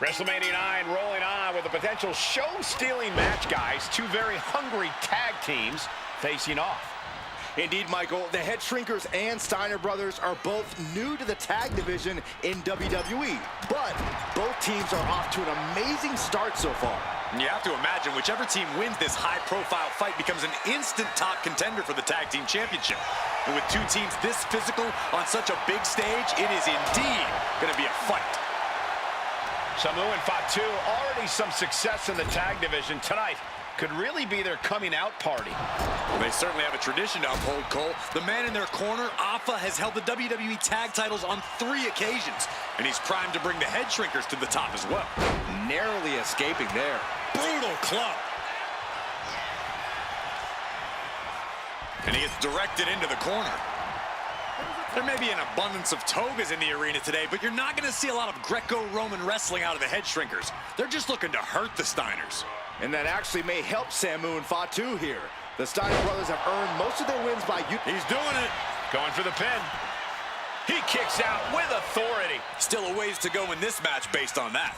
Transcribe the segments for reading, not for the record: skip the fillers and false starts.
WrestleMania 9 rolling on with a potential show-stealing match, guys. Two very hungry tag teams facing off. Indeed, Michael, the Head Shrinkers and Steiner brothers are both new to the tag division in WWE, but both teams are off to an amazing start so far. You have to imagine whichever team wins this high-profile fight becomes an instant top contender for the tag team championship. And with two teams this physical on such a big stage, it is indeed going to be a fight. Samu and Fatu, already some success in the tag division tonight. Could really be their coming out party. Well, they certainly have a tradition to uphold, Cole. The man in their corner, Alpha, has held the WWE tag titles on 3 occasions, and he's primed to bring the Head Shrinkers to the top as well. Narrowly escaping there. Brutal club. And he gets directed into the corner. There may be an abundance of togas in the arena today, but you're not going to see a lot of Greco-Roman wrestling out of the Head Shrinkers. They're just looking to hurt the Steiners. And that actually may help Samu and Fatu here. The Steiner brothers have earned most of their wins by... He's doing it. Going for the pin. He kicks out with authority. Still a ways to go in this match based on that.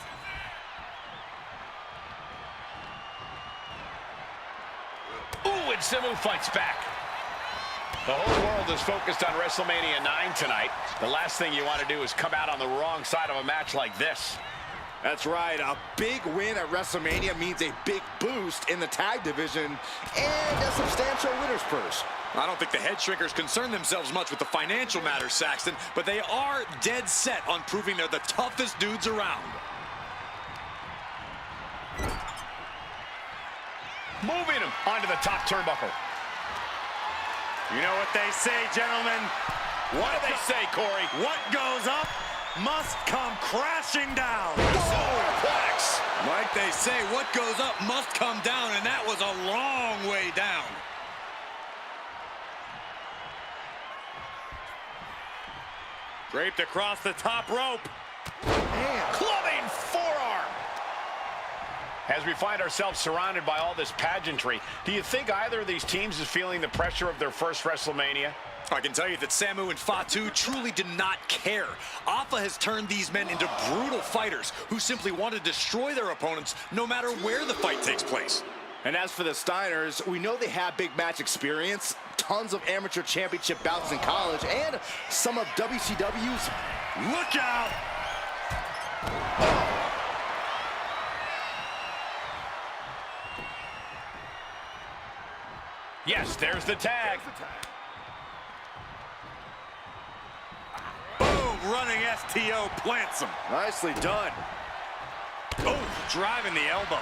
Ooh, and Samu fights back. The whole world is focused on WrestleMania 9 tonight. The last thing you want to do is come out on the wrong side of a match like this. That's right. A big win at WrestleMania means a big boost in the tag division and a substantial winner's purse. I don't think the Head Shrinkers concern themselves much with the financial matters, Saxton, but they are dead set on proving they're the toughest dudes around. Moving him onto the top turnbuckle. You know what they say, gentlemen? What do they say, Corey? What goes up must come crashing down. Superplex. Like they say, what goes up must come down, and that was a long way down. Draped across the top rope. Man. Clubbing forearm. As we find ourselves surrounded by all this pageantry, do you think either of these teams is feeling the pressure of their first WrestleMania? I can tell you that Samu and Fatu truly did not care. Alpha has turned these men into brutal fighters who simply want to destroy their opponents no matter where the fight takes place. And as for the Steiners, we know they have big match experience, tons of amateur championship bouts in college, and some of WCW's... Look out! Yes, there's the tag. Boom! Running STO plants him. Nicely done. Oh, driving the elbow.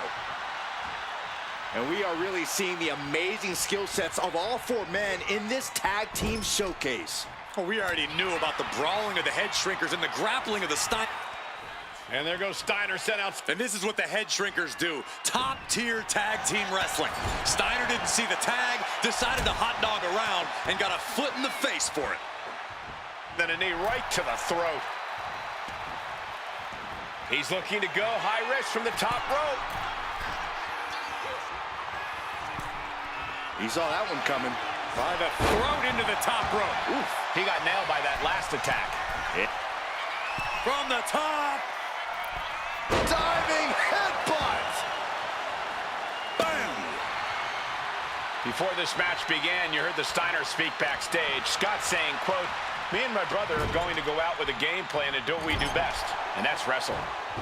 And we are really seeing the amazing skill sets of all 4 men in this tag team showcase. Well, we already knew about the brawling of the Head Shrinkers and the grappling of the Steiners. And there goes Steiner, sent out. And this is what the Head Shrinkers do. Top-tier tag team wrestling. Steiner didn't see the tag, decided to hot dog around, and got a foot in the face for it. Then a knee right to the throat. He's looking to go high risk from the top rope. He saw that one coming. By the throat into the top rope. Oof, he got nailed by that last attack. From the top. Diving headbutt! Boom! Before this match began, you heard the Steiner speak backstage. Scott saying, quote, "Me and my brother are going to go out with a game plan and do what we do best, and that's wrestle."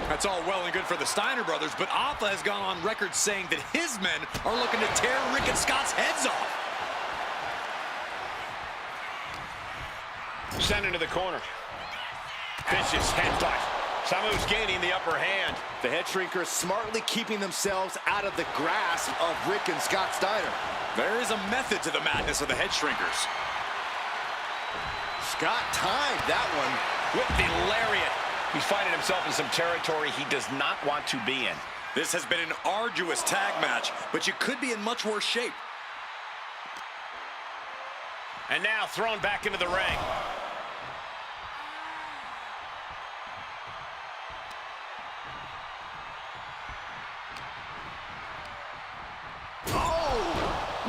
That's all well and good for the Steiner brothers, but Alpha has gone on record saying that his men are looking to tear Rick and Scott's heads off. Sent into the corner. Vicious headbutt. Samu's gaining the upper hand. The Head Shrinkers smartly keeping themselves out of the grasp of Rick and Scott Steiner. There is a method to the madness of the Head Shrinkers. Scott timed that one. With the lariat. He's finding himself in some territory he does not want to be in. This has been an arduous tag match, but you could be in much worse shape. And now thrown back into the ring.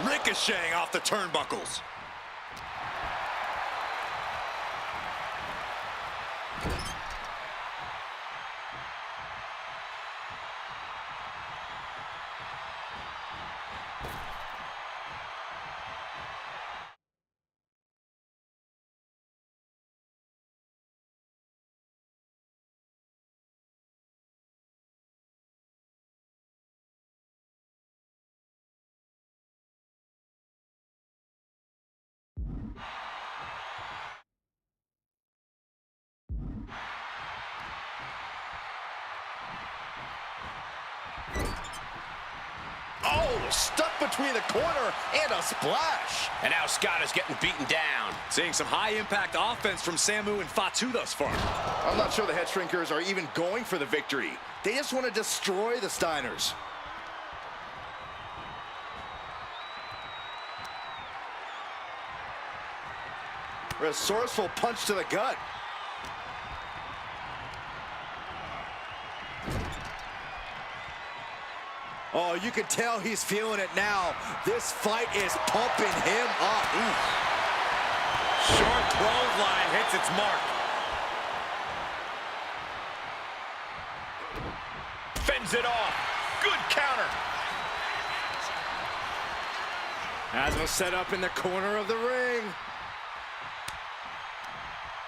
Ricocheting off the turnbuckles. stuck between the corner and a splash. And now Scott is getting beaten down. Seeing some high-impact offense from Samu and Fatu thus far. I'm not sure the head shrinkers are even going for the victory. They just want to destroy the Steiners. Resourceful punch to the gut. Oh, you can tell he's feeling it now. This fight is pumping him up. Ooh. Short clothesline hits its mark. Fends it off. Good counter. As was set up in the corner of the ring.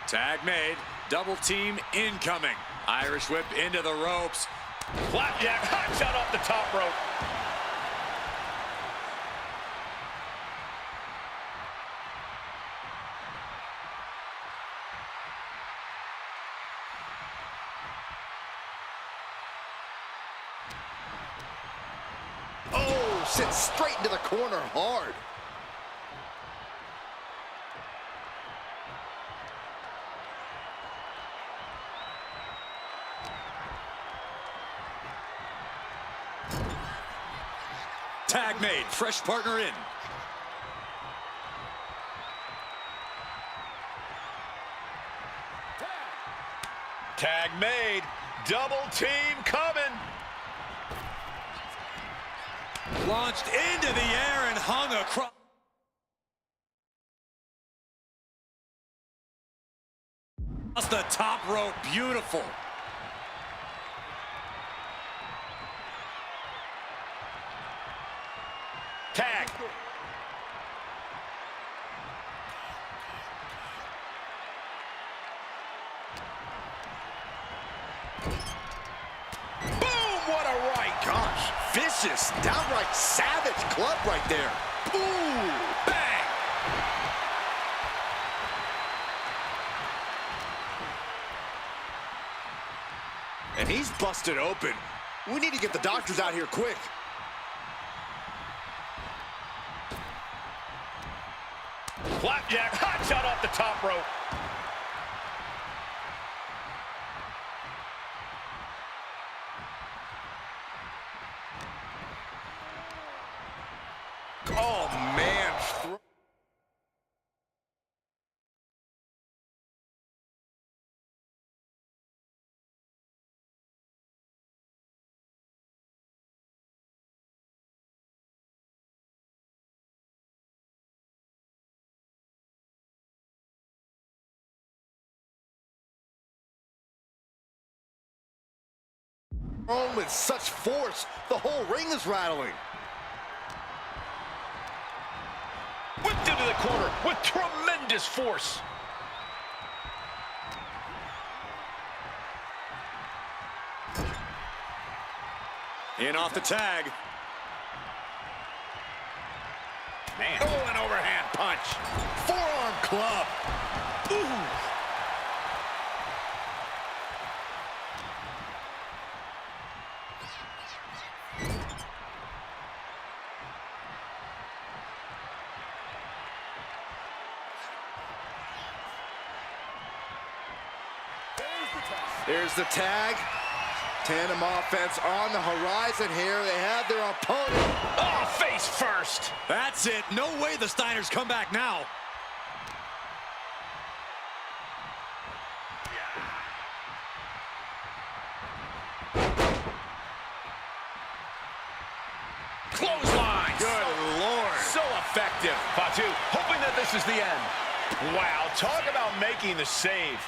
Tag made. Double team incoming. Irish whip into the ropes. Flapjack, hot shot off the top rope. Oh, sent straight into the corner hard. Tag made. Fresh partner in. Tag made. Double team coming. Launched into the air and hung across. The top rope. Beautiful. Tag. Boom! What a right. Gosh, vicious, downright savage club right there. Ooh, Bang! and he's busted open. We need to get the doctors out here quick. Flapjack, hot shot off the top rope. Oh, man. Thrown with such force, the whole ring is rattling. Whipped into the corner with tremendous force. In off the tag. Man. Oh, an overhand punch. Forearm club. Ooh. There's the tag. Tandem offense on the horizon here. They have their opponent. Oh, face first. That's it. No way the Steiners come back now. Clothesline. Good Lord. So effective. Fatu hoping that this is the end. Wow, talk about making the save.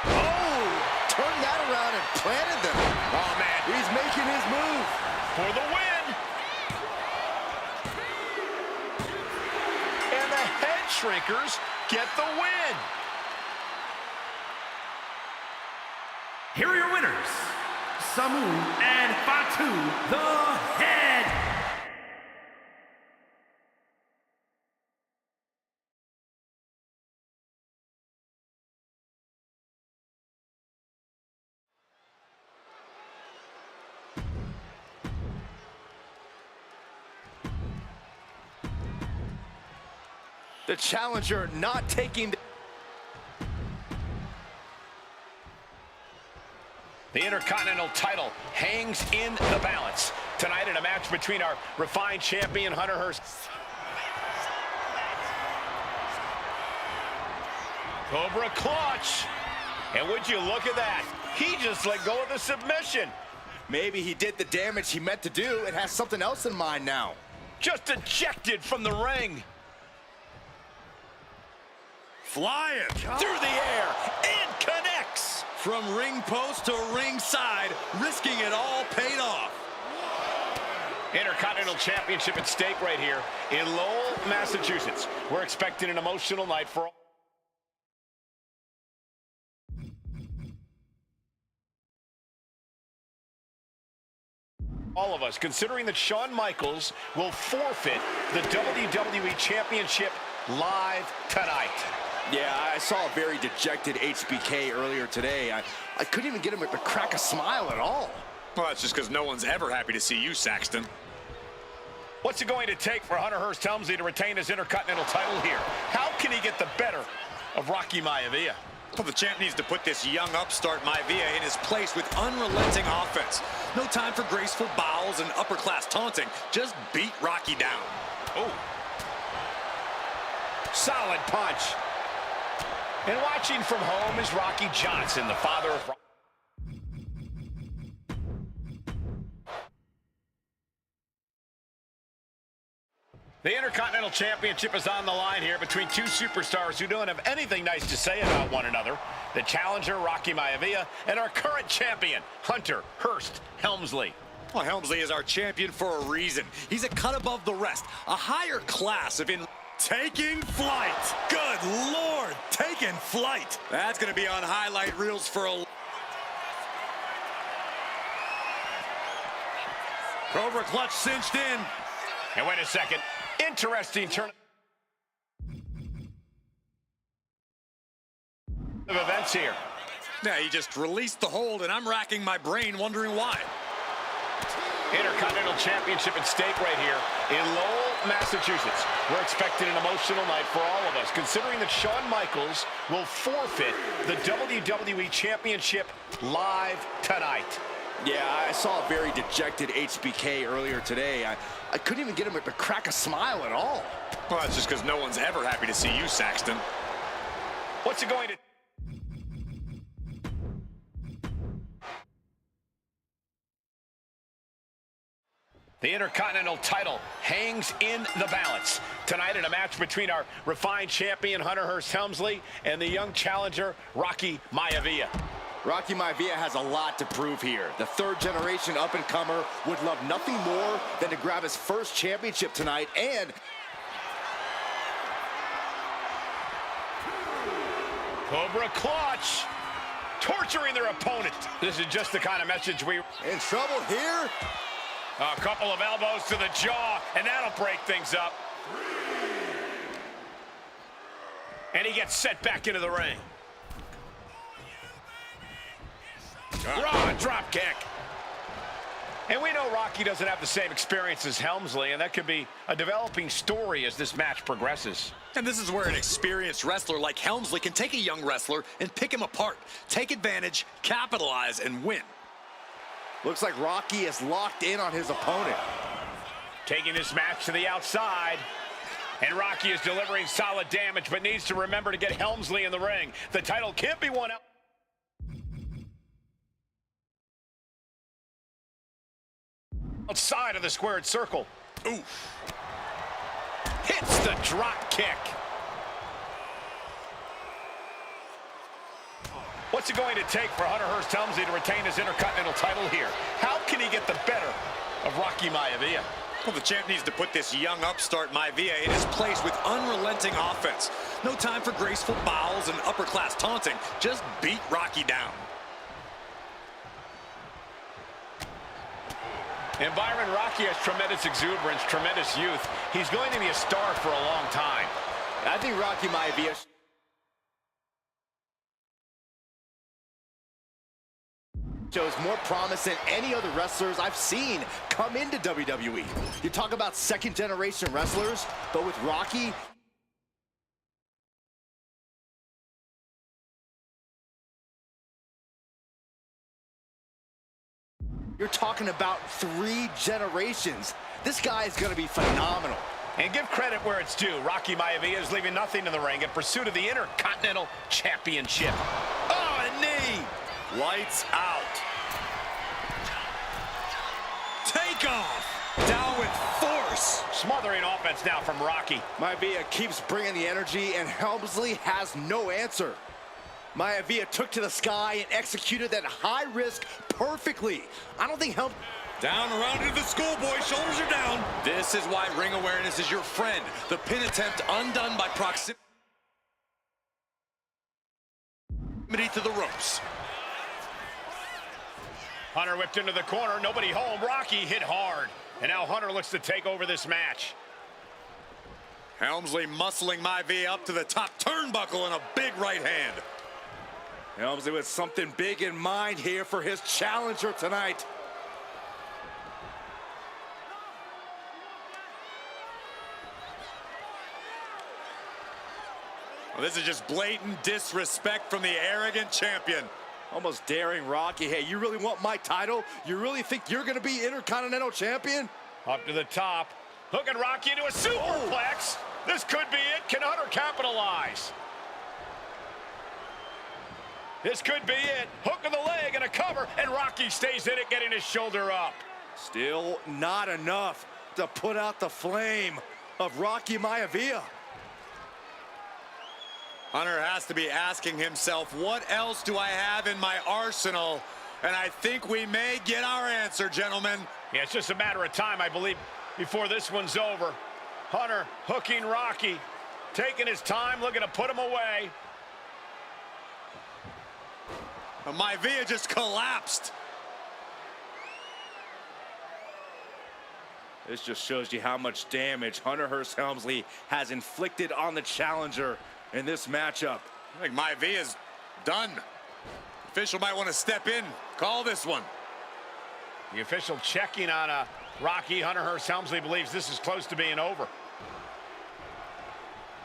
Oh, turned that around and planted them. Oh, man. He's making his move. For the win. And the head shrinkers get the win. Here are your winners, Samu and Fatu, the Head. The challenger not taking... The Intercontinental title hangs in the balance. Tonight in a match between our refined champion, Hunter Hearst. Cobra clutch. And would you look at that? He just let go of the submission. Maybe he did the damage he meant to do and has something else in mind now. Just ejected from the ring. Flying through the air and connects. From ring post to ringside, risking it all paid off. Intercontinental Championship at stake right here in Lowell, Massachusetts. We're expecting an emotional night for all of us, considering that Shawn Michaels will forfeit the WWE Championship live tonight. Yeah, I saw a very dejected HBK earlier today. I couldn't even get him to crack a smile at all. Well, that's just because no one's ever happy to see you, Saxton. What's it going to take for Hunter Hearst Helmsley to retain his Intercontinental title here? How can he get the better of Rocky Maivia? Well, the champ needs to put this young upstart Maivia in his place with unrelenting offense. No time for graceful bows and upper-class taunting. Just beat Rocky down. Oh. Solid punch. And watching from home is Rocky Johnson, the father of... The Intercontinental Championship is on the line here between two superstars who don't have anything nice to say about one another. The challenger, Rocky Maivia, and our current champion, Hunter Hearst Helmsley. Well, Helmsley is our champion for a reason. He's a cut above the rest, a higher class of taking flight. Good Lord, taking flight. That's going to be on highlight reels for a... Cobra clutch cinched in. And wait a second. Interesting turn of events here. Yeah, he just released the hold, and I'm racking my brain wondering why. Intercontinental Championship at stake right here in Lowell, Massachusetts. We're expecting an emotional night for all of us, considering that Shawn Michaels will forfeit the WWE Championship live tonight. Yeah, I saw a very dejected HBK earlier today. I couldn't even get him to crack a smile at all. Well, that's just because no one's ever happy to see you, Saxton. What's it going to... The Intercontinental title hangs in the balance. Tonight in a match between our refined champion, Hunter Hearst Helmsley, and the young challenger, Rocky Maivia. Rocky Maivia has a lot to prove here. The third-generation up-and-comer would love nothing more than to grab his first championship tonight and... Cobra clutch. Torturing their opponent. This is just the kind of message we... In trouble here? A couple of elbows to the jaw, and that'll break things up. And he gets set back into the ring. Raw drop kick. And we know Rocky doesn't have the same experience as Helmsley, and that could be a developing story as this match progresses. And this is where an experienced wrestler like Helmsley can take a young wrestler and pick him apart, take advantage, capitalize, and win. Looks like Rocky is locked in on his opponent. Taking this match to the outside. And Rocky is delivering solid damage, but needs to remember to get Helmsley in the ring. The title can't be won out. Outside of the squared circle. Oof. Hits the drop kick. What's it going to take for Hunter Hearst Helmsley to retain his Intercontinental title here? How can he get the better of Rocky Maivia? Well, the champ needs to put this young upstart Maivia in his place with unrelenting offense. No time for graceful bows and upper-class taunting. Just beat Rocky down. And Byron, Rocky has tremendous exuberance, tremendous youth. He's going to be a star for a long time. I think Rocky Maivia shows more promise than any other wrestlers I've seen come into WWE. You talk about second-generation wrestlers, but with Rocky, You're talking about 3 generations. This guy is going to be phenomenal. And give credit where it's due. Rocky Maivia is leaving nothing in the ring in pursuit of the Intercontinental Championship. Oh, a knee! Lights out. Take off! Down with force! Smothering offense now from Rocky. Maivia keeps bringing the energy, and Helmsley has no answer. Maivia took to the sky and executed that high risk perfectly. I don't think Helmsley... Down, around into the schoolboy, shoulders are down. This is why ring awareness is your friend. The pin attempt undone by proximity to the ropes. Hunter whipped into the corner, nobody home. Rocky hit hard. And now Hunter looks to take over this match. Helmsley muscling Maivia up to the top turnbuckle and a big right hand. Helmsley with something big in mind here for his challenger tonight. Well, this is just blatant disrespect from the arrogant champion. Almost daring Rocky. Hey, you really want my title? You really think you're going to be Intercontinental Champion? Up to the top. Hooking Rocky into a superplex. This could be it. Can Hunter capitalize? This could be it. Hook of the leg and a cover, and Rocky stays in it, getting his shoulder up. Still not enough to put out the flame of Rocky Maivia. Hunter has to be asking himself, what else do I have in my arsenal? And I think we may get our answer, gentlemen. Yeah, it's just a matter of time, I believe, before this one's over. Hunter hooking Rocky, taking his time, looking to put him away. Maivia just collapsed. This just shows you how much damage Hunter Hearst Helmsley has inflicted on the challenger in this matchup. I think Maivia's done. Official might want to step in, call this one. The official checking on Rocky. Hunter Hearst Helmsley believes this is close to being over.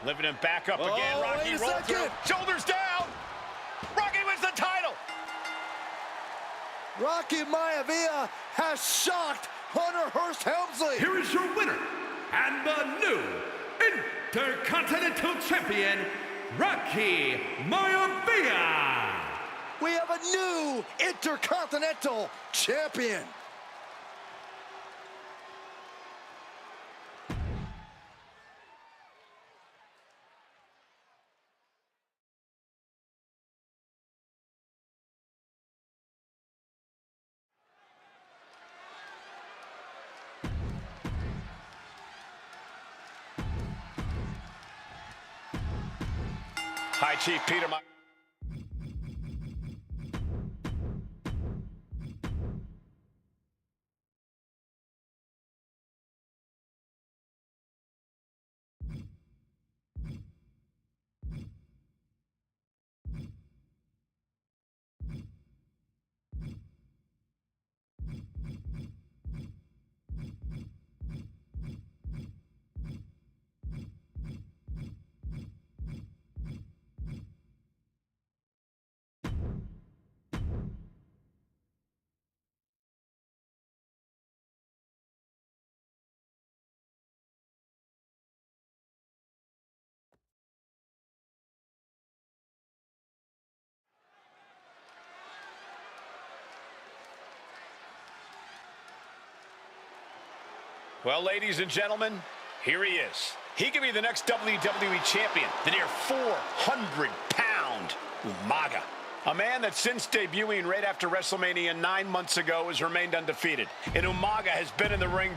Lifting him back up again. Rocky rolls through. Shoulders down. Rocky wins the title. Rocky Maivia has shocked Hunter Hearst Helmsley. Here is your winner, and the new Intercontinental Champion, Rocky Maivia. We have a new Intercontinental Champion. Hi, Chief Peter. Well, ladies and gentlemen, here he is. He could be the next WWE champion, the near 400-pound Umaga. A man that since debuting right after WrestleMania 9 months ago has remained undefeated. And Umaga has been in the ring.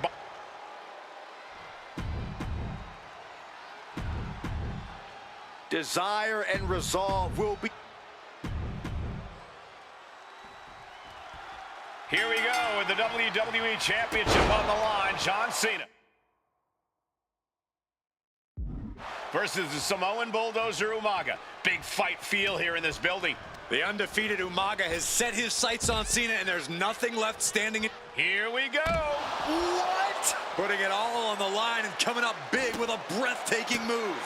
Desire and resolve will be... Here we go with the WWE Championship on the line. John Cena versus the Samoan Bulldozer Umaga. Big fight feel here in this building. The undefeated Umaga has set his sights on Cena, and there's nothing left standing. Here we go. What? Putting it all on the line and coming up big with a breathtaking move.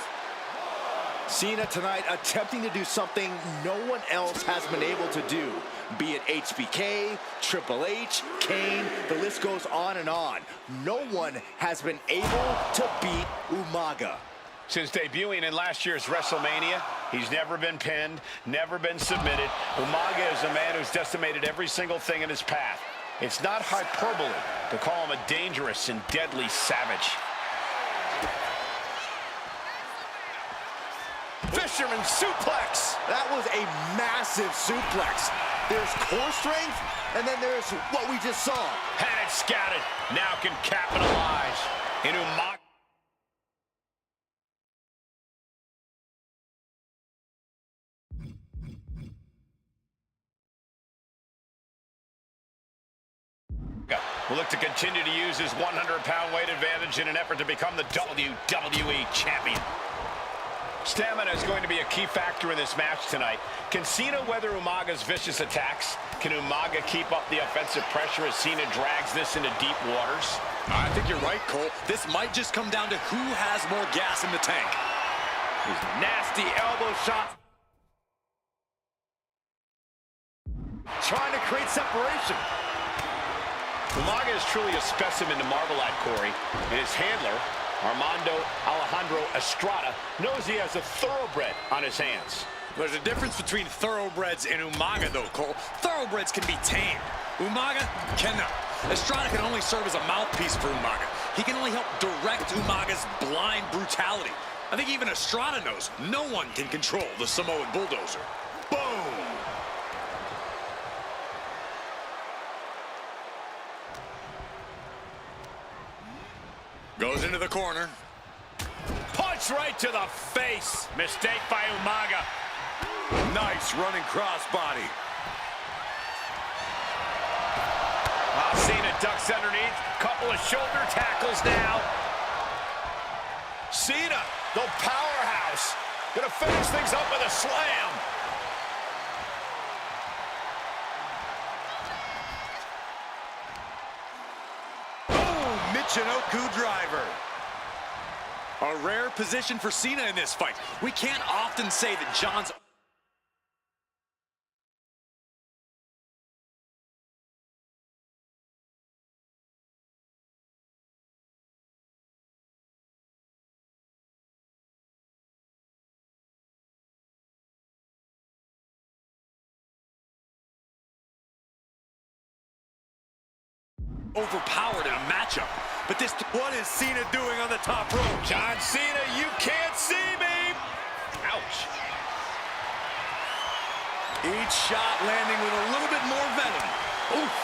Cena tonight attempting to do something no one else has been able to do. Be it HBK, Triple H, Kane, the list goes on and on. No one has been able to beat Umaga. Since debuting in last year's WrestleMania, he's never been pinned, never been submitted. Umaga is a man who's decimated every single thing in his path. It's not hyperbole to call him a dangerous and deadly savage. Fisherman suplex. That was a massive suplex. There's core strength, and then there's what we just saw. Had it scouted, now can capitalize. In Umaga. Will look to continue to use his 100-pound weight advantage in an effort to become the WWE champion. Stamina is going to be a key factor in this match tonight. Can Cena weather Umaga's vicious attacks? Can Umaga keep up the offensive pressure as Cena drags this into deep waters? I think you're right, Cole. This might just come down to who has more gas in the tank. These nasty elbow shots. Trying to create separation. Umaga is truly a specimen to marvel at, Corey. And his handler, Armando Alejandro Estrada, knows he has a thoroughbred on his hands. There's a difference between thoroughbreds and Umaga, though, Cole. Thoroughbreds can be tamed. Umaga cannot. Estrada can only serve as a mouthpiece for Umaga. He can only help direct Umaga's blind brutality. I think even Estrada knows no one can control the Samoan bulldozer. Boom! Goes into the corner. Punch right to the face. Mistake by Umaga. Nice running crossbody. Cena ducks underneath. Couple of shoulder tackles now. Cena, the powerhouse, gonna finish things up with a slam. Michinoku driver. A rare position for Cena in this fight. We can't often say that John's... overpowered in a matchup. But this... What is Cena doing on the top rope? John Cena, you can't see me. Ouch. Each shot landing with a little bit more venom. Oof.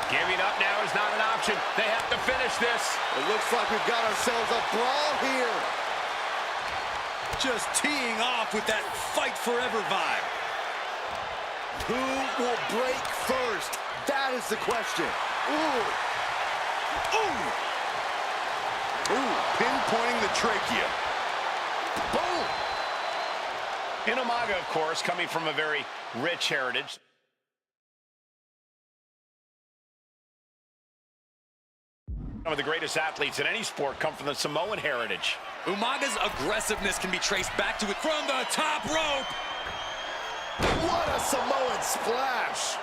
Giving up now is not an option. They have to finish this. It looks like we've got ourselves a brawl here. Just teeing off with that fight forever vibe. Who will break first? That is the question. Ooh. Ooh. Ooh, pinpointing the trachea. Boom. And Umaga, of course, coming from a very rich heritage. Some of the greatest athletes in any sport come from the Samoan heritage. Umaga's aggressiveness can be traced back to it from the top rope. What a Samoan splash.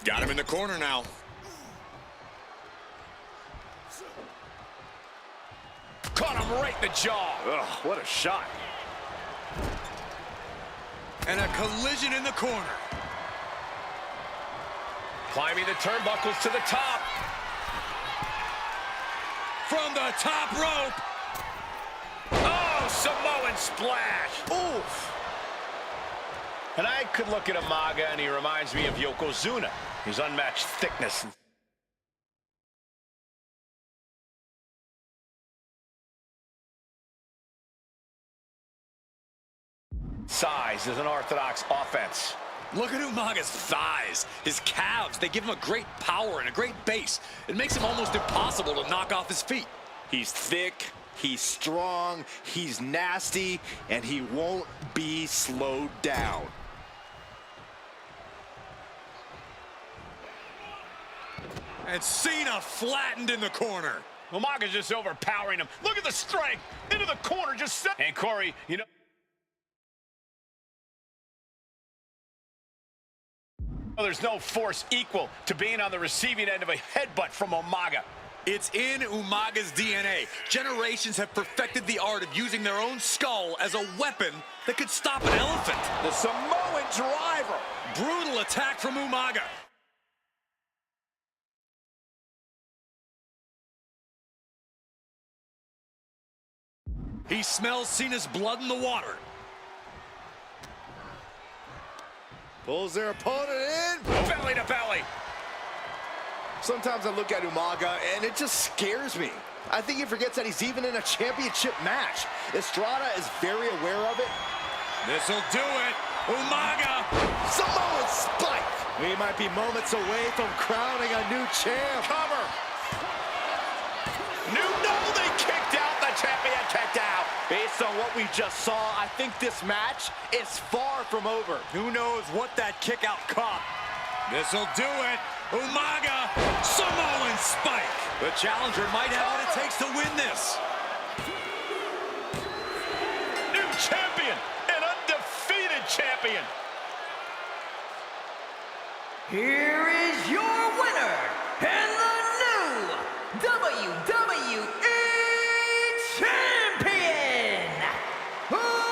Got him in the corner now. Caught him right in the jaw. Ugh, what a shot. And a collision in the corner. Climbing the turnbuckles to the top. From the top rope. Oh, Samoan splash. Oof. And I could look at Umaga and he reminds me of Yokozuna. His unmatched thickness. Size is an orthodox offense. Look at Umaga's thighs, his calves. They give him a great power and a great base. It makes him almost impossible to knock off his feet. He's thick, he's strong, he's nasty, and he won't be slowed down. And Cena flattened in the corner. Umaga's just overpowering him. Look at the strength. Into the corner, just set. And Corey, you know, there's no force equal to being on the receiving end of a headbutt from Umaga. It's in Umaga's DNA. Generations have perfected the art of using their own skull as a weapon that could stop an elephant. The Samoan driver. Brutal attack from Umaga. He smells Cena's blood in the water. Pulls their opponent in. Belly to belly. Sometimes I look at Umaga and it just scares me. I think he forgets that he's even in a championship match. Estrada is very aware of it. This'll do it. Umaga. Samoan spike. We might be moments away from crowning a new champ. Cover. No, they kicked out. The champion kicked out. Based on what we just saw, I think this match is far from over. Who knows what that kick out caught? This'll do it. Umaga, Samoan spike. The challenger might have what it takes to win this. New champion, an undefeated champion. Here is your winner, and the new WWE Champion, Umaga!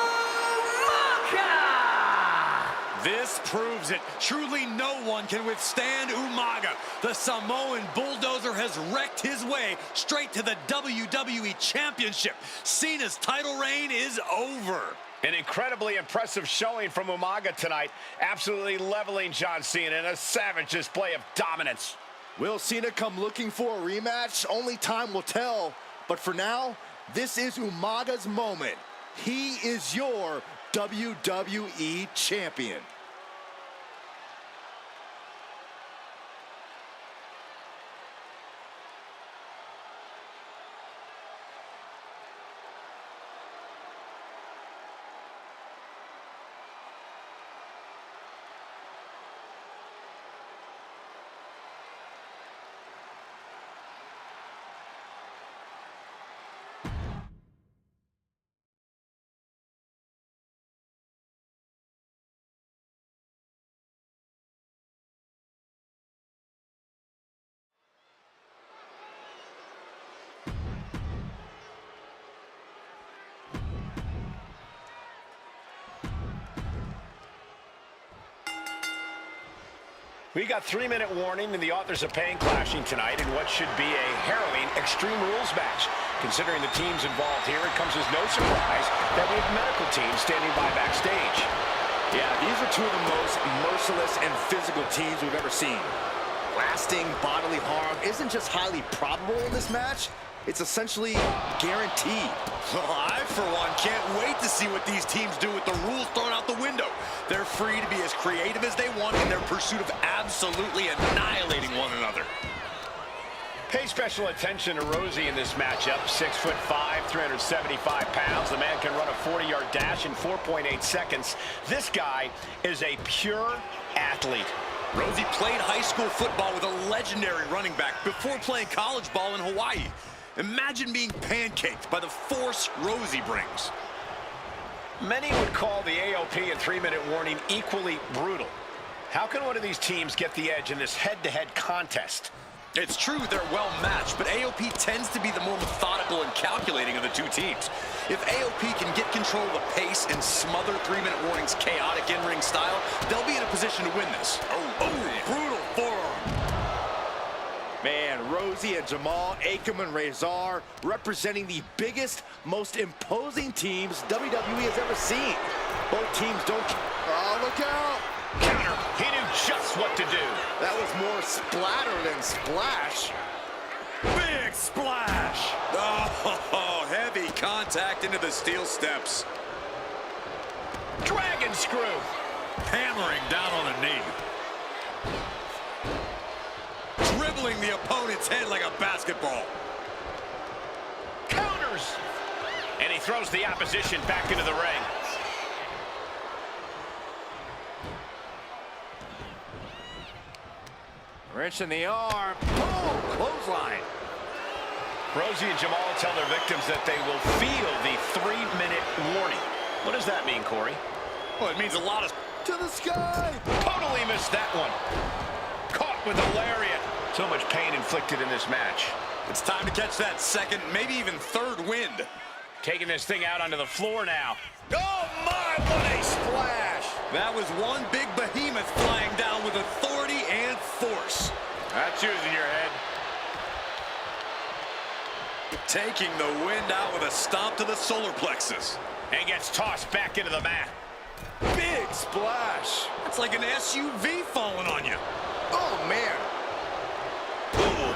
This proves it. Truly no one can withstand Umaga. The Samoan bulldozer has wrecked his way straight to the WWE Championship. Cena's title reign is over. An incredibly impressive showing from Umaga tonight, absolutely leveling John Cena in a savage display of dominance. Will Cena come looking for a rematch? Only time will tell. But for now, this is Umaga's moment. He is your WWE Champion. We got 3-minute warning and the authors of pain clashing tonight in what should be a harrowing Extreme Rules match. Considering the teams involved here, it comes as no surprise that we have medical teams standing by backstage. Yeah, these are two of the most merciless and physical teams we've ever seen. Lasting bodily harm isn't just highly probable in this match, it's essentially guaranteed. I, for one, can't wait to see what these teams do with the rules thrown out the window. They're free to be as creative as they want in their pursuit of absolutely annihilating one another. Pay special attention to Rosie in this matchup. 6'5", 375 pounds. The man can run a 40-yard dash in 4.8 seconds. This guy is a pure athlete. Rosie played high school football with a legendary running back before playing college ball in Hawaii. Imagine being pancaked by the force Rosie brings. Many would call the AOP and 3-minute warning equally brutal. How can one of these teams get the edge in this head-to-head contest? It's true they're well matched, but AOP tends to be the more methodical and calculating of the two teams. If AOP can get control of the pace and smother 3-minute warning's chaotic in-ring style, they'll be in a position to win this. Oh, brutal forearm. Man, Rosie and Jamal, Akam and Razor representing the biggest, most imposing teams WWE has ever seen. Both teams don't... Oh, look out! Counter. He knew just what to do. That was more splatter than splash. Big splash! Oh, heavy contact into the steel steps. Dragon screw. Hammering down on the knee. Dribbling the opponent's head like a basketball. Counters. And he throws the opposition back into the ring. Wrench in the arm. Boom! Clothesline. Rosie and Jamal tell their victims that they will feel the 3-minute warning. What does that mean, Corey? Well, it means a lot of... To the sky! Totally missed that one. Caught with a lariat. So much pain inflicted in this match. It's time to catch that second, maybe even third wind. Taking this thing out onto the floor now. Oh my, what a splash! That was one big behemoth flying down with authority and force. That's using your head. Taking the wind out with a stomp to the solar plexus. And gets tossed back into the mat. Big splash. It's like an SUV falling on you. Oh, man. Boom.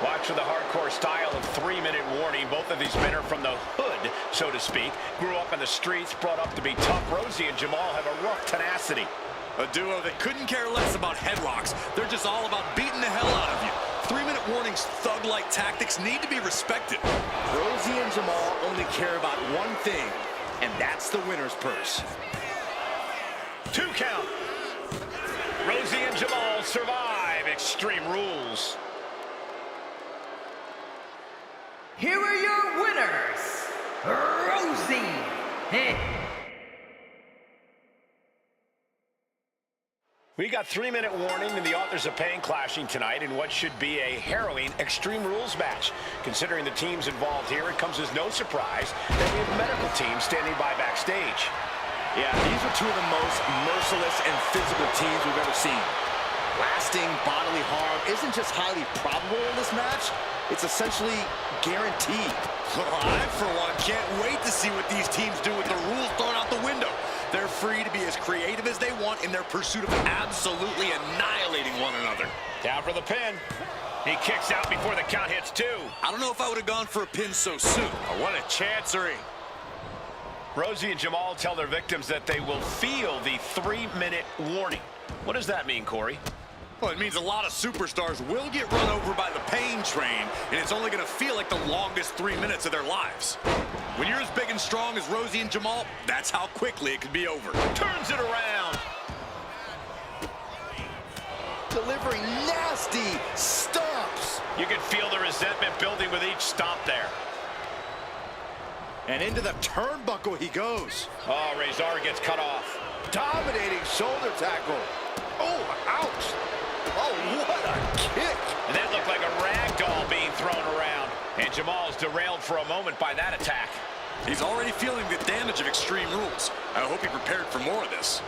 Watch for the hardcore style of 3-minute warning. Both of these men are from the hood, so to speak. Grew up in the streets, brought up to be tough. Rosie and Jamal have a rough tenacity. A duo that couldn't care less about headlocks. They're just all about beating the hell out of you. 3-minute warnings, thug-like tactics need to be respected. Rosie and Jamal only care about one thing, and that's the winner's purse. 2 count. Rosie and Jamal survive Extreme Rules. Here are your winners, Rosie and... We got 3-minute warning and the authors of pain clashing tonight in what should be a harrowing Extreme Rules match. Considering the teams involved here, it comes as no surprise that we have medical teams standing by backstage. Yeah, these are two of the most merciless and physical teams we've ever seen. Lasting bodily harm isn't just highly probable in this match, it's essentially guaranteed. I, for one, can't wait to see what these teams do with the rules thrown out the window. They're free to be as creative as they want in their pursuit of absolutely annihilating one another. Down for the pin. He kicks out before the count hits 2. I don't know if I would have gone for a pin so soon. Oh, what a chancery. Rosie and Jamal tell their victims that they will feel the 3-minute warning. What does that mean, Corey? Well, it means a lot of superstars will get run over by the pain train, and it's only going to feel like the longest 3 minutes of their lives. When you're as big and strong as Rosie and Jamal, that's how quickly it can be over. Turns it around. Delivering nasty stomps. You can feel the resentment building with each stomp there. And into the turnbuckle he goes. Oh, Razor gets cut off. Dominating shoulder tackle. Oh, ouch. Oh, what a kick. And that looked like a rag doll being thrown around. And Jamal's derailed for a moment by that attack. He's already feeling the damage of Extreme Rules. I hope he prepared for more of this.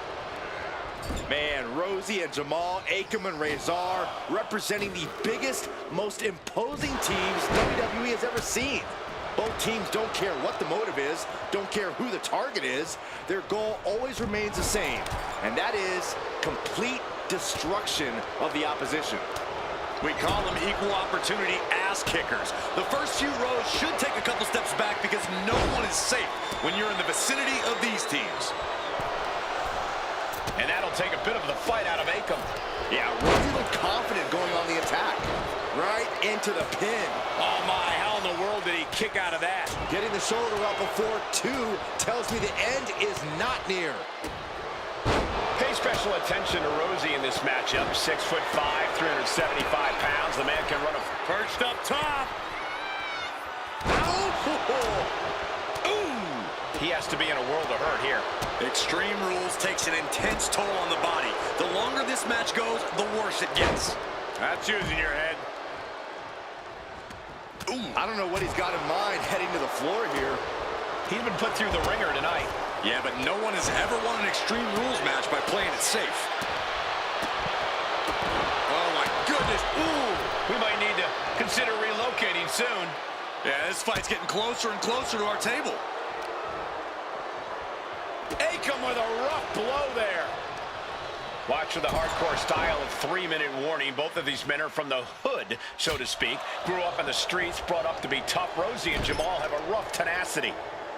Man, Rosie and Jamal, Akam and Razor, representing the biggest, most imposing teams WWE has ever seen. Both teams don't care what the motive is, don't care who the target is. Their goal always remains the same, and that is complete destruction of the opposition. We call them equal opportunity ass kickers. The first few rows should take a couple steps back because no one is safe when you're in the vicinity of these teams. And that'll take a bit of the fight out of Akam. Yeah, Rosie looked confident going on the attack. Right into the pin. Oh my, how in the world did he kick out of that? Getting the shoulder up before 2 tells me the end is not near. Pay special attention to Rosie in this matchup. 6'5", 375 pounds. The man can run a perched up top. Ooh! He has to be in a world of hurt here. Extreme Rules takes an intense toll on the body. The longer this match goes, the worse it gets. That's using your head. Ooh, I don't know what he's got in mind heading to the floor here. He's been put through the ringer tonight. Yeah, but no one has ever won an Extreme Rules match by playing it safe. Oh, my goodness. Ooh, we might need to consider relocating soon. Yeah, this fight's getting closer and closer to our table. Akam with a rough blow there. Watch for the hardcore style of 3-minute warning. Both of these men are from the hood, so to speak. Grew up in the streets, brought up to be tough. Rosie and Jamal have a rough tenacity.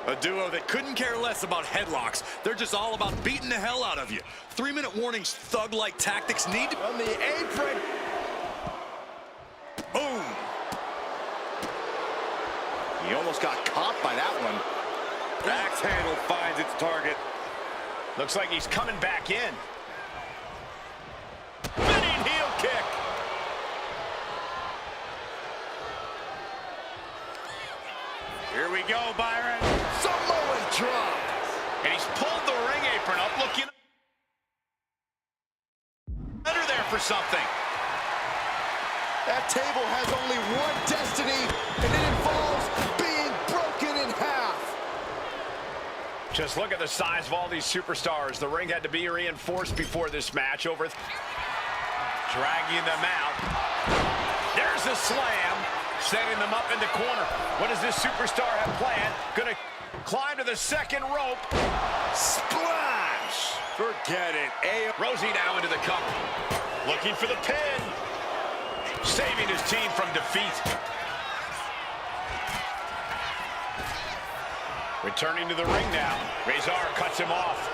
A duo that couldn't care less about headlocks. They're just all about beating the hell out of you. 3-minute warnings, thug-like tactics need to... On the apron. Boom! He almost got caught by that one. Axe handle finds its target. Looks like he's coming back in. Spinning heel kick. go, Byron. Samoan drop. And he's pulled the ring apron up, looking under there for something. That table has only one destiny, and it involves being broken in half. Just look at the size of all these superstars. The ring had to be reinforced before this match. Dragging them out. There's a slam, setting them up in the corner. What does this superstar have planned? Gonna climb to the second rope. Splash! Forget it. Rosie now into the cup. Looking for the pin. Saving his team from defeat. Returning to the ring now. Razor cuts him off.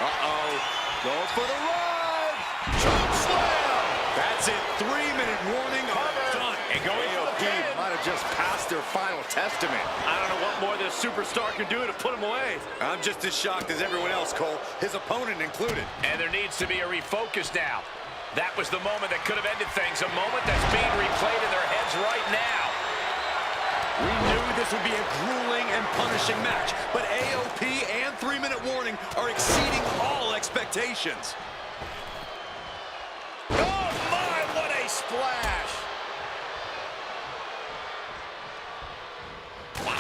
Uh-oh. Going for the run. Choke slam. That's it. 3-minute warning. Done. And going for the pin. Might have just passed their final testament. I don't know what more this superstar can do to put him away. I'm just as shocked as everyone else, Cole. His opponent included. And there needs to be a refocus now. That was the moment that could have ended things. A moment that's being replayed in their heads right now. We knew this would be a grueling and punishing match, but AOP and 3-minute warning are exceeding all expectations. Oh my, what a splash!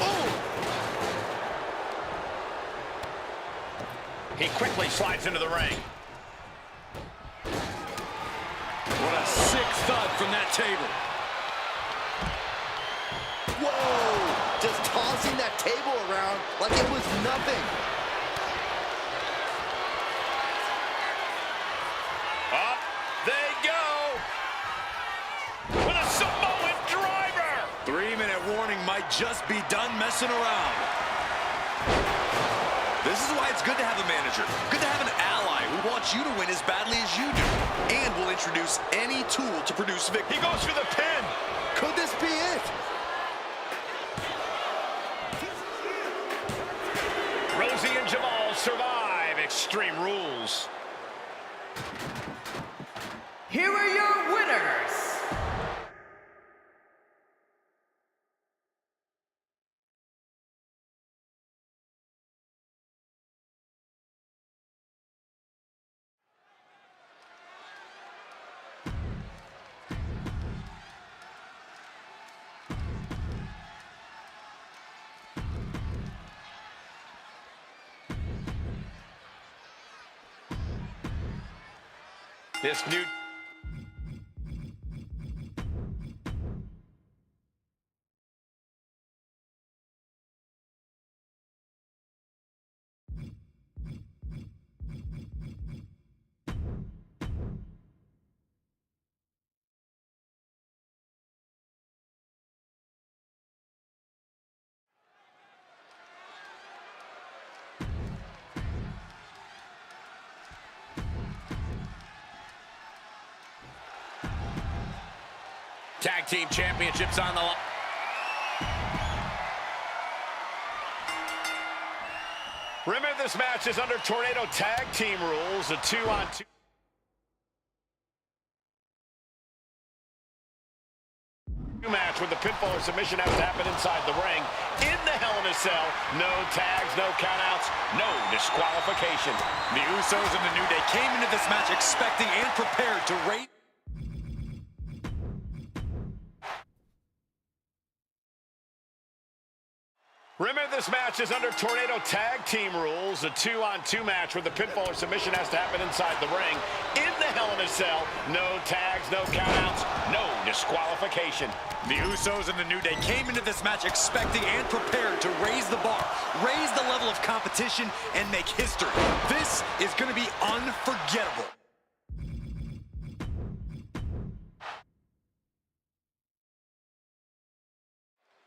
Boom! He quickly slides into the ring. What a sick thud from that table. Whoa! Just tossing that table around like it was nothing. Up they go. With a Samoan driver. 3-minute warning might just be done messing around. This is why it's good to have a manager. Good to have an ally who wants you to win as badly as you do. And will introduce any tool to produce victory. He goes for the pin. Could this be it? Rosie and Jamal survive Extreme Rules. Here are your winners. This new... Tag Team Championships on the line. Remember, this match is under Tornado Tag Team rules, a 2-on-2. Match with the pinfall or submission has to happen inside the ring. In the Hell in a Cell, no tags, no countouts, no disqualification. The Usos and the New Day came into this match expecting and prepared to rate. Remember, this match is under Tornado Tag Team rules, a 2-on-2 match where the pinfall or submission has to happen inside the ring. In the Hell in a Cell, no tags, no countouts, no disqualification. The Usos and the New Day came into this match expecting and prepared to raise the bar, raise the level of competition, and make history. This is going to be unforgettable.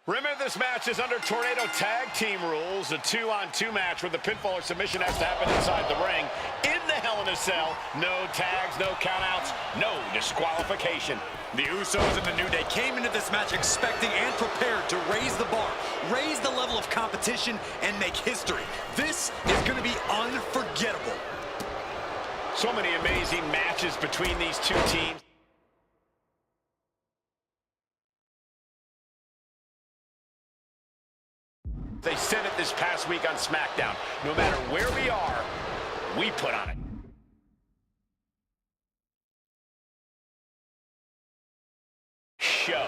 Remember, this match is under Tornado Tag Team rules, a 2-on-2 match where the pinfall or submission has to happen inside the ring. In the Hell in a Cell, no tags, no countouts, no disqualification. The Usos and the New Day came into this match expecting and prepared to raise the bar, raise the level of competition, and make history. This is going to be unforgettable. So many amazing matches between these two teams. They said it this past week on SmackDown. No matter where we are, we put on it. Show.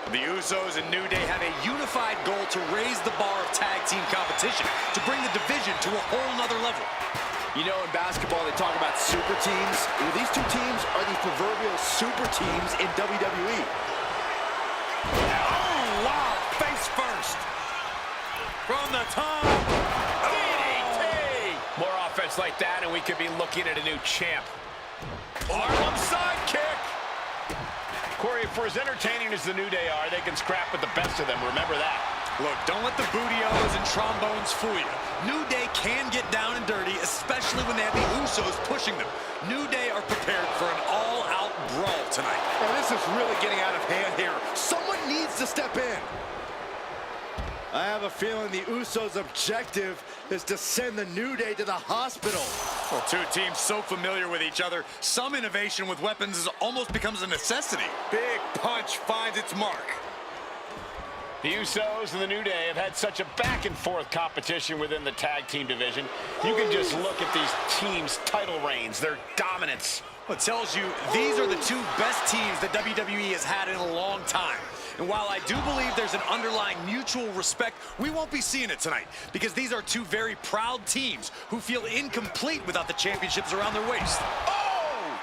The Usos and New Day have a unified goal to raise the bar of tag team competition, to bring the division to a whole nother level. You know, in basketball, they talk about super teams. Well, these two teams are the proverbial super teams in WWE. Oh, wow. Face first. From the top. DDT! More offense like that, and we could be looking at a new champ. Harlem sidekick. Corey, for as entertaining as the New Day are, they can scrap with the best of them. Remember that. Look, don't let the booty-os and trombones fool you. New Day can get down and dirty, especially when they have the Usos pushing them. New Day are prepared for an all-out brawl tonight. Oh, this is really getting out of hand here. Someone needs to step in. I have a feeling the Usos' objective is to send the New Day to the hospital. Well, two teams so familiar with each other, some innovation with weapons almost becomes a necessity. Big punch finds its mark. The Usos and the New Day have had such a back-and-forth competition within the tag team division. You can just look at these teams' title reigns, their dominance. It tells you these are the two best teams that WWE has had in a long time. And while I do believe there's an underlying mutual respect, we won't be seeing it tonight because these are two very proud teams who feel incomplete without the championships around their waist. Oh!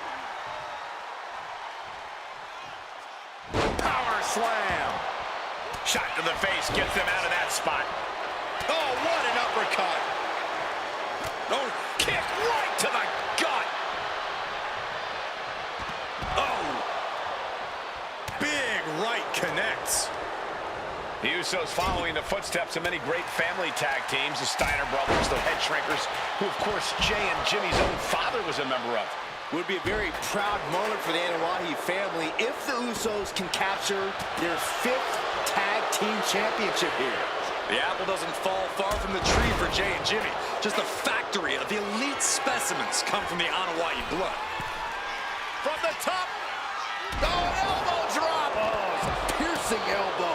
Power slam. Shot to the face gets them out of that spot. Oh, what an uppercut. Oh, kick right to the gut. Oh. Big right connects. The Usos following the footsteps of many great family tag teams, the Steiner brothers, the Head Shrinkers, who, of course, Jay and Jimmy's own father was a member of. Would be a very proud moment for the Anoa'i family if the Usos can capture their 5th tag team championship here. The apple doesn't fall far from the tree for Jay and Jimmy. Just a factory of the elite specimens come from the Anoa'i blood. From the top. Oh, elbow drop. Oh, it's a piercing elbow.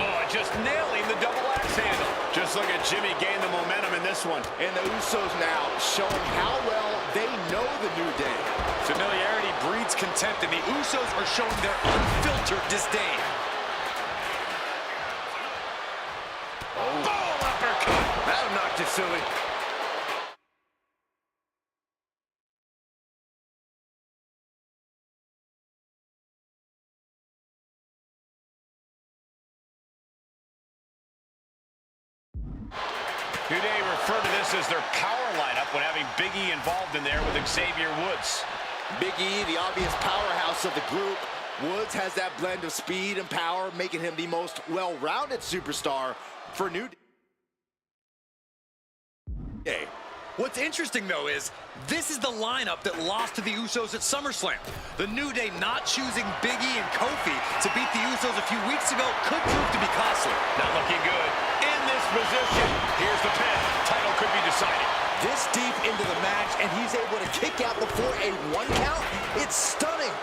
Oh, just nailing the double axe handle. Just look at Jimmy gain the momentum in this one. And the Usos now showing how well they know the New Day. Familiarity breeds contempt, and the Usos are showing their unfiltered disdain. Oh, uppercut. That'll knock you silly. New Day refer to this as their power lineup when having Big E involved in there with Xavier Woods. Big E, the obvious powerhouse of the group. Woods has that blend of speed and power, making him the most well-rounded superstar for New Day. What's interesting, though, is this is the lineup that lost to the Usos at SummerSlam. The New Day not choosing Big E and Kofi to beat the Usos a few weeks ago could prove to be costly. Not looking good. In this position, here's the pin. Title could be decided. This deep into the match, and he's able to kick out before a 1 count. It's stunning.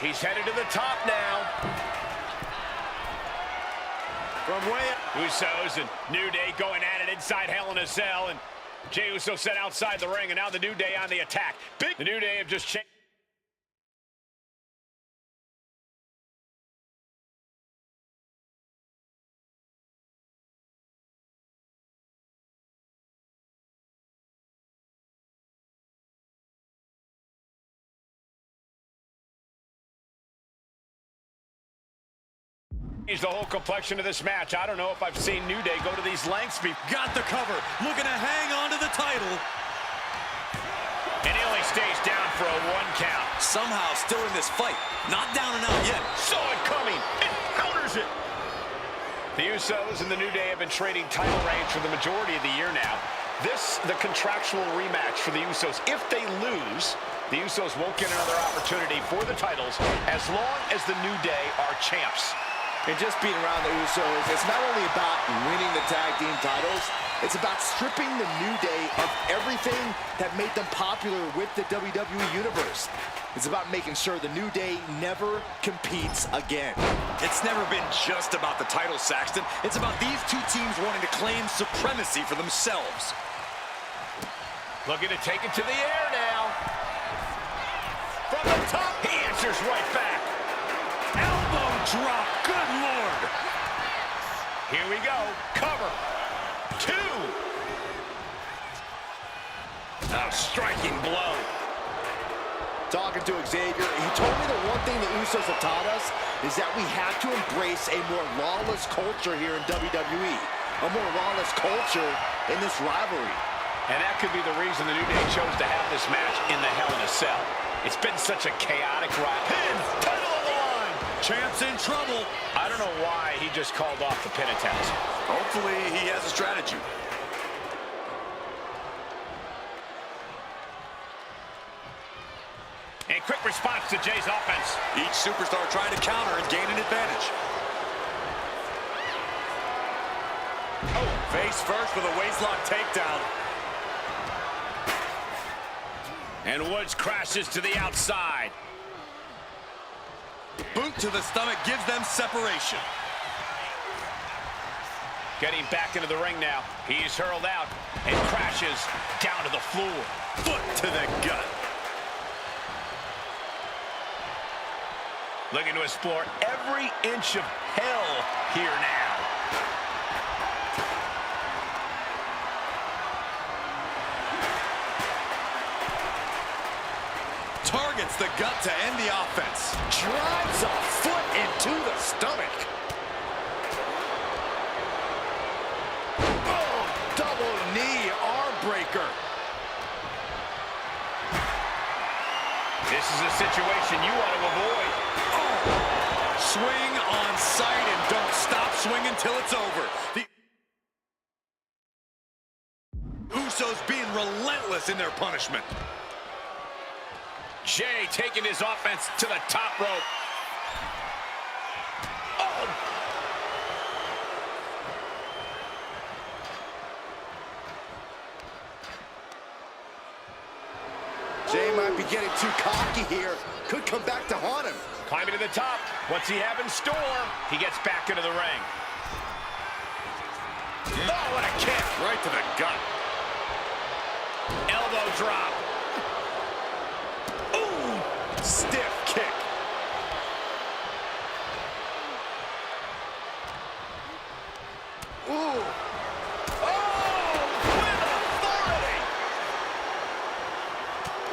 He's headed to the top now. From way up. Usos and New Day going at it inside Hell in a Cell, and Jey Uso set outside the ring, and now the New Day on the attack. The New Day have just changed. The whole complexion of this match. I don't know if I've seen New Day go to these lengths before. Got the cover. Looking to hang on to the title. And he only stays down for a 1 count. Somehow still in this fight. Not down and out yet. Saw it coming. It counters it. The Usos and the New Day have been trading title reigns for the majority of the year now. This, the contractual rematch for the Usos. If they lose, the Usos won't get another opportunity for the titles as long as the New Day are champs. And just being around the Usos, it's not only about winning the tag team titles, it's about stripping the New Day of everything that made them popular with the WWE Universe. It's about making sure the New Day never competes again. It's never been just about the title, Saxton. It's about these two teams wanting to claim supremacy for themselves. Looking to take it to the air now. From the top, he answers right back. Elbow drop, good Lord. Here we go, cover. 2. A striking blow. Talking to Xavier, he told me the one thing the Usos have taught us is that we have to embrace a more lawless culture here in WWE. A more lawless culture in this rivalry. And that could be the reason the New Day chose to have this match in the Hell in a Cell. It's been such a chaotic ride. Pin, title on the line. Champ's in trouble. I don't know why he just called off the pin attempt. Hopefully he has a strategy. And quick response to Jay's offense. Each superstar trying to counter and gain an advantage. Oh, face first with a waistlock takedown. And Woods crashes to the outside. Boot to the stomach gives them separation. Getting back into the ring now. He's hurled out and crashes down to the floor. Foot to the gut. Looking to explore every inch of hell here now. Targets the gut to end the offense. Drives a foot into the stomach. Oh, double knee arm breaker. This is a situation you want to avoid. Swing on sight and don't stop swinging till it's over. The Usos being relentless in their punishment. Jay taking his offense to the top rope. Oh! Jay might be getting too cocky here. Could come back to haunt him. Climbing to the top. What's he have in store? He gets back into the ring. Oh, what a kick. Right to the gut. Elbow drop. Ooh, stiff kick. Ooh. Oh, with authority.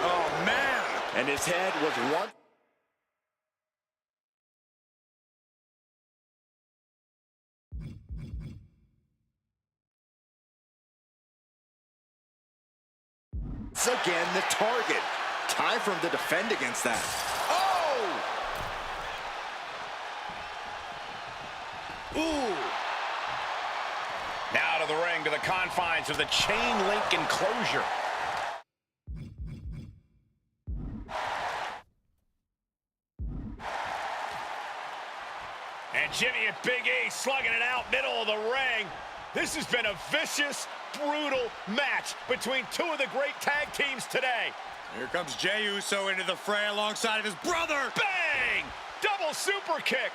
Oh, man. And his head was one. Again, the target. Time for him to defend against that. Oh! Ooh! Now to the ring, to the confines of the chain link enclosure. And Jimmy and Big E slugging it out middle of the ring. This has been a vicious, brutal match between two of the great tag teams today. Here comes Jey Uso into the fray alongside of his brother. Bang! Double super kick.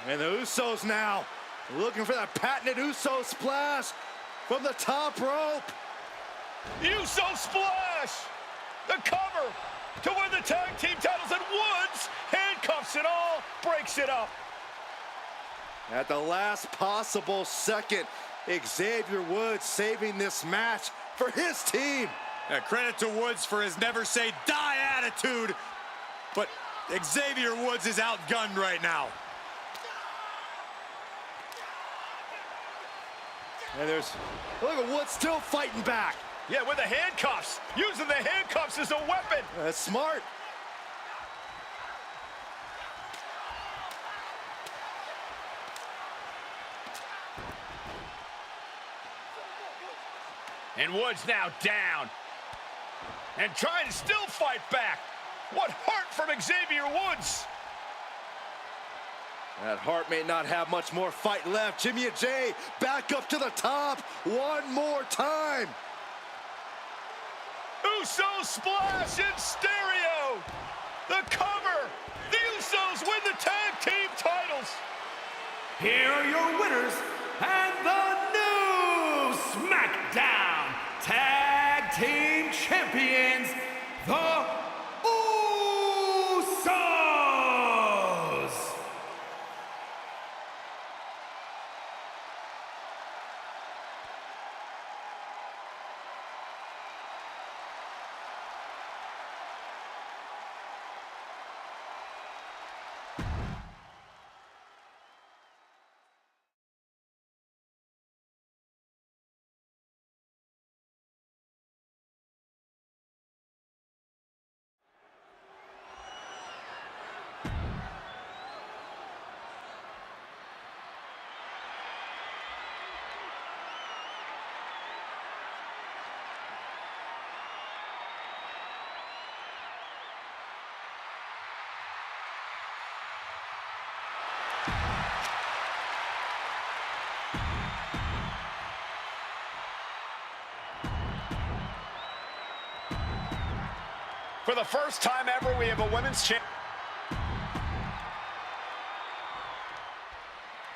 And the Usos now looking for that patented Uso splash from the top rope. Uso splash. The cover to win the tag team titles, and Woods handcuffs it all, breaks it up. At the last possible second, Xavier Woods saving this match for his team. Credit to Woods for his never say die attitude, but Xavier Woods is outgunned right now. And look at Woods still fighting back. Yeah, with the handcuffs. Using the handcuffs as a weapon. That's smart. And Woods now down. And trying to still fight back. What heart from Xavier Woods. That Hart may not have much more fight left. Jimmy and Jay back up to the top one more time. Usos splash in stereo. The cover. The Usos win the tag team titles. Here are your winners and the new SmackDown Tag Team Champions, the Usos! For the first time ever, we have a women's champ.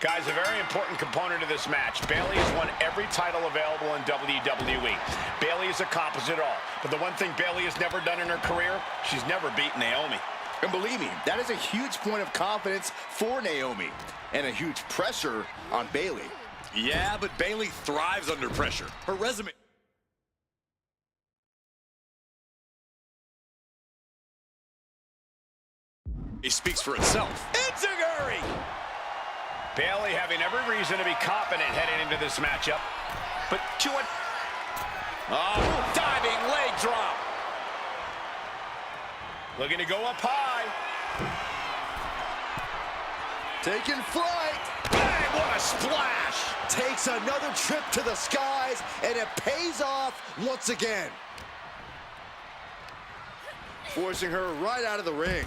Guys, a very important component of this match. Bayley has won every title available in WWE. Bayley has accomplished it all. But the one thing Bayley has never done in her career, she's never beaten Naomi. And believe me, that is a huge point of confidence for Naomi and a huge pressure on Bayley. Yeah, but Bayley thrives under pressure. Her resume... It speaks for itself. Enziguri! Bayley having every reason to be confident heading into this matchup. But to a... Oh, diving leg drop. Looking to go up high. Taking flight. Bang, what a splash. Takes another trip to the skies, and it pays off once again. Forcing her right out of the ring.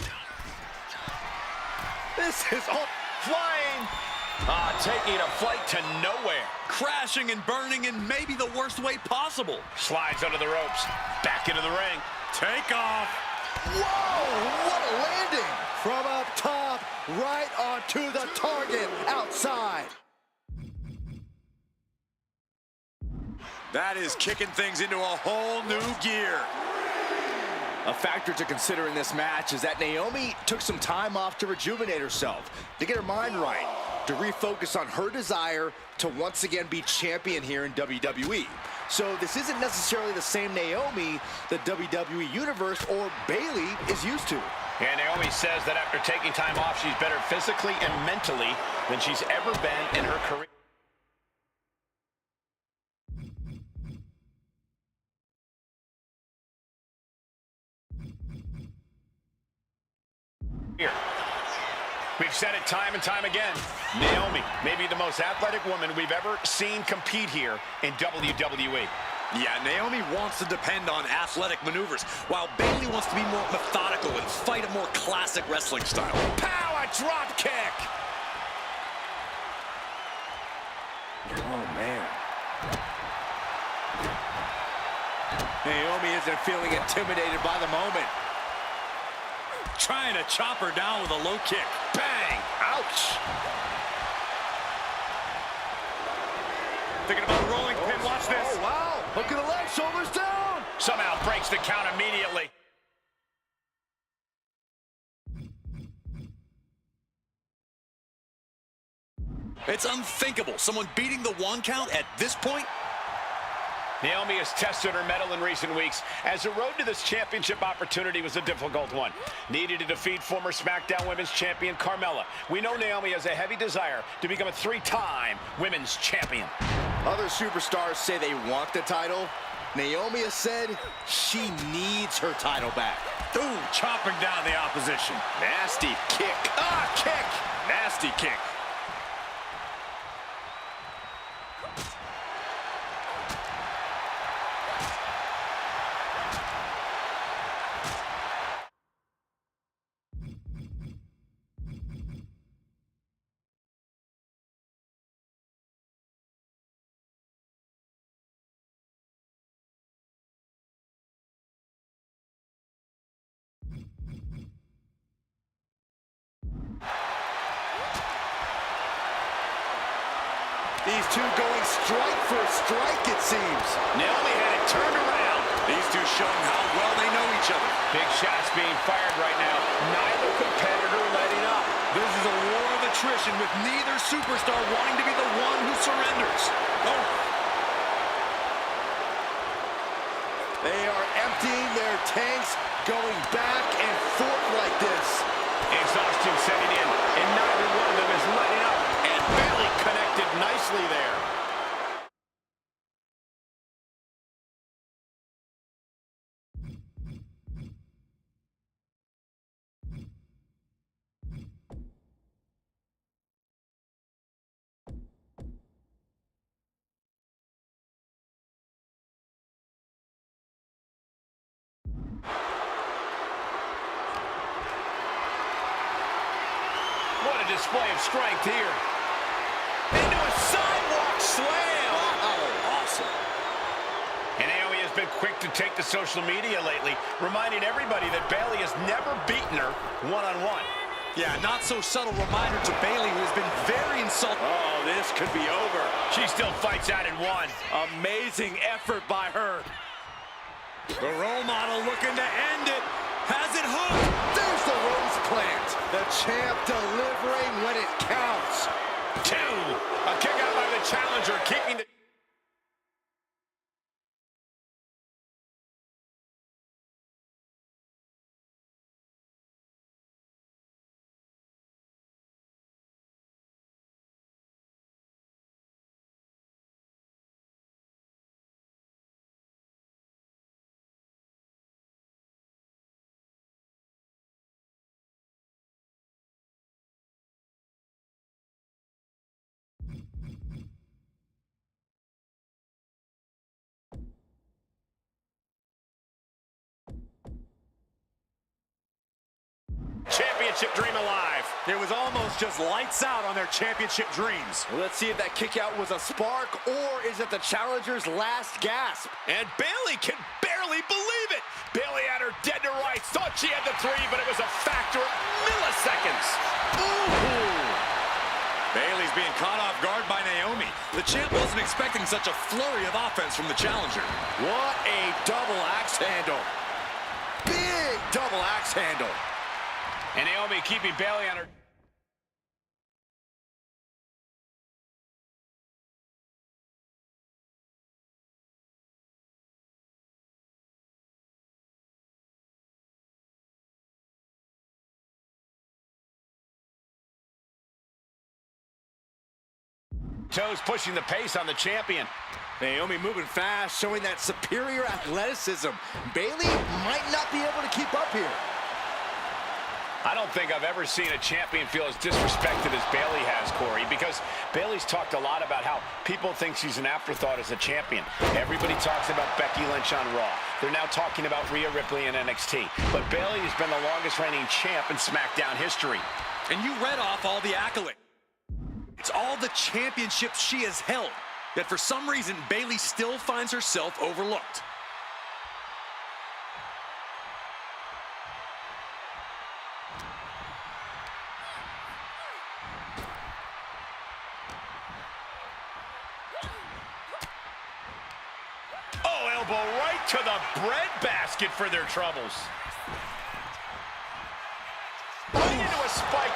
This is all Flying. Taking a flight to nowhere. Crashing and burning in maybe the worst way possible. Slides under the ropes. Back into the ring. Take off. Whoa, what a landing! From up top, right onto the target outside. That is kicking things into a whole new gear. A factor to consider in this match is that Naomi took some time off to rejuvenate herself, to get her mind right, to refocus on her desire to once again be champion here in WWE. So this isn't necessarily the same Naomi the WWE Universe or Bayley is used to. And Naomi says that after taking time off, she's better physically and mentally than she's ever been in her career. We've said it time and time again. Naomi may be the most athletic woman we've ever seen compete here in WWE. Yeah, Naomi wants to depend on athletic maneuvers, while Bayley wants to be more methodical and fight a more classic wrestling style. Power drop kick. Oh, man. Naomi isn't feeling intimidated by the moment. Trying to chop her down with a low kick. Bang! Ouch! Thinking about a rolling pin. Watch this. Oh, wow. Hook of the leg, shoulders down. Somehow breaks the count immediately. It's unthinkable. Someone beating the one count at this point. Naomi has tested her mettle in recent weeks, as the road to this championship opportunity was a difficult one. Needed to defeat former SmackDown Women's Champion Carmella. We know Naomi has a heavy desire to become a three-time Women's Champion. Other superstars say they want the title. Naomi has said she needs her title back. Ooh, chopping down the opposition. Nasty kick. Kick! Nasty kick. These two going strike for strike, it seems. Naomi had it turned around. These two showing how well they know each other. Big shots being fired right now. Neither competitor letting up. This is a war of attrition with neither superstar wanting to be the one who surrenders. Oh. They are emptying their tanks, going back and forth like this. Exhaustion setting in, and neither one of them is letting up. And Bayley connected nicely there. What a display of strength here. Into a sidewalk slam. Oh, awesome. And Naomi has been quick to take to social media lately, reminding everybody that Bayley has never beaten her one-on-one. Yeah, not so subtle reminder to Bayley, who has been very insulted. Oh, this could be over. She still fights out in one. Amazing effort by her. The role model looking to end it. Has it hooked? There's the rose plant. The champ delivering when it counts. 2. A kick out by the challenger, keeping the... Championship dream alive. It was almost just lights out on their championship dreams. Let's see if that kick out was a spark, or is it the challenger's last gasp? And Bayley can barely believe it. Bayley had her dead to rights. Thought she had the 3, but it was a factor of milliseconds. Ooh. Bayley's being caught off guard by Naomi. The champ wasn't expecting such a flurry of offense from the challenger. What a double axe handle. Big double axe handle. And Naomi keeping Bayley on her... toes, pushing the pace on the champion. Naomi moving fast, showing that superior athleticism. Bayley might not be able to keep up here. I don't think I've ever seen a champion feel as disrespected as Bayley has, Corey, because Bayley's talked a lot about how people think she's an afterthought as a champion. Everybody talks about Becky Lynch on Raw. They're now talking about Rhea Ripley in NXT. But Bayley has been the longest reigning champ in SmackDown history. And you read off all the accolades. It's all the championships she has held. Yet for some reason, Bayley still finds herself overlooked. Right to the breadbasket for their troubles. Right into a spike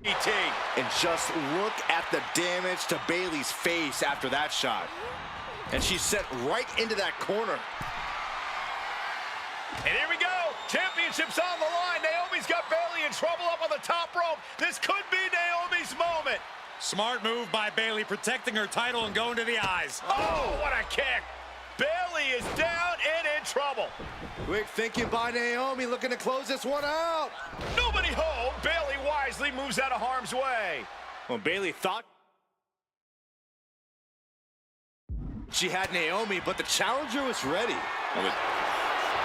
DDT. And just look at the damage to Bayley's face after that shot. And she's sent right into that corner. And here we go. Championship's on the line. Naomi's got Bayley in trouble up on the top rope. This could be Naomi's moment. Smart move by Bayley, protecting her title and going to the eyes. Oh, what a kick. Bayley is down and in trouble. Quick thinking by Naomi, looking to close this one out. Nobody home. Bayley wisely moves out of harm's way. Well, Bayley thought she had Naomi, but the challenger was ready.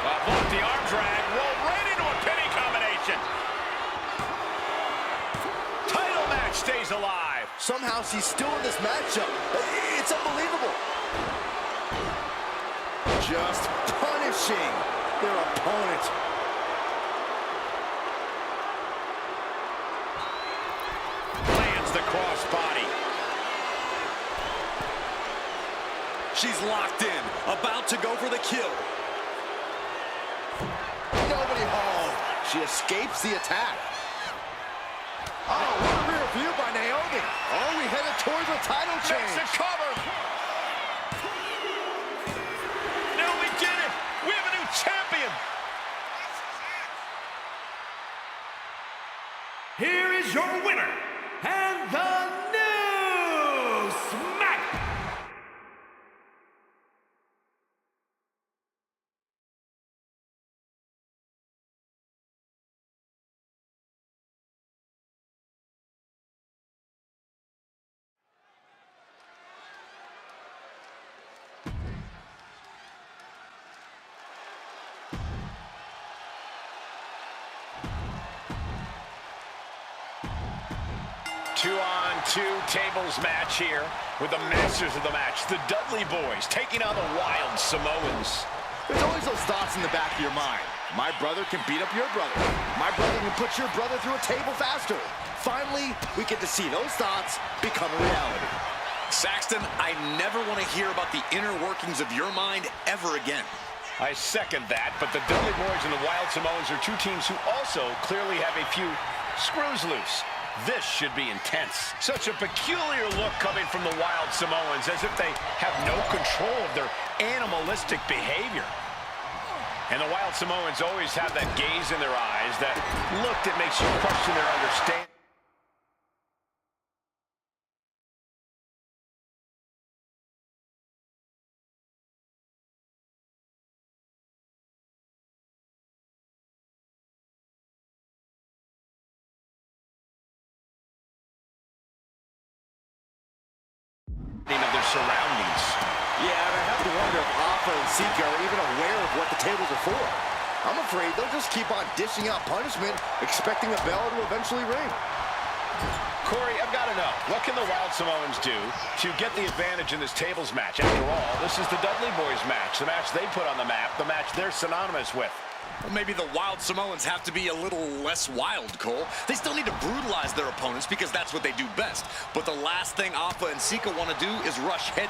Blocked the arm drag, rolled right into a penny combination. Title match stays alive. Somehow she's still in this matchup. It's unbelievable. Just finishing their opponent. Lands the crossbody. She's locked in, about to go for the kill. Nobody home. She escapes the attack. Oh, what a rear view by Naomi. Oh, we headed towards a title change. Makes a cover. Naomi did it. We have a new champion. Here is your winner, and the new Smack. Two-on-two tables match here with the masters of the match, the Dudley Boys, taking on the Wild Samoans. There's always those thoughts in the back of your mind. My brother can beat up your brother. My brother can put your brother through a table faster. Finally, we get to see those thoughts become a reality. Saxton, I never want to hear about the inner workings of your mind ever again. I second that, but the Dudley Boys and the Wild Samoans are two teams who also clearly have a few screws loose. This should be intense. Such a peculiar look coming from the Wild Samoans, as if they have no control of their animalistic behavior. And the Wild Samoans always have that gaze in their eyes, that look that makes you question their understanding. Of their surroundings. Yeah, and I have to wonder if Alpha and Sika are even aware of what the tables are for. I'm afraid they'll just keep on dishing out punishment, expecting the bell to eventually ring. Corey, I've got to know, what can the Wild Samoans do to get the advantage in this tables match? After all, this is the Dudley Boys match, the match they put on the map, the match they're synonymous with. Well, maybe the Wild Samoans have to be a little less wild, Cole. They still need to brutalize their opponents because that's what they do best. But the last thing Alpha and Sika want to do is rush head.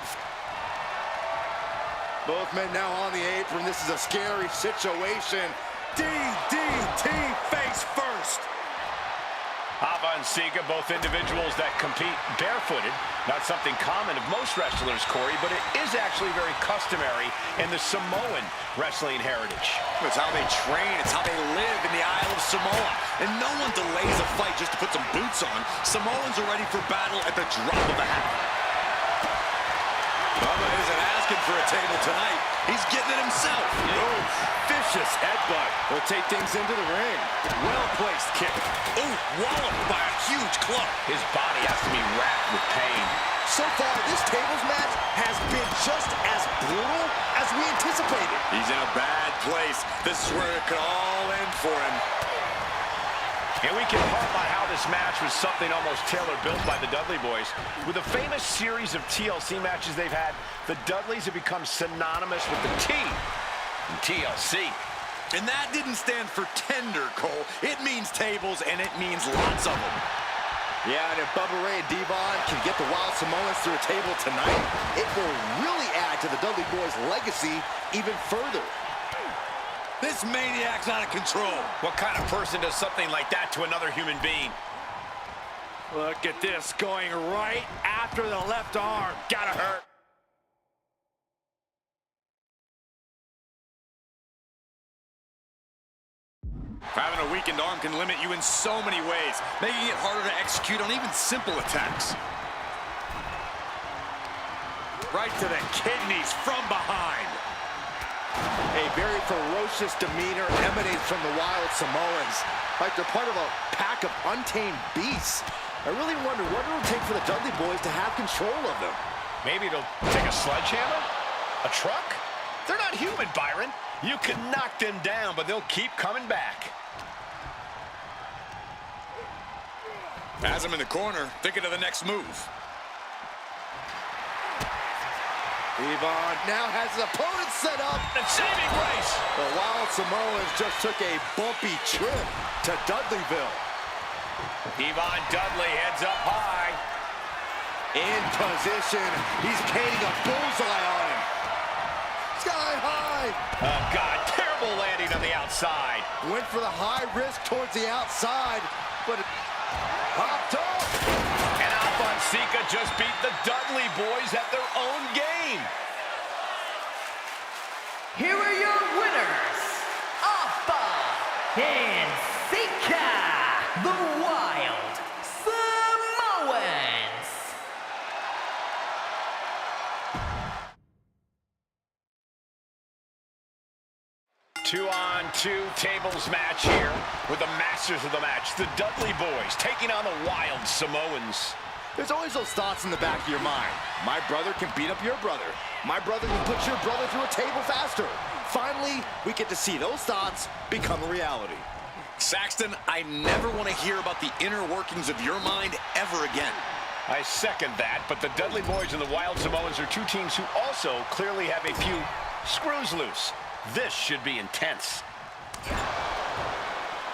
Both men now on the apron. This is a scary situation. DDT face first. Alpha and Sika, both individuals that compete barefooted. Not something common of most wrestlers, Corey, but it is actually very customary in the Samoan wrestling heritage. It's how they train. It's how they live in the Isle of Samoa. And no one delays a fight just to put some boots on. Samoans are ready for battle at the drop of a hat. Bubba isn't asking for a table tonight. He's getting it himself. Oh, vicious headbutt. Will take things into the ring. Well-placed kick. Ooh, walloped by a huge club. His body has to be racked with pain. So far, this tables match has been just as brutal as we anticipated. He's in a bad place. This is where it could all end for him. And we can harp on how this match was something almost tailor-built by the Dudley Boys. With a famous series of TLC matches they've had, the Dudleys have become synonymous with the T in TLC. And that didn't stand for tender, Cole. It means tables, and it means lots of them. Yeah, and if Bubba Ray and Devon can get the Wild Samoans through a table tonight, it will really add to the Dudley Boys' legacy even further. This maniac's out of control. What kind of person does something like that to another human being? Look at this, going right after the left arm. Gotta hurt. Having a weakened arm can limit you in so many ways, making it harder to execute on even simple attacks. Right to the kidneys from behind. A very ferocious demeanor emanates from the Wild Samoans, like they're part of a pack of untamed beasts. I really wonder what it'll take for the Dudley Boys to have control of them. Maybe it'll take a sledgehammer? A truck? They're not human, Byron. You can knock them down, but they'll keep coming back. Has him in the corner, thinking of the next move. Devon now has his opponent set up. And saving grace. The Wild Samoans just took a bumpy trip to Dudleyville. Yvonne Dudley heads up high. In position. He's painting a bullseye on him. Sky high. Oh, God. Terrible landing on the outside. Went for the high risk towards the outside, but it popped up. And Alpha and Sika just beat the Dudley boys at their own game. Here are your winners, Alpha and Sika, the Wild Samoans. 2-on-2 tables match here with the masters of the match, the Dudley boys taking on the Wild Samoans. There's always those thoughts in the back of your mind. My brother can beat up your brother. My brother can put your brother through a table faster. Finally, we get to see those thoughts become a reality. Saxton, I never want to hear about the inner workings of your mind ever again. I second that, but the Dudley boys and the Wild Samoans are two teams who also clearly have a few screws loose. This should be intense.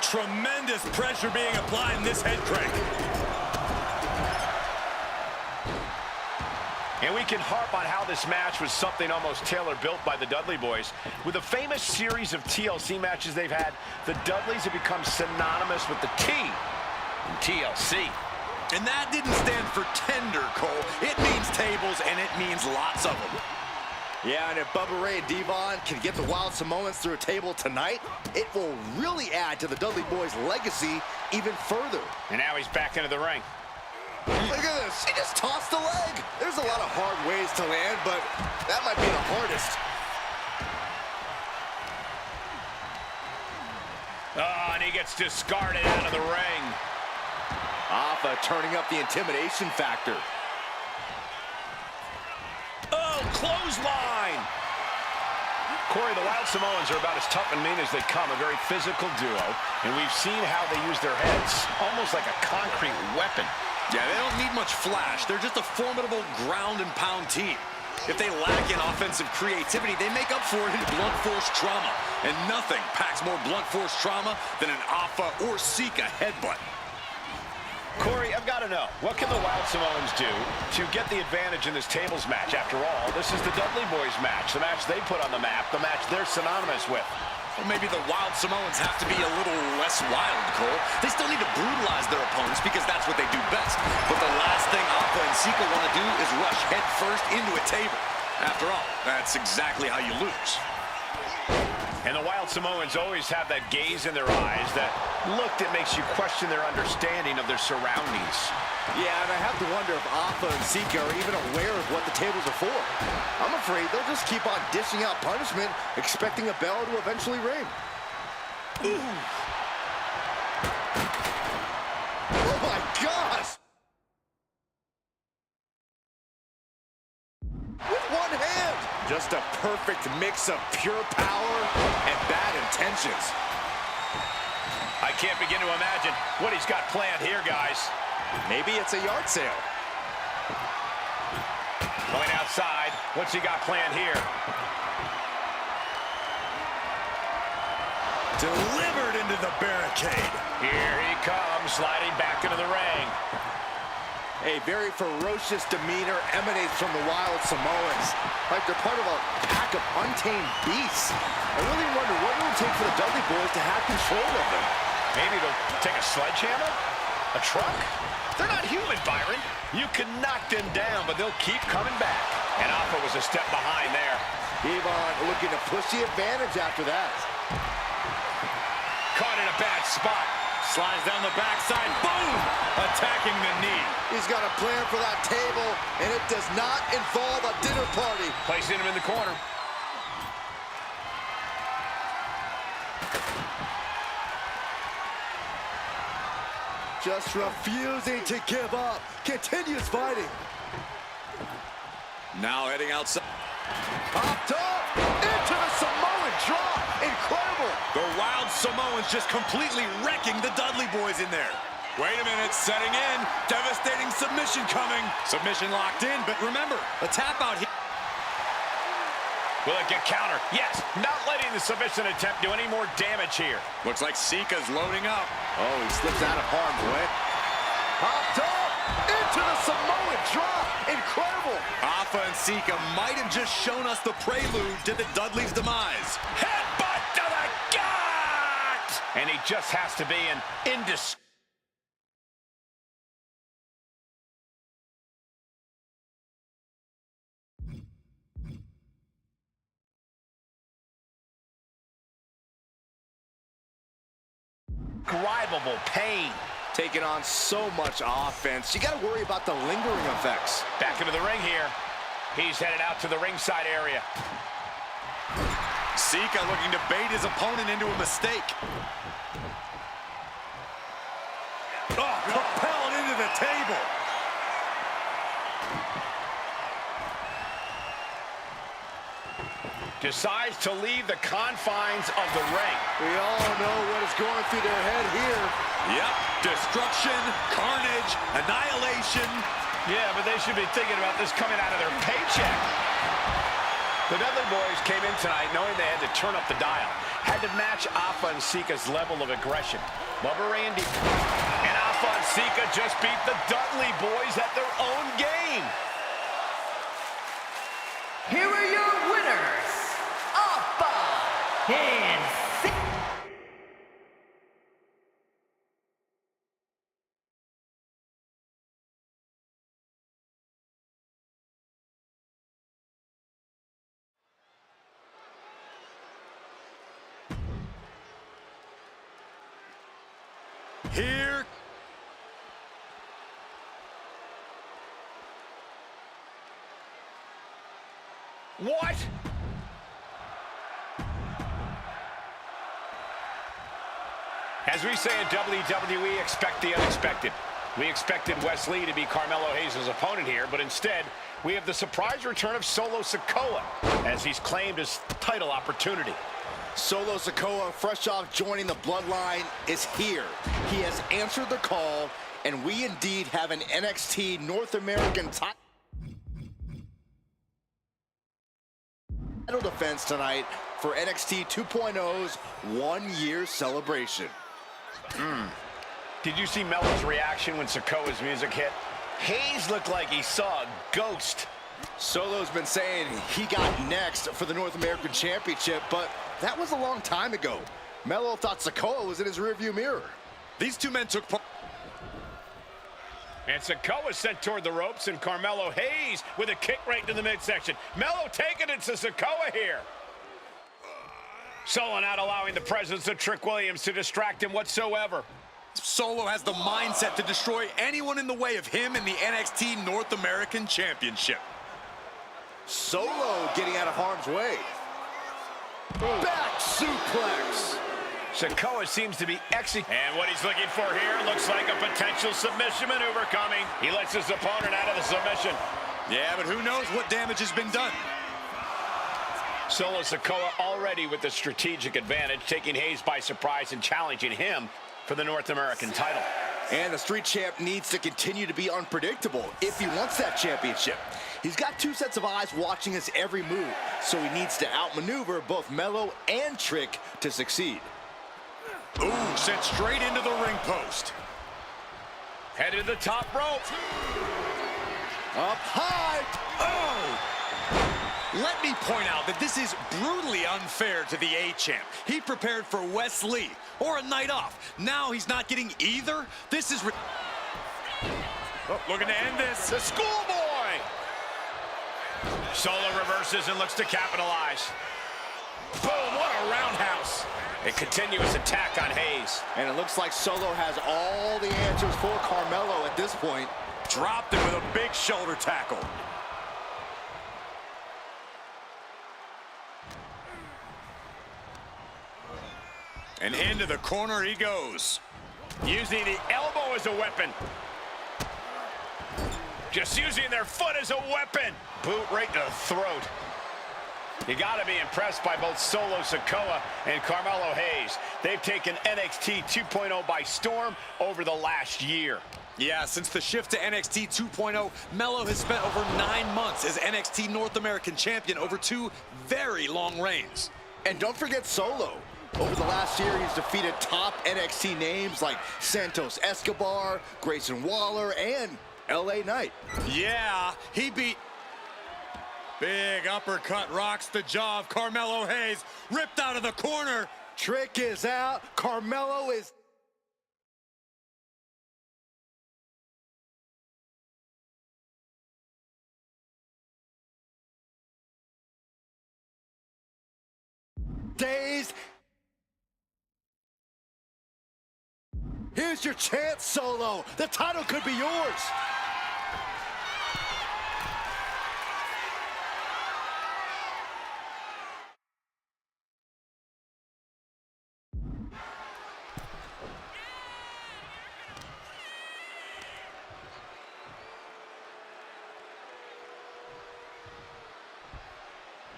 Tremendous pressure being applied in this head crank. And we can harp on how this match was something almost tailor-built by the Dudley boys. With a famous series of TLC matches they've had, the Dudleys have become synonymous with the T in TLC. And that didn't stand for tender, Cole. It means tables, and it means lots of them. Yeah, and if Bubba Ray and Devon can get the Wild Samoans through a table tonight, it will really add to the Dudley boys' legacy even further. And now he's back into the ring. Look at this. He just tossed the leg. There's a lot of hard ways to land, but that might be the hardest. Oh, and he gets discarded out of the ring. Alpha turning up the intimidation factor. Oh, clothesline! Corey, the Wild Samoans are about as tough and mean as they come, a very physical duo, and we've seen how they use their heads, almost like a concrete weapon. Yeah, they don't need much flash. They're just a formidable ground and pound team. If they lack in offensive creativity, they make up for it in blunt force trauma. And nothing packs more blunt force trauma than an Alpha or Sika headbutt. Corey, I've got to know, what can the Wild Samoans do to get the advantage in this tables match? After all, this is the Dudley boys match, the match they put on the map, the match they're synonymous with. Well, maybe the Wild Samoans have to be a little less wild, Cole. They still need to brutalize their opponents because that's what they do best. But the last thing Alpha and Sika want to do is rush head first into a table. After all, that's exactly how you lose. And the Wild Samoans always have that gaze in their eyes, that look that makes you question their understanding of their surroundings. Yeah, and I have to wonder if Alpha and Sika are even aware of what the tables are for. I'm afraid they'll just keep on dishing out punishment, expecting a bell to eventually ring. Ooh. Oh my gosh! With one hand! Just a perfect mix of pure power and bad intentions. I can't begin to imagine what he's got planned here, guys. Maybe it's a yard sale. Going outside. What's he got planned here? Delivered into the barricade. Here he comes, sliding back into the ring. A very ferocious demeanor emanates from the Wild Samoans, like they're part of a pack of untamed beasts. I really wonder what it would take for the Dudley boys to have control of them. Maybe they'll take a sledgehammer? A truck? They're not human, Byron. You can knock them down, but they'll keep coming back. And Alpha was a step behind there. Devon looking to push the advantage after that. Caught in a bad spot. Slides down the backside. Boom! Attacking the knee. He's got a plan for that table, and it does not involve a dinner party. Placing him in the corner. Just refusing to give up. Continues fighting. Now heading outside. Popped up into the Samoan drop. Incredible. The Wild Samoans just completely wrecking the Dudley boys in there. Wait a minute, setting in. Devastating submission coming. Submission locked in, but remember, the tap out here. Will it get counter? Yes, not letting the submission attempt do any more damage here. Looks like Sika's loading up. Oh, he slips out of harm's way. Popped up into the Samoan drop. Incredible. Alpha and Sika might have just shown us the prelude to the Dudley's demise. Headbutt to the gut! And he just has to be an indescribable pain. Taking on so much offense. You got to worry about the lingering effects. Back into the ring here. He's headed out to the ringside area. Sika looking to bait his opponent into a mistake. Oh, propelled into the table. Decides to leave the confines of the ring. We all know what is going through their head here. Yep, destruction, carnage, annihilation. Yeah, but they should be thinking about this coming out of their paycheck. The Dudley Boys came in tonight knowing they had to turn up the dial. Had to match Alpha and Sika's level of aggression. Bubba Randy and Alpha and Sika just beat the Dudley Boys at their own game. Here are your winners, Alpha and Sika. Here. What? As we say in WWE, expect the unexpected. We expected Wes Lee to be Carmelo Hayes' opponent here, but instead, we have the surprise return of Solo Sikoa as he's claimed his title opportunity. Solo Sikoa, fresh off joining the bloodline, is here. He has answered the call, and we indeed have an NXT North American title defense tonight for NXT 2.0's one-year celebration. Did you see Melo's reaction when Sikoa's music hit? Hayes looked like he saw a ghost. Solo's been saying he got next for the North American Championship, but that was a long time ago. Melo thought Sikoa was in his rearview mirror. These two men took part. And Sikoa sent toward the ropes, and Carmelo Hayes with a kick right into the midsection. Melo taking it to Sikoa here. Solo not allowing the presence of Trick Williams to distract him whatsoever. Solo has the mindset to destroy anyone in the way of him in the NXT North American Championship. Solo getting out of harm's way. Back suplex. Sikoa seems to be executing. And what he's looking for here looks like a potential submission maneuver coming. He lets his opponent out of the submission. Yeah, but who knows what damage has been done. Solo Sikoa already with the strategic advantage, taking Hayes by surprise and challenging him for the North American title. And the Street Champ needs to continue to be unpredictable if he wants that championship. He's got two sets of eyes watching his every move, so he needs to outmaneuver both Melo and Trick to succeed. Ooh, sent straight into the ring post. Headed to the top rope. Up high. Oh! Let me point out that this is brutally unfair to the A-Champ. He prepared for Wes Lee or a night off. Now he's not getting either. This is... looking to end this. The schoolboy. Solo reverses and looks to capitalize. Boom, what a roundhouse. A continuous attack on Hayes. And it looks like Solo has all the answers for Carmelo at this point. Dropped him with a big shoulder tackle. And into the corner he goes. Using the elbow as a weapon. Just using their foot as a weapon. Boot right to the throat. You got to be impressed by both Solo Sikoa and Carmelo Hayes. They've taken NXT 2.0 by storm over the last year. Yeah, since the shift to NXT 2.0, Melo has spent over 9 months as NXT North American Champion over 2 very long reigns. And don't forget Solo. Over the last year, he's defeated top NXT names like Santos Escobar, Grayson Waller, and LA Knight. Yeah, he beat... Big uppercut rocks the jaw of Carmelo Hayes, ripped out of the corner. Trick is out. Carmelo is... dazed. Here's your chance, Solo. The title could be yours.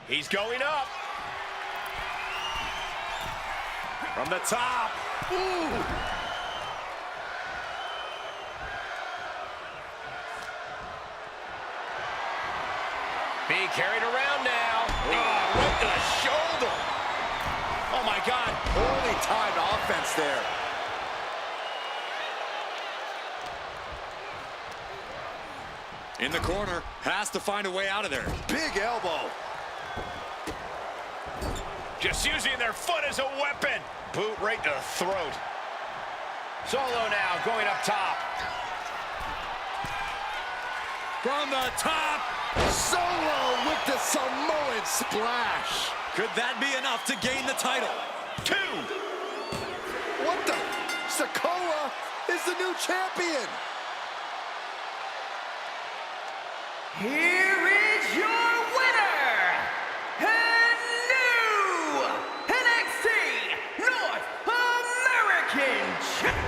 He's going up. From the top. Ooh. Being carried around now. Right to the shoulder. Oh my God, poorly timed offense there. In the corner, has to find a way out of there. Big elbow. Just using their foot as a weapon. Boot right to the throat. Solo now going up top. From the top. Solo with the Samoan splash. Could that be enough to gain the title? 2. What the? Sikoa is the new champion. Here is your winner, and new NXT North American Champion.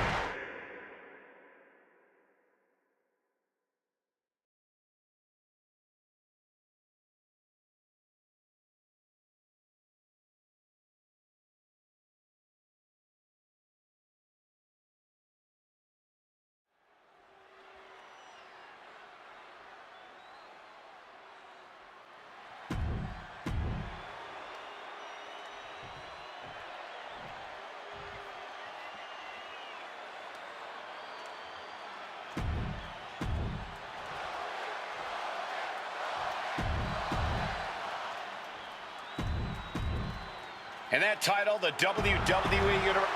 And that title, the WWE Universal.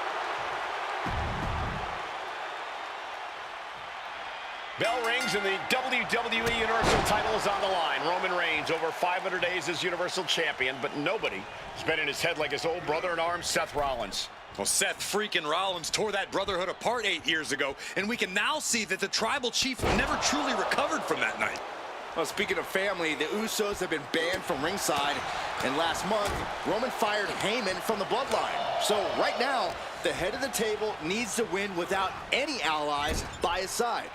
Bell rings and the WWE Universal title is on the line. Roman Reigns, over 500 days as Universal Champion, but nobody has been in his head like his old brother-in-arms, Seth Rollins. Well, Seth freaking Rollins tore that brotherhood apart 8 years ago, and we can now see that the tribal chief never truly recovered from that night. Well, speaking of family, the Usos have been banned from ringside, and last month, Roman fired Heyman from the bloodline. So right now, the head of the table needs to win without any allies by his side.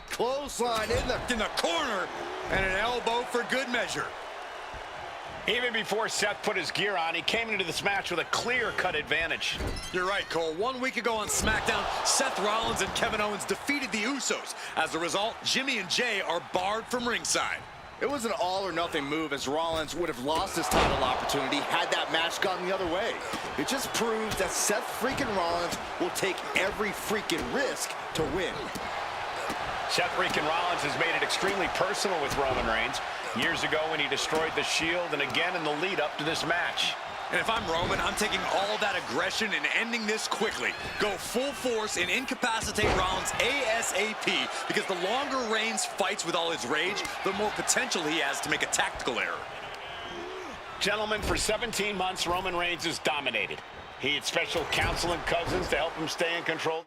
Clothesline In the corner, and an elbow for good measure. Even before Seth put his gear on, he came into this match with a clear-cut advantage. You're right, Cole. 1 week ago on SmackDown, Seth Rollins and Kevin Owens defeated the Usos. As a result, Jimmy and Jay are barred from ringside. It was an all-or-nothing move, as Rollins would have lost his title opportunity had that match gone the other way. It just proves that Seth freaking Rollins will take every freaking risk to win. Seth freaking Rollins has made it extremely personal with Roman Reigns. Years ago when he destroyed the Shield, and again in the lead-up to this match. And if I'm Roman, I'm taking all that aggression and ending this quickly. Go full force and incapacitate Rollins ASAP, because the longer Reigns fights with all his rage, the more potential he has to make a tactical error. Gentlemen, for 17 months, Roman Reigns has dominated. He had special counsel and cousins to help him stay in control.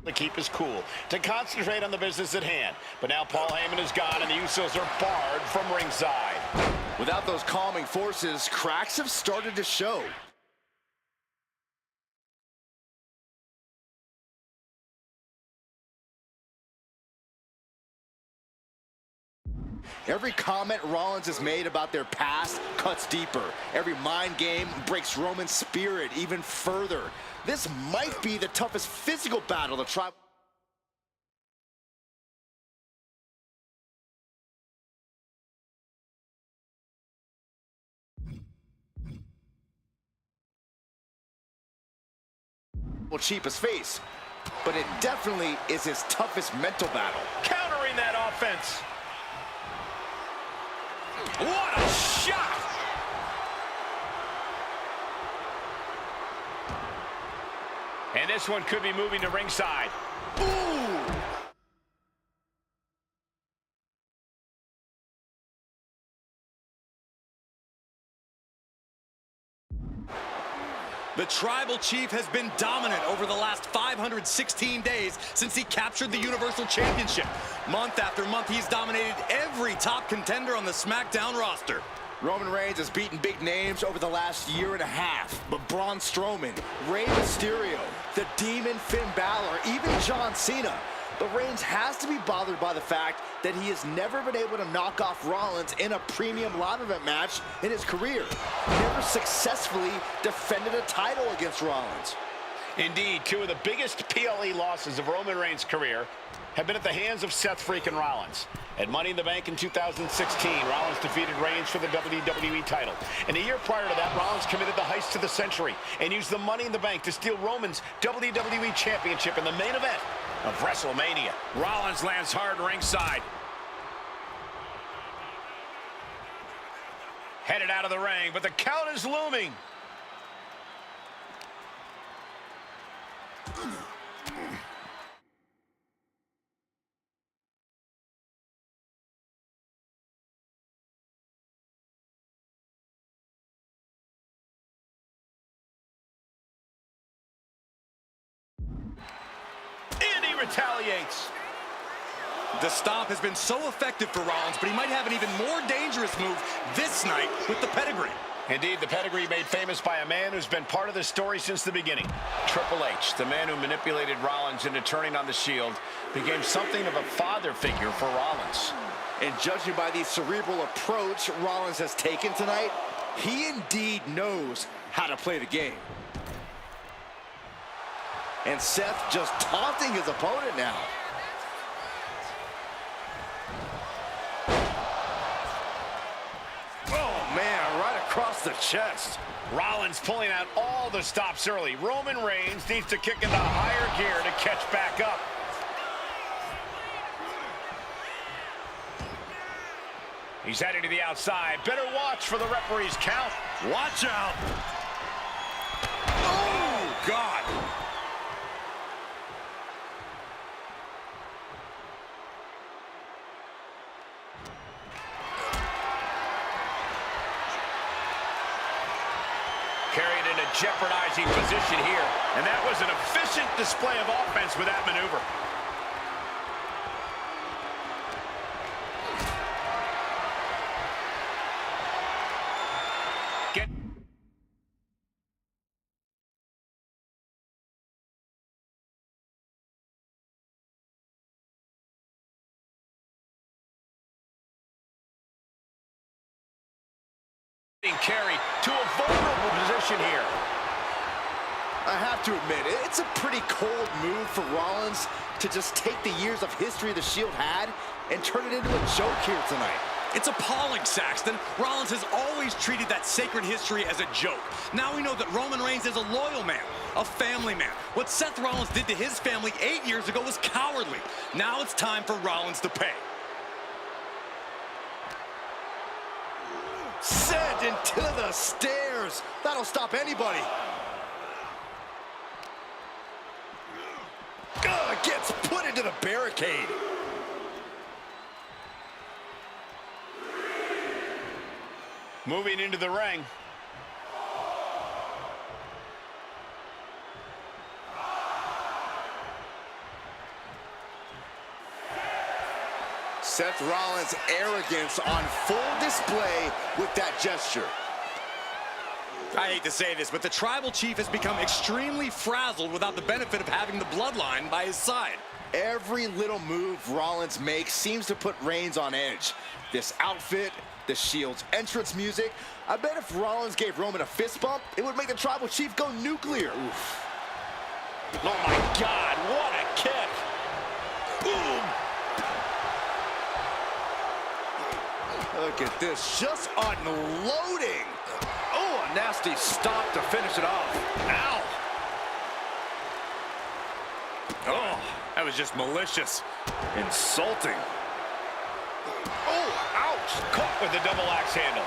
To keep his cool, to concentrate on the business at hand. But now Paul Heyman is gone and the Usos are barred from ringside. Without those calming forces, cracks have started to show. Every comment Rollins has made about their past cuts deeper. Every mind game breaks Roman's spirit even further. This might be the toughest physical battle the Tribal Chief has faced, but it definitely is his toughest mental battle. Countering that offense. What a shot! And this one could be moving to ringside. Ooh! The Tribal Chief has been dominant over the last 516 days since he captured the Universal Championship. Month after month, he's dominated every top contender on the SmackDown roster. Roman Reigns has beaten big names over the last year and a half, but Braun Strowman, Rey Mysterio, the Demon Finn Balor, even John Cena. But Reigns has to be bothered by the fact that he has never been able to knock off Rollins in a premium live event match in his career. Never successfully defended a title against Rollins. Indeed, two of the biggest PLE losses of Roman Reigns' career have been at the hands of Seth freaking Rollins. At Money in the Bank in 2016, Rollins defeated Reigns for the WWE title. And a year prior to that, Rollins committed the heist of the century and used the Money in the Bank to steal Roman's WWE Championship in the main event of WrestleMania. Rollins lands hard ringside. Headed out of the ring, but the count is looming. And he retaliates. The stomp has been so effective for Rollins, but he might have an even more dangerous move this night with the pedigree. Indeed, the pedigree made famous by a man who's been part of the story since the beginning. Triple H, the man who manipulated Rollins into turning on the Shield, became something of a father figure for Rollins. And judging by the cerebral approach Rollins has taken tonight, he indeed knows how to play the game. And Seth just taunting his opponent now. Oh, man, right across the chest. Rollins pulling out all the stops early. Roman Reigns needs to kick into higher gear to catch back up. He's heading to the outside. Better watch for the referee's count. Watch out! Oh, God! Carried in a jeopardizing position here. And that was an efficient display of offense with that maneuver. Carry to a vulnerable position here. I have to admit, it's a pretty cold move for Rollins to just take the years of history the Shield had and turn it into a joke here tonight. It's appalling, Saxton. Rollins has always treated that sacred history as a joke. Now we know that Roman Reigns is a loyal man, a family man. What Seth Rollins did to his family 8 years ago was cowardly. Now it's time for Rollins to pay. Sent into the stairs. That'll stop anybody. Gets put into the barricade. Moving into the ring. Seth Rollins' arrogance on full display with that gesture. I hate to say this, but the Tribal Chief has become extremely frazzled without the benefit of having the bloodline by his side. Every little move Rollins makes seems to put Reigns on edge. This outfit, the Shield's entrance music. I bet if Rollins gave Roman a fist bump, it would make the Tribal Chief go nuclear. Oof. Oh my God, what a kick. Boom. Look at this, just unloading. Oh, a nasty stop to finish it off. Ow. Oh, that was just malicious. Insulting. Oh, ouch. Caught with the double axe handle.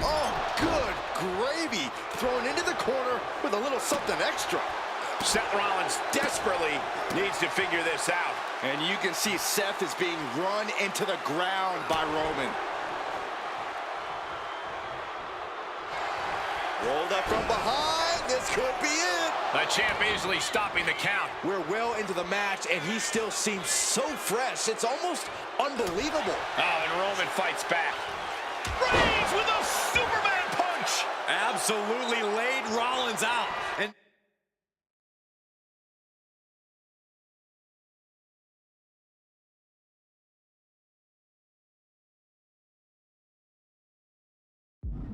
Oh, good gravy. Thrown into the corner with a little something extra. Seth Rollins desperately needs to figure this out. And you can see Seth is being run into the ground by Roman. Rolled up from behind. This could be it. The champ easily stopping the count. We're well into the match, and he still seems so fresh. It's almost unbelievable. Oh, and Roman fights back. Reigns with a Superman punch. Absolutely laid Rollins out. And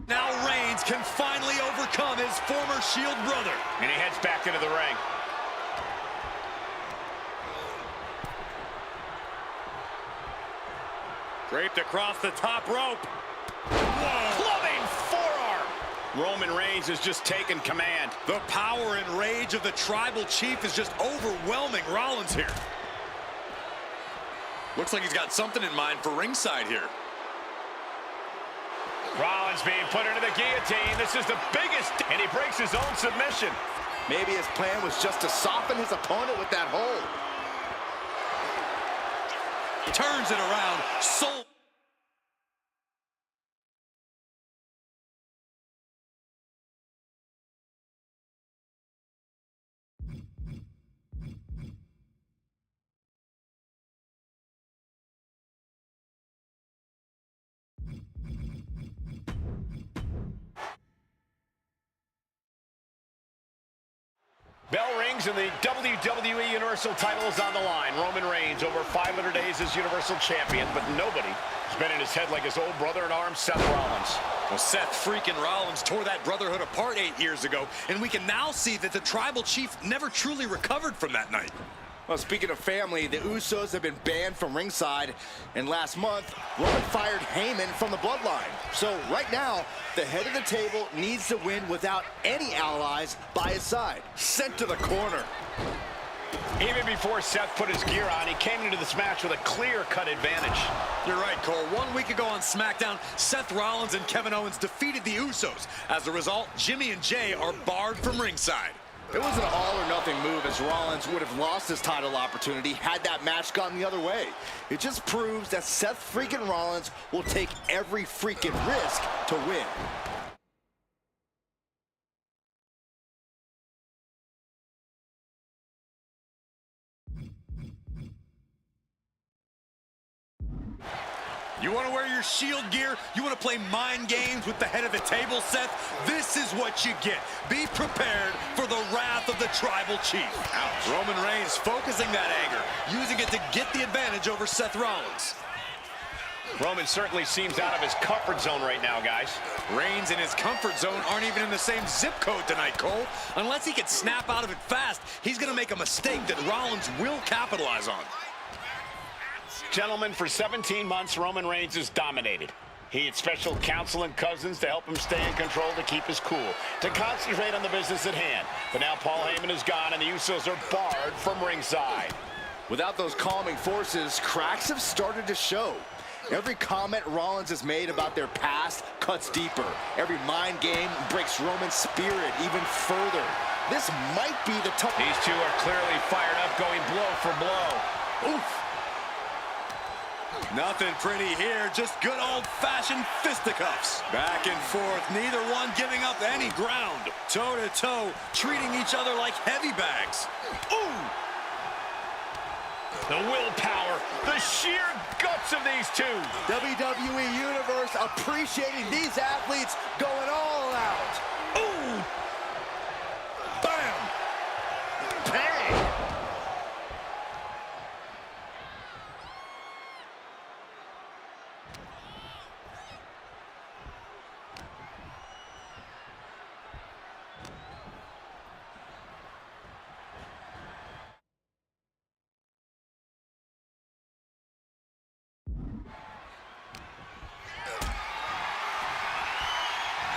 now Reigns can finally overcome his former Shield brother. And he heads back into the ring. Draped across the top rope. Whoa. Clubbing forearm. Roman Reigns has just taken command. The power and rage of the Tribal Chief is just overwhelming Rollins here. Looks like he's got something in mind for ringside here. Rollins being put into the guillotine. This is the biggest, and he breaks his own submission. Maybe his plan was just to soften his opponent with that hold. Turns it around. Soul. Bell rings and the WWE Universal title is on the line. Roman Reigns over 500 days as Universal Champion, but nobody has been in his head like his old brother in arms, Seth Rollins. Well, Seth freaking Rollins tore that brotherhood apart 8 years ago, and we can now see that the Tribal Chief never truly recovered from that night. Well, speaking of family, the Usos have been banned from ringside, and last month, Roman fired Heyman from the bloodline. So right now, the head of the table needs to win without any allies by his side. Sent to the corner. Even before Seth put his gear on, he came into this match with a clear-cut advantage. You're right, Cole. 1 week ago on SmackDown, Seth Rollins and Kevin Owens defeated the Usos. As a result, Jimmy and Jay are barred from ringside. It was an all-or-nothing move, as Rollins would have lost his title opportunity had that match gone the other way. It just proves that Seth freaking Rollins will take every freaking risk to win. You want to wear your Shield gear? You want to play mind games with the head of the table, Seth? This is what you get. Be prepared for the wrath of the Tribal Chief. Ouch. Roman Reigns focusing that anger, using it to get the advantage over Seth Rollins. Roman certainly seems out of his comfort zone right now, guys. Reigns and his comfort zone aren't even in the same zip code tonight, Cole. Unless he can snap out of it fast, he's going to make a mistake that Rollins will capitalize on. Gentlemen, for 17 months, Roman Reigns has dominated. He had special counsel and cousins to help him stay in control, to keep his cool, to concentrate on the business at hand. But now Paul Heyman is gone, and the Usos are barred from ringside. Without those calming forces, cracks have started to show. Every comment Rollins has made about their past cuts deeper. Every mind game breaks Roman's spirit even further. This might be the tough. These two are clearly fired up, going blow for blow. Oof. Nothing pretty here, just good old-fashioned fisticuffs. Back and forth, neither one giving up any ground. Toe-to-toe, treating each other like heavy bags. Ooh! The willpower, the sheer guts of these two. WWE Universe appreciating these athletes going all out. Ooh! Bam! Bang!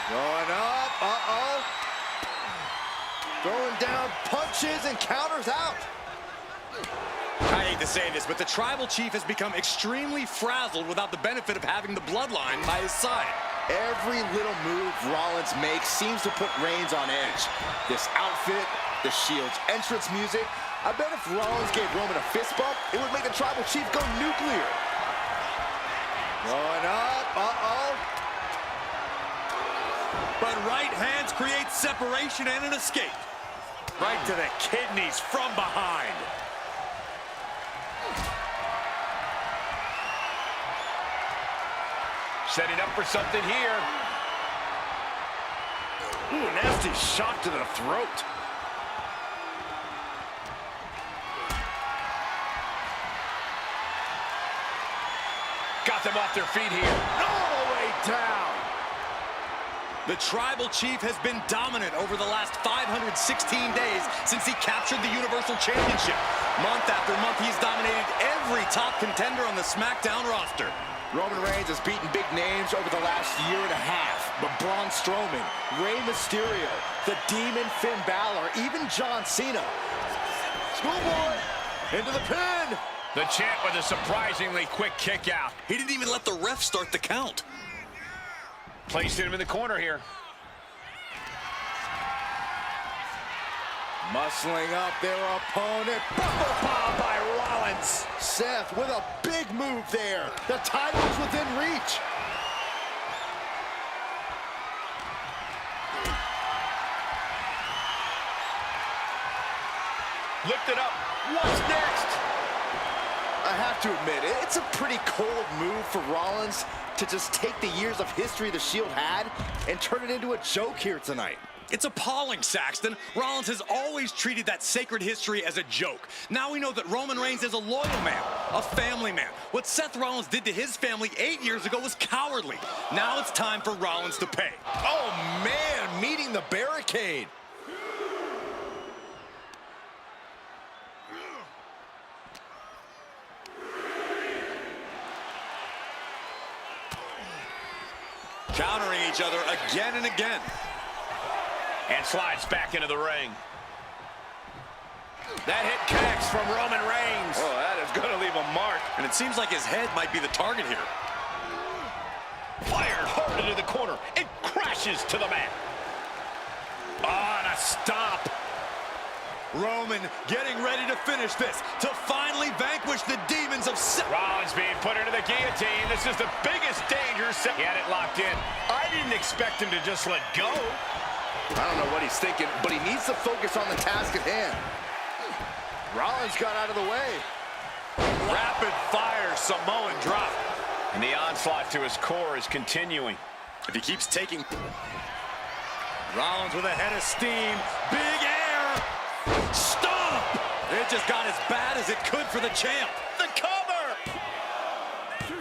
Going up, uh-oh. Throwing down punches and counters out. I hate to say this, but the Tribal Chief has become extremely frazzled without the benefit of having the bloodline by his side. Every little move Rollins makes seems to put Reigns on edge. This outfit, the Shield's entrance music. I bet if Rollins gave Roman a fist bump, it would make the Tribal Chief go nuclear. Going up, uh-oh. But right hands create separation and an escape. Right to the kidneys from behind. Setting up for something here. Ooh, nasty shot to the throat. Got them off their feet here. All the way down. The Tribal Chief has been dominant over the last 516 days since he captured the Universal Championship. Month after month, he's dominated every top contender on the SmackDown roster. Roman Reigns has beaten big names over the last year and a half, but Braun Strowman, Rey Mysterio, the Demon Finn Balor, even John Cena. Schoolboy into the pin. The champ with a surprisingly quick kick out. He didn't even let the ref start the count. Placing him in the corner here. Muscling up their opponent. Buckle bomb by Rollins. Seth with a big move there. The title is within reach. Lift it up. What's next? I have to admit, it's a pretty cold move for Rollins to just take the years of history the Shield had and turn it into a joke here tonight. It's appalling, Saxton. Rollins has always treated that sacred history as a joke. Now we know that Roman Reigns is a loyal man, a family man. What Seth Rollins did to his family 8 years ago was cowardly. Now it's time for Rollins to pay. Oh, man, meeting the barricade. Countering each other again and again. And slides back into the ring. That hit connects from Roman Reigns. Oh, that is going to leave a mark. And it seems like his head might be the target here. Fired hard into the corner. It crashes to the mat. On a stomp. Roman getting ready to finish this, to finally vanquish the demons of Seth. Rollins being put into the guillotine. This is the biggest danger. He had it locked in. I didn't expect him to just let go. I don't know what he's thinking, but he needs to focus on the task at hand. Rollins got out of the way. Rapid fire Samoan drop. And the onslaught to his core is continuing. If he keeps taking... Rollins with a head of steam. Big air. Stomp! It just got as bad as it could for the champ. The cover!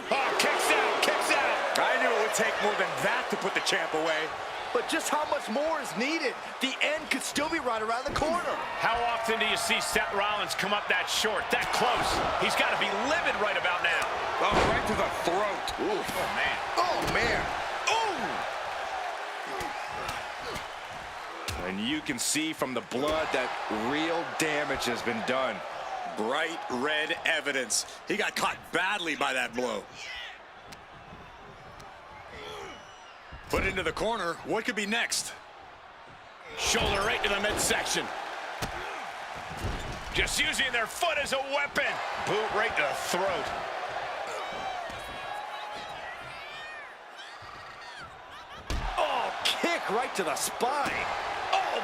Oh, kicks out, kicks out. I knew it would take more than that to put the champ away. But just how much more is needed? The end could still be right around the corner. How often do you see Seth Rollins come up that short, that close? He's got to be livid right about now. Oh, right to the throat. Ooh. Oh, man. Oh, man. Ooh! And you can see from the blood that real damage has been done. Bright red evidence. He got caught badly by that blow. Put into the corner. What could be next? Shoulder right to the midsection. Just using their foot as a weapon. Boot right to the throat. Kick right to the spine. Oh!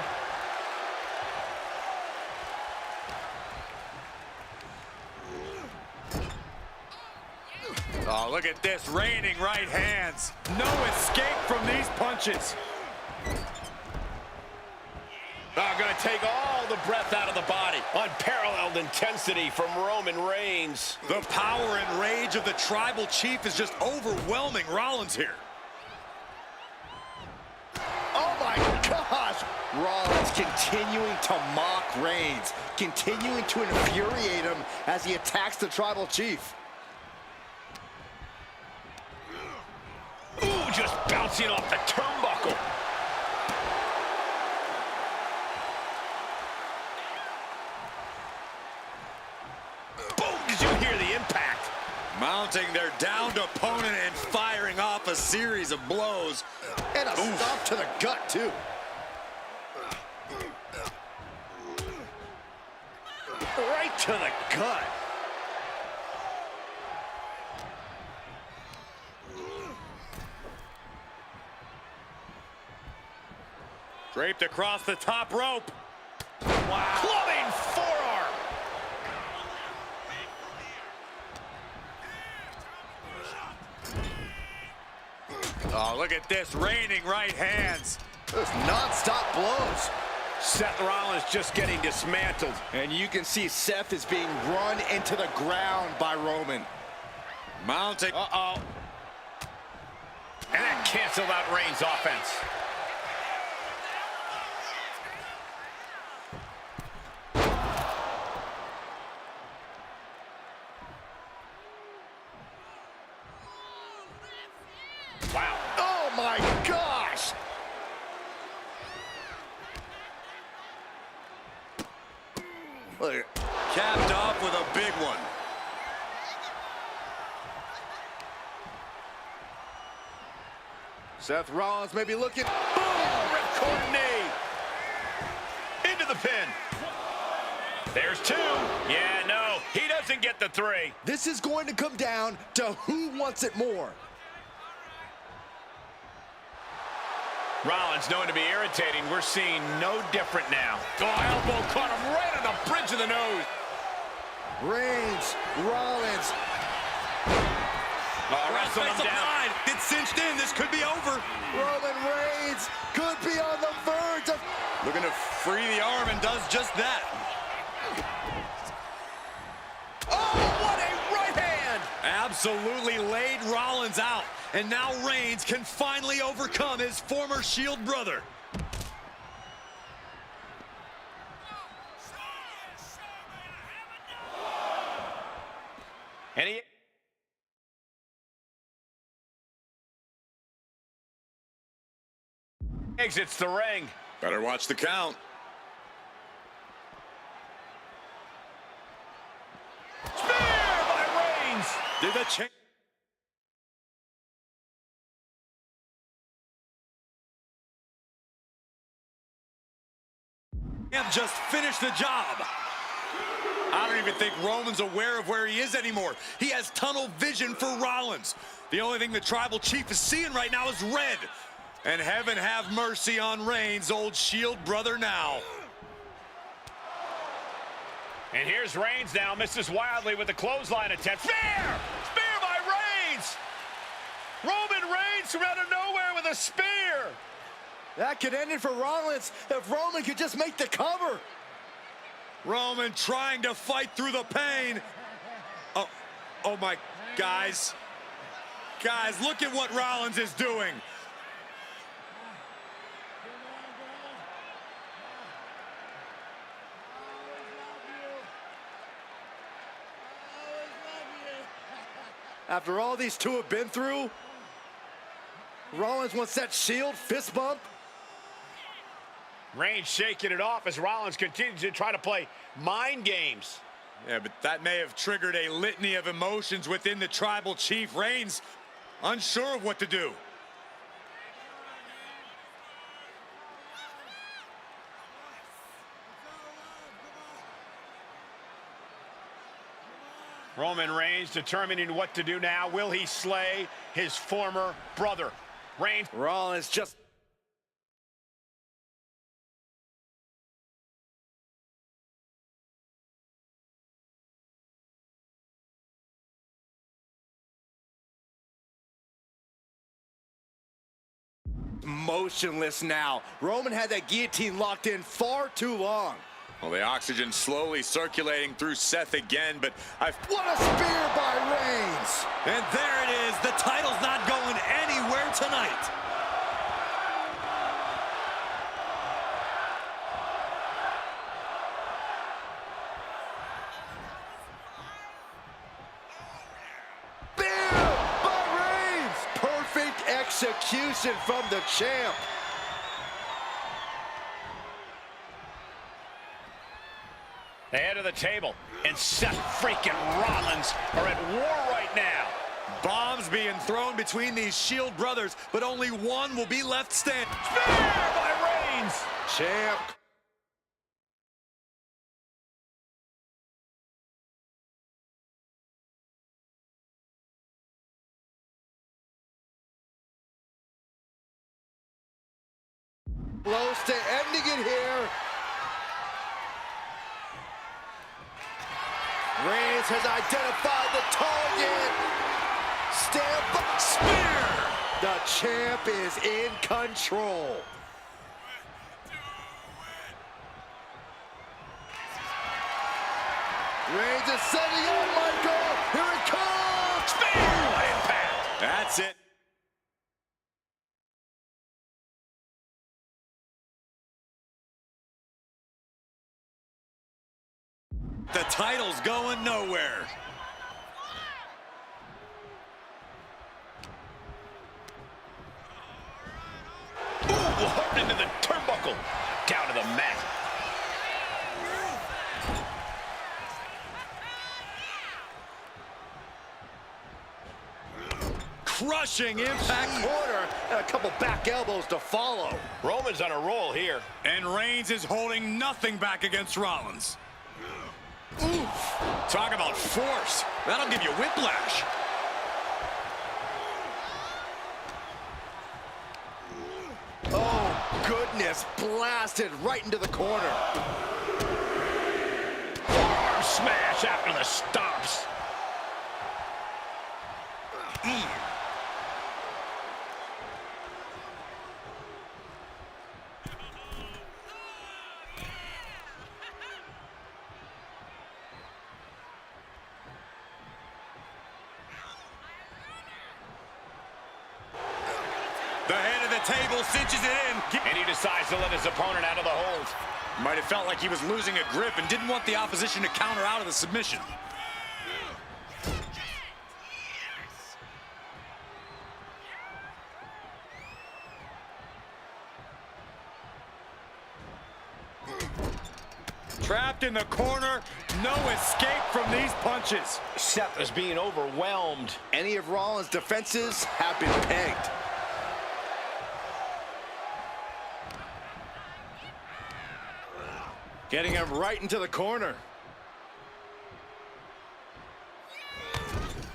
Oh, look at this, raining right hands. No escape from these punches. Oh, going to take all the breath out of the body. Unparalleled intensity from Roman Reigns. The power and rage of the Tribal Chief is just overwhelming Rollins here. Oh my gosh! Rollins continuing to mock Reigns, continuing to infuriate him as he attacks the Tribal Chief. Ooh, just bouncing off the turnbuckle. Boom, did you hear the impact? Mounting their downed opponent and firing off a series of blows. And a stomp to the gut, too. Right to the gut. Draped across the top rope. Wow. Clubbing forearm. Oh, look at this, raining right hands. Those non-stop blows. Seth Rollins just getting dismantled. And you can see Seth is being run into the ground by Roman. Mounting. Uh-oh. And that canceled out Reigns' offense. Wow. Oh my gosh! Look, Capped off with a big one. Seth Rollins may be looking. Boom! Ripcord knee. Into the pin. There's two. Yeah, no. He doesn't get the three. This is going to come down to who wants it more. Rollins known to be irritating. We're seeing no different now. Oh, elbow caught him right on the bridge of the nose. Reigns, Rollins. Wrestling him down. It's cinched in. This could be over. Roman Reigns could be on the verge of... Looking to free the arm and does just that. Oh, what a right hand! Absolutely laid Rollins out. And now Reigns can finally overcome his former Shield brother. And he exits the ring. Better watch the count. Spear by Reigns! Did the change? Just finished the job. I don't even think Roman's aware of where he is anymore. He has tunnel vision for Rollins. The only thing the Tribal Chief is seeing right now is red. And heaven have mercy on Reigns, old Shield brother now. And here's Reigns now, misses wildly with the clothesline attempt. Spear! Spear by Reigns! Roman Reigns from out of nowhere with a spear! That could end it for Rollins if Roman could just make the cover. Roman trying to fight through the pain. Oh my, guys. Guys, look at what Rollins is doing. After all these two have been through, Rollins wants that Shield fist bump. Reigns shaking it off as Rollins continues to try to play mind games. Yeah, but that may have triggered a litany of emotions within the Tribal Chief. Reigns unsure of what to do. Roman Reigns determining what to do now. Will he slay his former brother? Reigns. Rollins just motionless now. Roman had that guillotine locked in far too long. Well, the oxygen slowly circulating through Seth again, but What a spear by Reigns! And there it is. The title's not going anywhere tonight. Spear by Reigns! Perfect execution from the champ. The head of the table and Seth freaking Rollins are at war right now. Bombs being thrown between these Shield brothers, but only one will be left standing. Spear by Reigns. Champ. Close to ending it here. Reigns has identified the target. Stand up, spear. The champ is in control. Reigns is setting up, Michael. Here it comes. Spear. What impact. That's it. The title's going nowhere. Ooh, hard into the turnbuckle. Down to the mat. Crushing impact. Corner and a couple back elbows to follow. Roman's on a roll here. And Reigns is holding nothing back against Rollins. Oof. Talk about force. That'll give you whiplash. Oh, goodness. Blasted right into the corner. Arm smash after the stomps. The head of the table cinches it in. And he decides to let his opponent out of the hold. Might have felt like he was losing a grip and didn't want the opposition to counter out of the submission. Trapped in the corner, no escape from these punches. Seth is being overwhelmed. Any of Rollins' defenses have been pegged. Getting him right into the corner.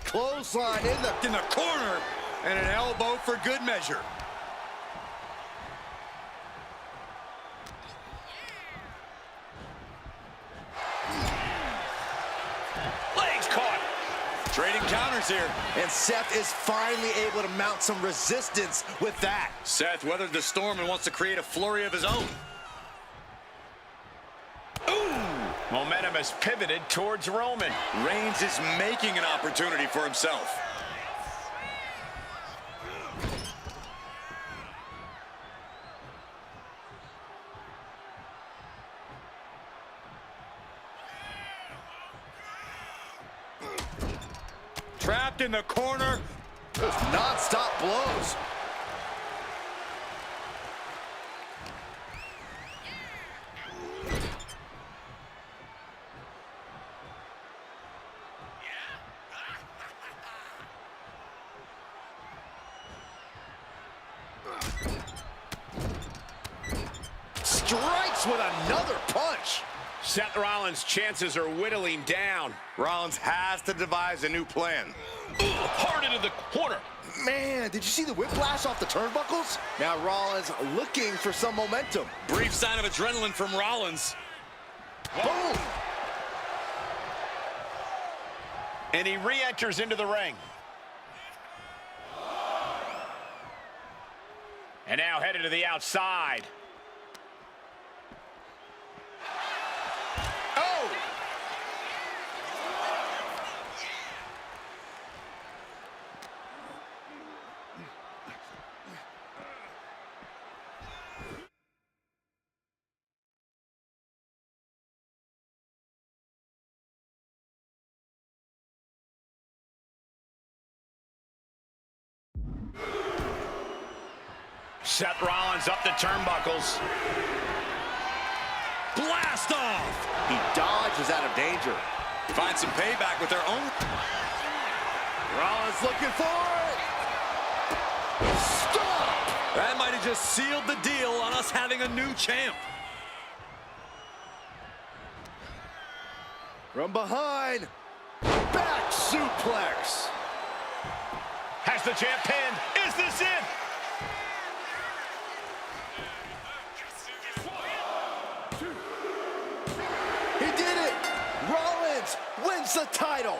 Clothesline in the corner, and an elbow for good measure. Legs caught. Trading counters here. And Seth is finally able to mount some resistance with that. Seth weathered the storm and wants to create a flurry of his own. Momentum has pivoted towards Roman. Reigns is making an opportunity for himself. Trapped in the corner. Non-stop blows. Strikes with another punch. Seth Rollins' chances are whittling down. Rollins has to devise a new plan. Ooh, hard into the corner. Man, did you see the whiplash off the turnbuckles? Now Rollins looking for some momentum. Brief sign of adrenaline from Rollins. Boom! And he re-enters into the ring. And now headed to the outside. Oh! Seth Rollins up the turnbuckles. Blast off! He dodges out of danger. Find some payback with their own. Rollins looking for it. Stop! That might have just sealed the deal on us having a new champ. From behind. Back suplex. Has the champ pinned. Is this it? He did it! Rollins wins the title!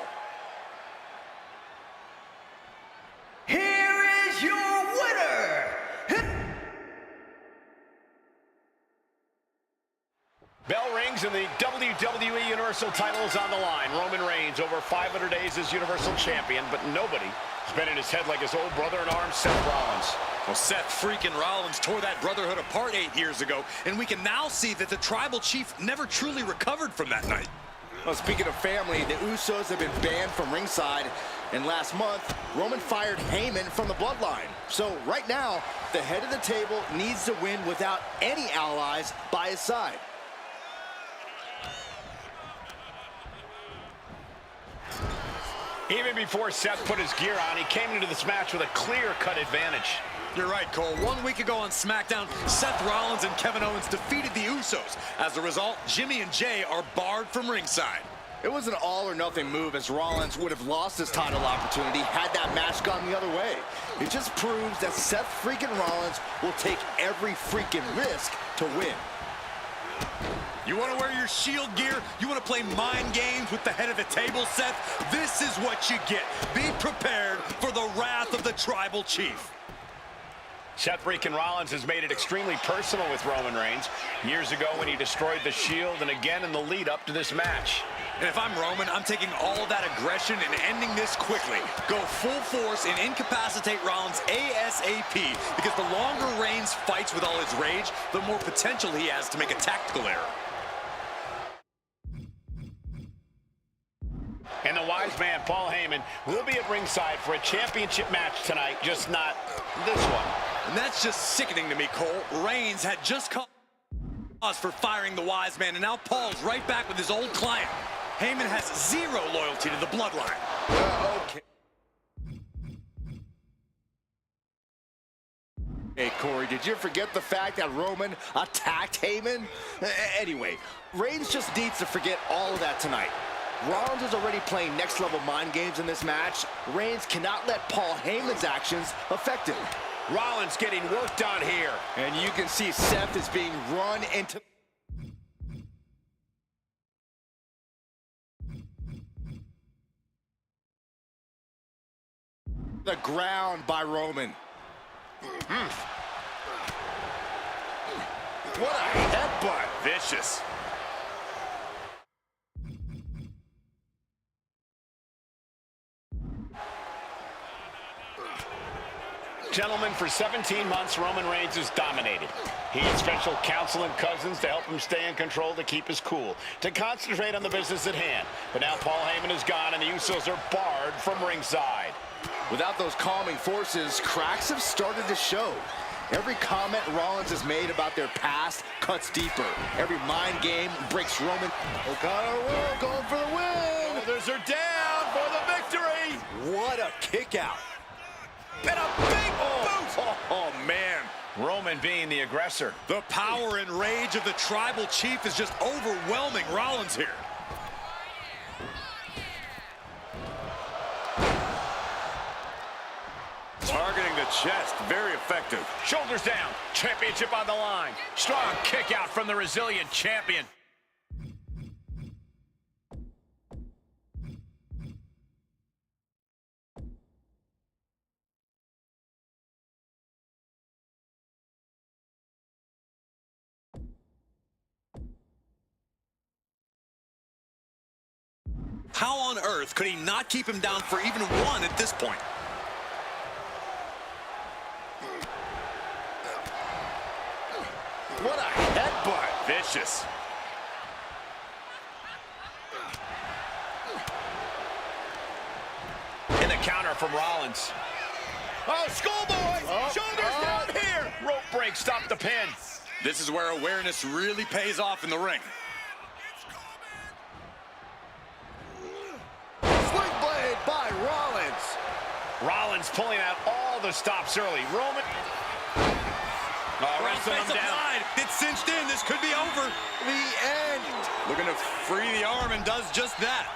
Here is your winner. Bell rings and the WWE Universal title is on the line. Roman Reigns over 500 days as Universal Champion, but nobody has been in his head like his old brother-in-arms, Seth Rollins. Well, Seth freaking Rollins tore that brotherhood apart 8 years ago, and we can now see that the tribal chief never truly recovered from that night. Well, speaking of family, the Usos have been banned from ringside, and last month, Roman fired Heyman from the bloodline. So right now, the head of the table needs to win without any allies by his side. Even before Seth put his gear on, he came into this match with a clear-cut advantage. You're right, Cole. 1 week ago on SmackDown, Seth Rollins and Kevin Owens defeated the Usos. As a result, Jimmy and Jay are barred from ringside. It was an all-or-nothing move, as Rollins would have lost his title opportunity had that match gone the other way. It just proves that Seth freaking Rollins will take every freaking risk to win. You want to wear your Shield gear? You want to play mind games with the head of the table, Seth? This is what you get. Be prepared for the wrath of the tribal chief. Seth freaking Rollins has made it extremely personal with Roman Reigns. Years ago when he destroyed the Shield, and again in the lead up to this match. And if I'm Roman, I'm taking all that aggression and ending this quickly. Go full force and incapacitate Rollins ASAP, because the longer Reigns fights with all his rage, the more potential he has to make a tactical error. And the wise man, Paul Heyman, will be at ringside for a championship match tonight, just not this one. And that's just sickening to me, Cole. Reigns had just cause for firing the wise man, and now Paul's right back with his old client. Heyman has zero loyalty to the bloodline. Okay. Hey, Corey, did you forget the fact that Roman attacked Heyman? Anyway, Reigns just needs to forget all of that tonight. Rollins is already playing next-level mind games in this match. Reigns cannot let Paul Heyman's actions affect him. Rollins getting worked on here. And you can see Seth is being run into the ground by Roman. What a headbutt. Vicious. Gentlemen, for 17 months, Roman Reigns has dominated. He had special counsel and cousins to help him stay in control, to keep his cool, to concentrate on the business at hand. But now Paul Heyman is gone, and the Usos are barred from ringside. Without those calming forces, cracks have started to show. Every comment Rollins has made about their past cuts deeper. Every mind game breaks Roman. O'Connor going for the win. Shoulders are down for the victory. What a kick out. And a big boot. Oh, man. Roman being the aggressor. The power and rage of the tribal chief is just overwhelming Rollins here. Targeting the chest, very effective. Shoulders down. Championship on the line. Strong kick out from the resilient champion. How on earth could he not keep him down for even one at this point? What a headbutt. Vicious. In the counter from Rollins. Oh, schoolboy! Shoulders down here! Rope break, stop the pin. This is where awareness really pays off in the ring. Sling blade by Rollins. Rollins pulling out all the stops early. Roman. Wrestling him down. It's cinched in. This could be over. The end. Looking to free the arm and does just that.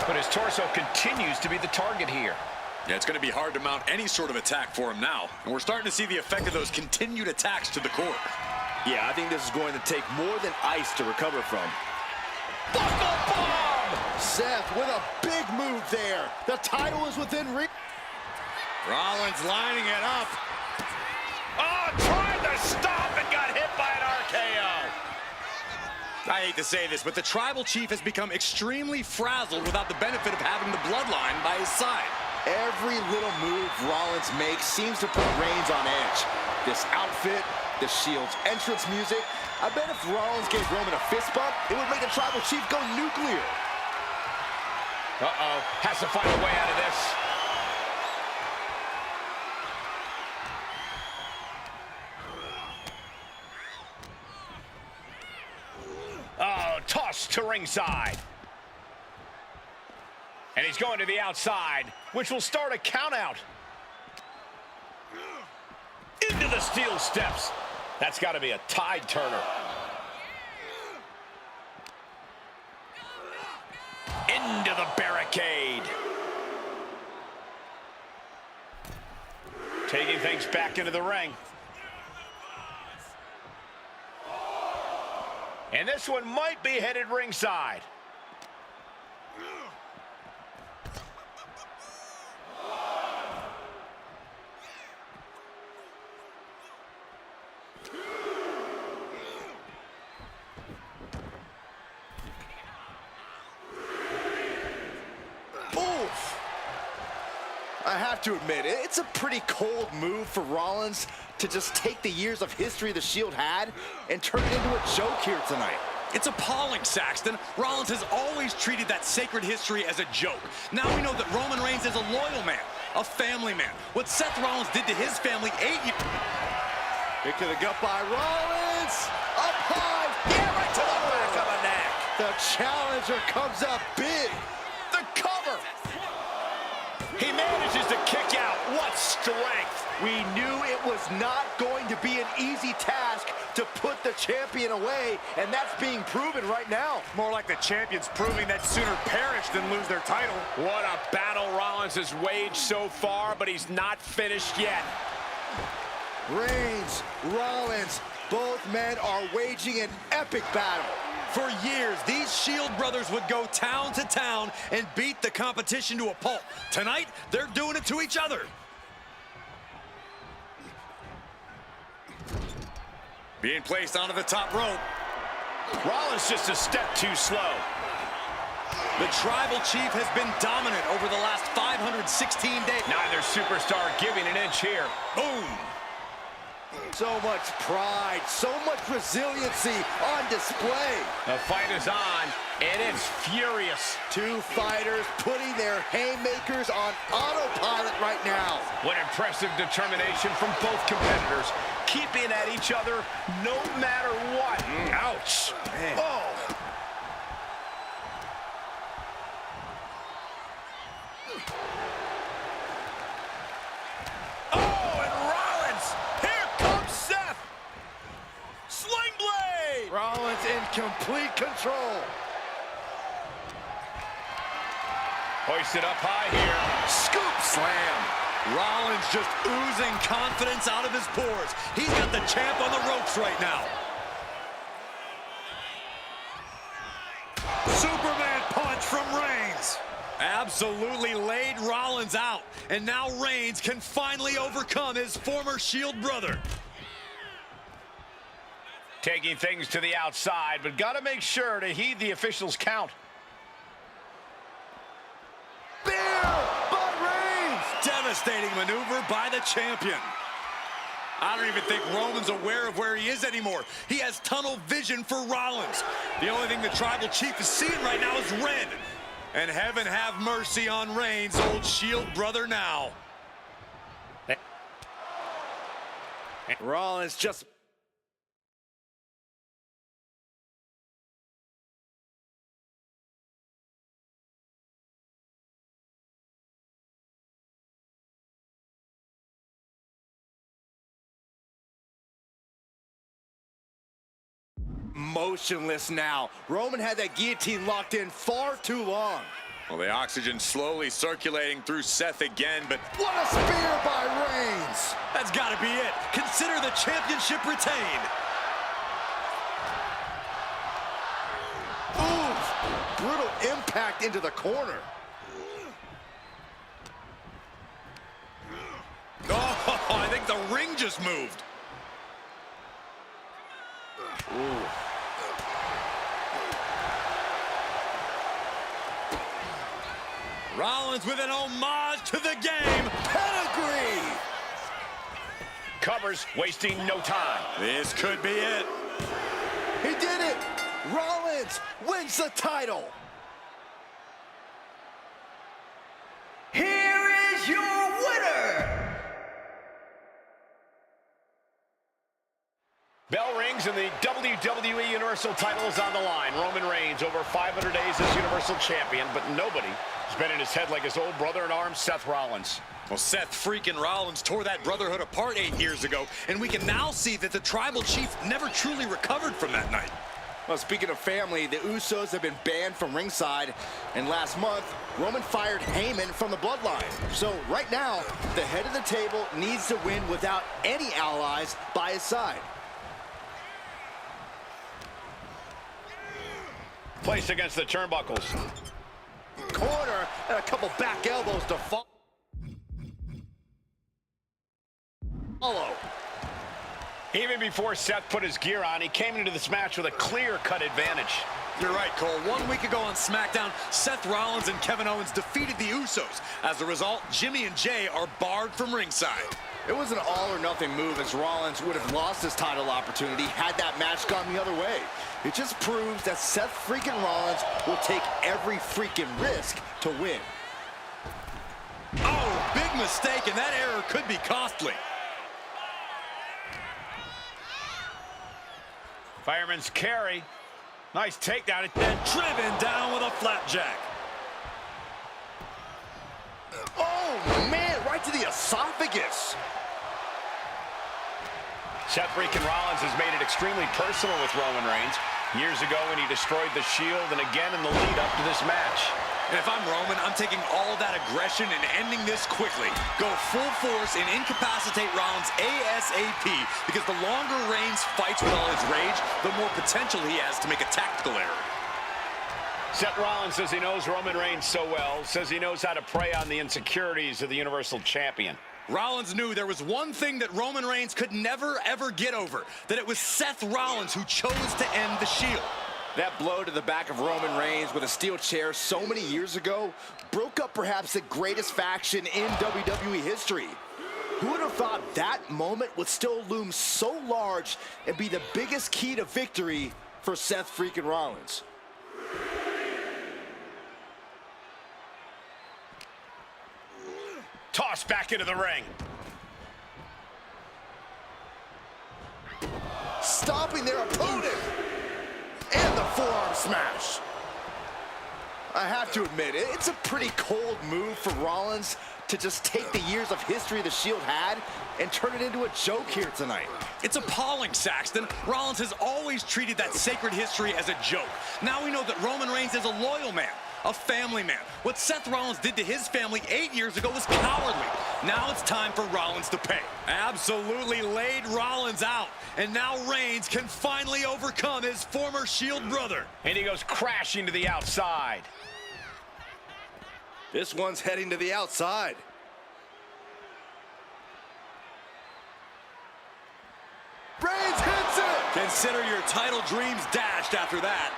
But his torso continues to be the target here. Yeah, it's going to be hard to mount any sort of attack for him now. And we're starting to see the effect of those continued attacks to the core. Yeah, I think this is going to take more than ice to recover from. Buckle bomb! Seth with a big move there. The title is within reach. Rollins lining it up. Oh, tried to stop and got hit by an RKO. I hate to say this, but the Tribal Chief has become extremely frazzled without the benefit of having the bloodline by his side. Every little move Rollins makes seems to put Reigns on edge. This outfit, the Shield's entrance music. I bet if Rollins gave Roman a fist bump, it would make the Tribal Chief go nuclear. Uh-oh, has to find a way out of this. Oh, tossed to ringside. And he's going to the outside, which will start a count out. Into the steel steps. That's got to be a tide turner. Into the barricade. Taking things back into the ring. And this one might be headed ringside. Oof. I have to admit, it's a pretty cold move for Rollins to just take the years of history the Shield had and turn it into a joke here tonight. It's appalling, Saxton. Rollins has always treated that sacred history as a joke. Now we know that Roman Reigns is a loyal man, a family man. What Seth Rollins did to his family 8 years... Kick to the gut by Rollins. Up high. Yeah, right to the back of the neck. The challenger comes up big. The cover. He manages to kick out. What strength. We knew it was not going to be an easy task to put the champion away, and that's being proven right now. More like the champions proving that sooner perish than lose their title. What a battle Rollins has waged so far, but he's not finished yet. Reigns, Rollins, both men are waging an epic battle. For years, these Shield brothers would go town to town and beat the competition to a pulp. Tonight, they're doing it to each other. Being placed onto the top rope. Rollins just a step too slow. The Tribal Chief has been dominant over the last 516 days. Neither superstar giving an inch here. Boom. So much pride, so much resiliency on display. The fight is on, and it's furious. Two fighters putting their haymakers on autopilot right now. What impressive determination from both competitors, keeping at each other no matter what. Ouch. Man. Oh. Rollins in complete control. Hoisted up high here. Scoop slam. Rollins just oozing confidence out of his pores. He's got the champ on the ropes right now. Superman punch from Reigns. Absolutely laid Rollins out. And now Reigns can finally overcome his former Shield brother. Taking things to the outside, but got to make sure to heed the officials' count. But Reigns! Devastating maneuver by the champion. I don't even think Roman's aware of where he is anymore. He has tunnel vision for Rollins. The only thing the Tribal Chief is seeing right now is red. And heaven have mercy on Reigns, old Shield brother now. Rollins just... motionless now. Roman had that guillotine locked in far too long. Well, the oxygen slowly circulating through Seth again, but What a spear by Reigns! that's got to be it. Consider the championship retained. Ooh, brutal impact into the corner. Oh, I think the ring just moved. Ooh. Rollins with an homage to the game. Pedigree! Covers, wasting no time. This could be it. He did it! Rollins wins the title! Here is your winner! Bell rings and the WWE Universal title is on the line. Roman Reigns over 500 days as Universal Champion, but nobody has been in his head like his old brother in arms, Seth Rollins. Well, Seth freaking Rollins tore that brotherhood apart 8 years ago, and we can now see that the Tribal Chief never truly recovered from that night. Well, speaking of family, the Usos have been banned from ringside, and last month, Roman fired Heyman from the bloodline. So right now, the head of the table needs to win without any allies by his side. Placed against the turnbuckles. Corner and a couple back elbows to follow. Even before Seth put his gear on, he came into this match with a clear-cut advantage. You're right, Cole. 1 week ago on SmackDown, Seth Rollins and Kevin Owens defeated the Usos. As a result, Jimmy and Jay are barred from ringside. It was an all-or-nothing move, as Rollins would have lost his title opportunity had that match gone the other way. It just proves that Seth freaking Rollins will take every freaking risk to win. Oh, big mistake, and that error could be costly. Fireman's carry. Nice takedown. And driven down with a flapjack. Oh, man, right to the esophagus. Seth freaking Rollins has made it extremely personal with Roman Reigns. Years ago when he destroyed the Shield, and again in the lead up to this match. And if I'm Roman, I'm taking all that aggression and ending this quickly. Go full force and incapacitate Rollins ASAP, because the longer Reigns fights with all his rage, the more potential he has to make a tactical error. Seth Rollins says he knows Roman Reigns so well, says he knows how to prey on the insecurities of the Universal Champion. Rollins knew there was one thing that Roman Reigns could never, ever get over, that it was Seth Rollins who chose to end the Shield. That blow to the back of Roman Reigns with a steel chair so many years ago broke up perhaps the greatest faction in WWE history. Who would have thought that moment would still loom so large and be the biggest key to victory for Seth freaking Rollins? Tossed back into the ring. Stopping their opponent. And the forearm smash. I have to admit, it's a pretty cold move for Rollins to just take the years of history the Shield had and turn it into a joke here tonight. It's appalling, Saxton. Rollins has always treated that sacred history as a joke. Now we know that Roman Reigns is a loyal man, a family man. What Seth Rollins did to his family 8 years ago was cowardly. Now it's time for Rollins to pay. Absolutely laid Rollins out. And now Reigns can finally overcome his former Shield brother. And he goes crashing to the outside. This one's heading to the outside. Reigns hits it! Can Consider your title dreams dashed after that.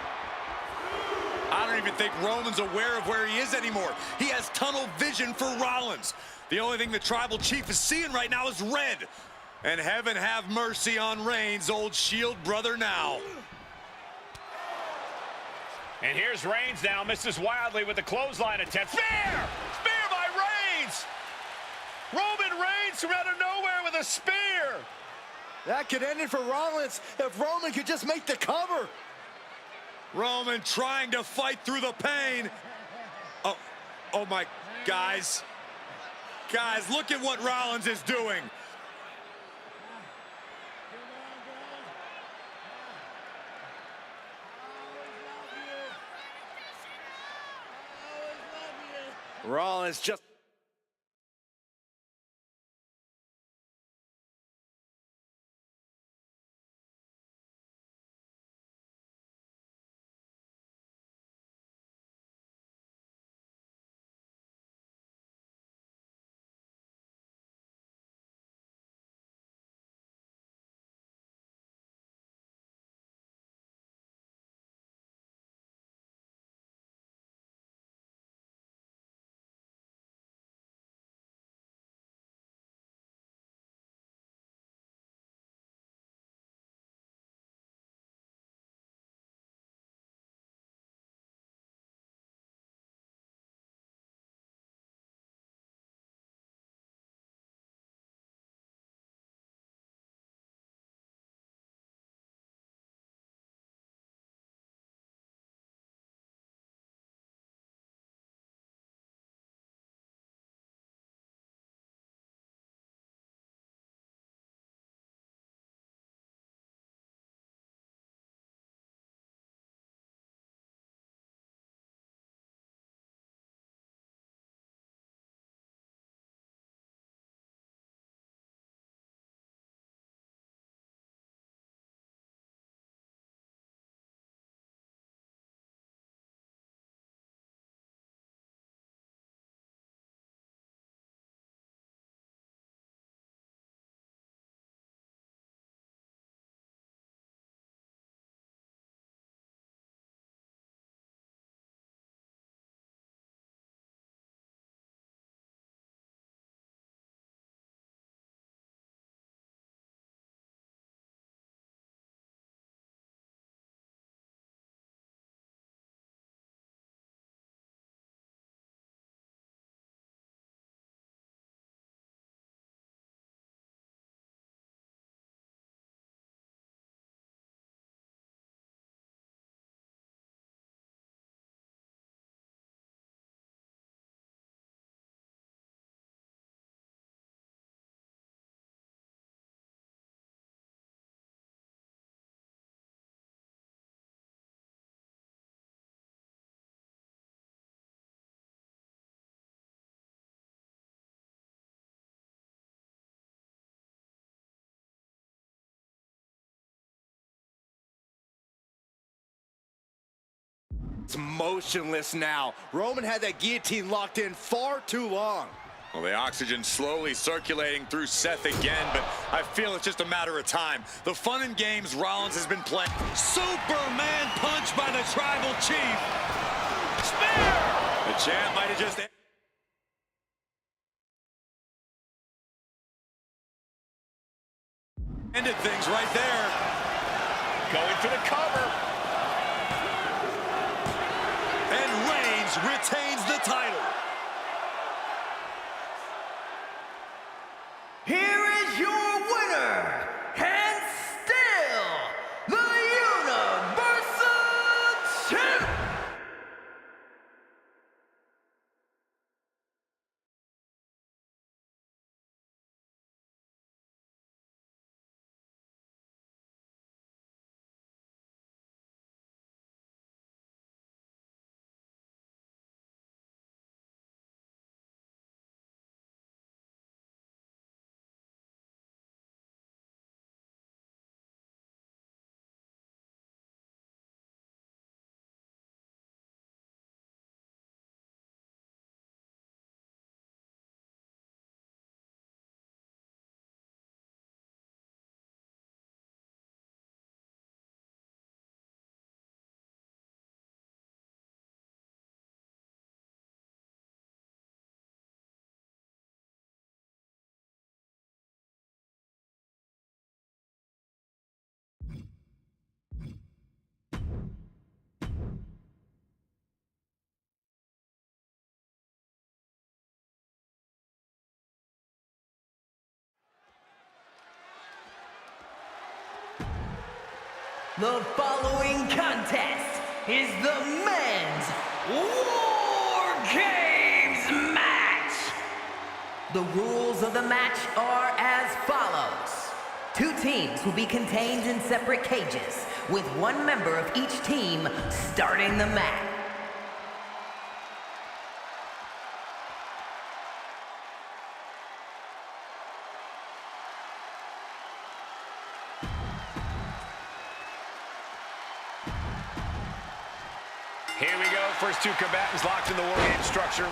I don't even think Roman's aware of where he is anymore. He has tunnel vision for Rollins. The only thing the Tribal Chief is seeing right now is red. And heaven have mercy on Reigns, old Shield brother now. And here's Reigns now, misses wildly with the clothesline attempt. Spear! Spear by Reigns! Roman Reigns from out of nowhere with a spear! That could end it for Rollins if Roman could just make the cover. Roman trying to fight through the pain. Oh my, guys. Guys, look at what Rollins is doing. Rollins just... It's motionless now. Roman had that guillotine locked in far too long. Well, the oxygen slowly circulating through Seth again, but I feel it's just a matter of time. The fun and games Rollins has been playing. Superman punch by the Tribal Chief. Spear! The champ might have just... ended things right there. Going for the cover. And Reigns retains the title. Here is your winner, and still the Universal Champion. The following contest is the men's War Games match. The rules of the match are as follows. 2 teams will be contained in separate cages, with 1 member of each team starting the match. Here we go. First 2 combatants locked in the War Game structure.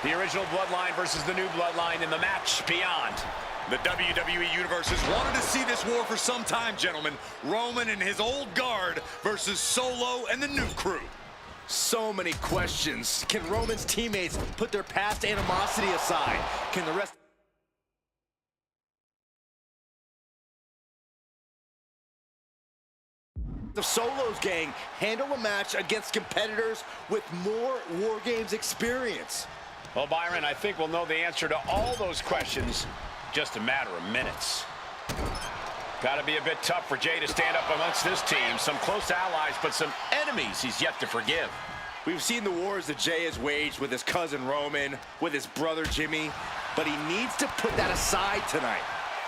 The original Bloodline versus the new Bloodline in the match beyond. The WWE Universe has wanted to see this war for some time, gentlemen. Roman and his old guard versus Solo and the new crew. So many questions. Can Roman's teammates put their past animosity aside? Can the rest of Solo's gang handle a match against competitors with more War Games experience? Well, Byron, I think we'll know the answer to all those questions just a matter of minutes. Got to be a bit tough for Jay to stand up amongst this team. Some close allies, but some enemies he's yet to forgive. We've seen the wars that Jay has waged with his cousin Roman, with his brother Jimmy, but he needs to put that aside tonight.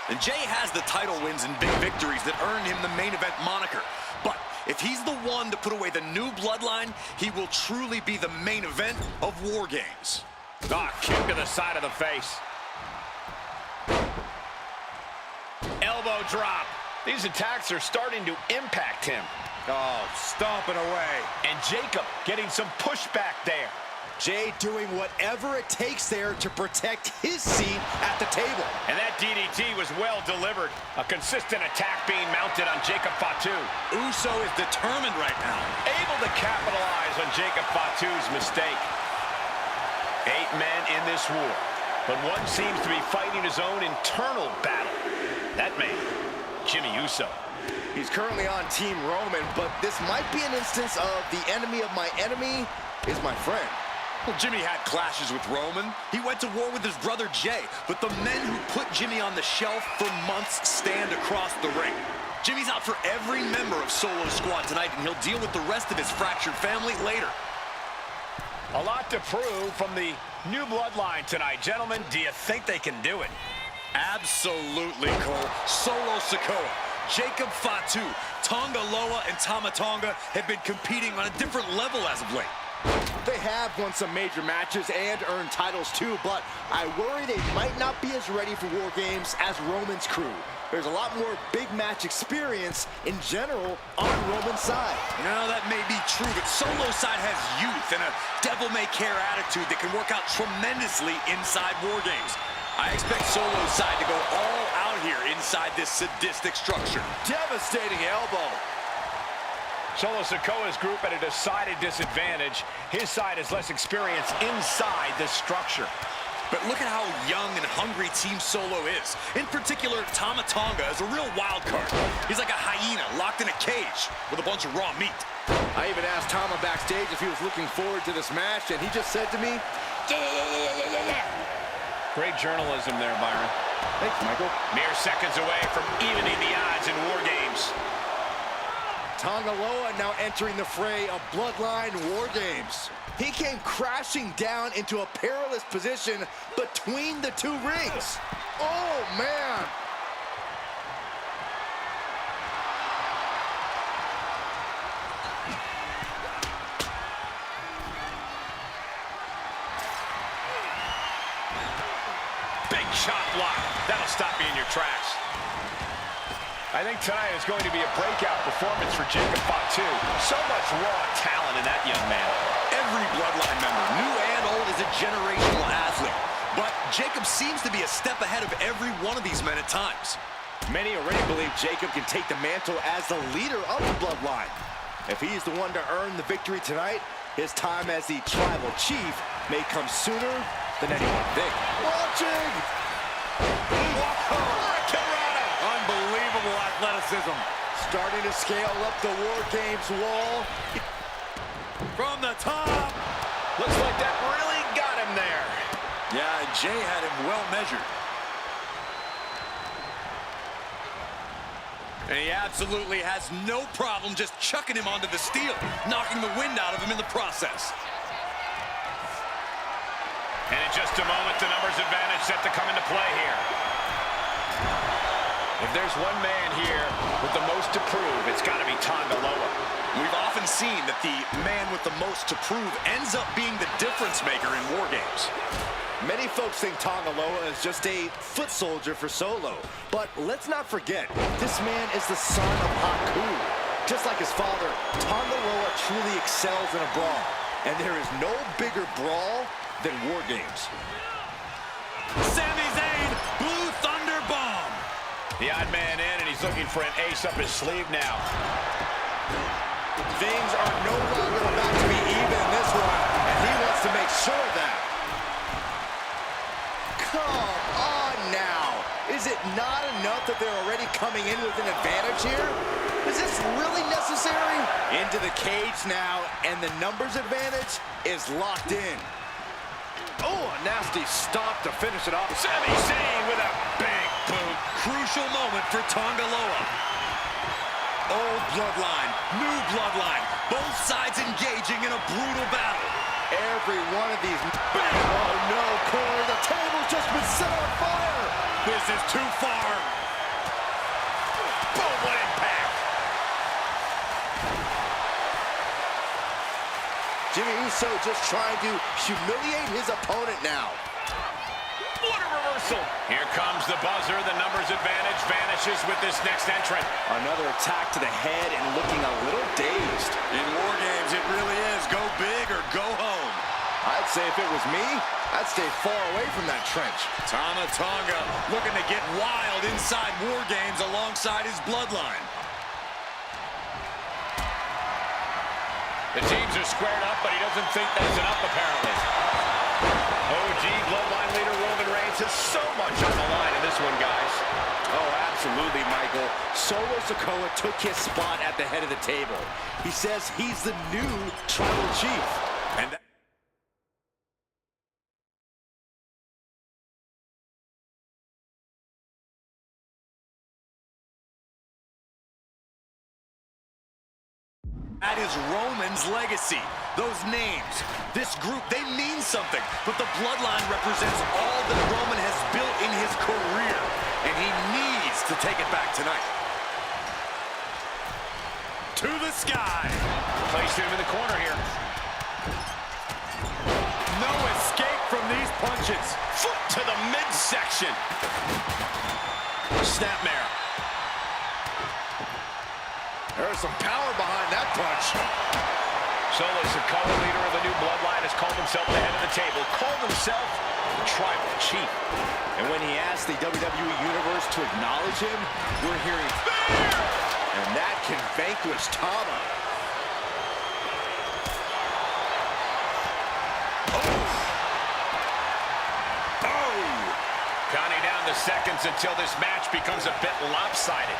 And Jay has the title wins and big victories that earned him the main event moniker. But if he's the one to put away the new Bloodline, he will truly be the main event of War Games. Ah, kick to the side of the face. Elbow drop. These attacks are starting to impact him. Oh, stomping away. And Jacob getting some pushback there. Jay doing whatever it takes there to protect his seat at the table. And that DDT was well delivered. A consistent attack being mounted on Jacob Fatu. Uso is determined right now. Able to capitalize on Jacob Fatu's mistake. 8 men in this war, but one seems to be fighting his own internal battle. That man, Jimmy Uso. He's currently on Team Roman, but this might be an instance of the enemy of my enemy is my friend. Well, Jimmy had clashes with Roman. He went to war with his brother Jay, but the men who put Jimmy on the shelf for months stand across the ring. Jimmy's out for every member of Solo's squad tonight, and he'll deal with the rest of his fractured family later. A lot to prove from the new Bloodline tonight. Gentlemen, do you think they can do it? Absolutely, Cole. Solo Sikoa, Jacob Fatu, Tonga Loa, and Tama Tonga have been competing on a different level as of late. They have won some major matches and earned titles too, but I worry they might not be as ready for War Games as Roman's crew. There's a lot more big match experience in general on Roman's side. No, that may be true, but Solo's side has youth and a devil-may-care attitude that can work out tremendously inside War Games. I expect Solo's side to go all out here inside this sadistic structure. Devastating elbow. Solo Sikoa's group at a decided disadvantage. His side has less experience inside this structure. But look at how young and hungry Team Solo is. In particular, Tama Tonga is a real wild card. He's like a hyena locked in a cage with a bunch of raw meat. I even asked Tama backstage if he was looking forward to this match, and he just said to me, yeah. Great journalism there, Byron. Thanks, Michael. Mere seconds away from evening the odds in War Games. Tonga Loa now entering the fray of Bloodline War Games. He came crashing down into a perilous position between the 2 rings. Oh, man. Big chop block. That'll stop you in your tracks. I think tonight is going to be a breakout performance for Jacob Fatu. So much raw talent in that young man. Every Bloodline member, new and old, is a generational athlete. But Jacob seems to be a step ahead of every one of these men at times. Many already believe Jacob can take the mantle as the leader of the Bloodline. If he's the one to earn the victory tonight, his time as the tribal chief may come sooner than anyone thinks. Watching! Unbelievable athleticism. Starting to scale up the War Games wall. From the top. Jay had him well measured. And he absolutely has no problem just chucking him onto the steel, knocking the wind out of him in the process. And in just a moment, the numbers advantage set to come into play here. If there's one man here with the most to prove, it's got to be Tonga Loa. We've often seen that the man with the most to prove ends up being the difference maker in war games. Many folks think Tonga Loa is just a foot soldier for Solo. But let's not forget, this man is the son of Haku. Just like his father, Tonga Loa truly excels in a brawl. And there is no bigger brawl than war games. Sami Zayn, Blue Thunder Bomb. The odd man in, and he's looking for an ace up his sleeve now. Things are no longer about to be even in this one, and he wants to make sure of that. Come on now. Is it not enough that they're already coming in with an advantage here? Is this really necessary? Into the cage now, and the numbers advantage is locked in. Oh, a nasty stop to finish it off. Sami Zayn with a big boot. Crucial moment for Tonga Loa. Old bloodline, new bloodline. Both sides engaging in a brutal battle. Every one of these... Oh, no, Corey. The table's just been set on fire. This is too far. Boom, what impact. Jimmy Uso just trying to humiliate his opponent now. What a reversal. Here comes the buzzer. The numbers advantage vanishes with this next entrant. Another attack to the head and looking a little dazed. In war games, it really is go big or go home. I'd say if it was me, I'd stay far away from that trench. Tama Tonga looking to get wild inside war games alongside his bloodline. The teams are squared up, but he doesn't think that's enough, apparently. OG bloodline leader Roman Reigns has so much on the line in this one, guys. Oh, absolutely, Michael. Solo Sikoa took his spot at the head of the table. He says he's the new tribal chief. And that is Roman's legacy. Those names, this group, they mean something. But the bloodline represents all that Roman has built in his career. And he needs to take it back tonight. To the sky. Placed him in the corner here. No escape from these punches. Foot to the midsection. Snapmare. There's some power behind that punch. Solo Sikoa, leader of the new bloodline, has called himself the head of the table. Called himself the tribal chief. And when he asked the WWE Universe to acknowledge him, we're hearing fear! And that can vanquish Tama. Counting down the seconds until this match becomes a bit lopsided.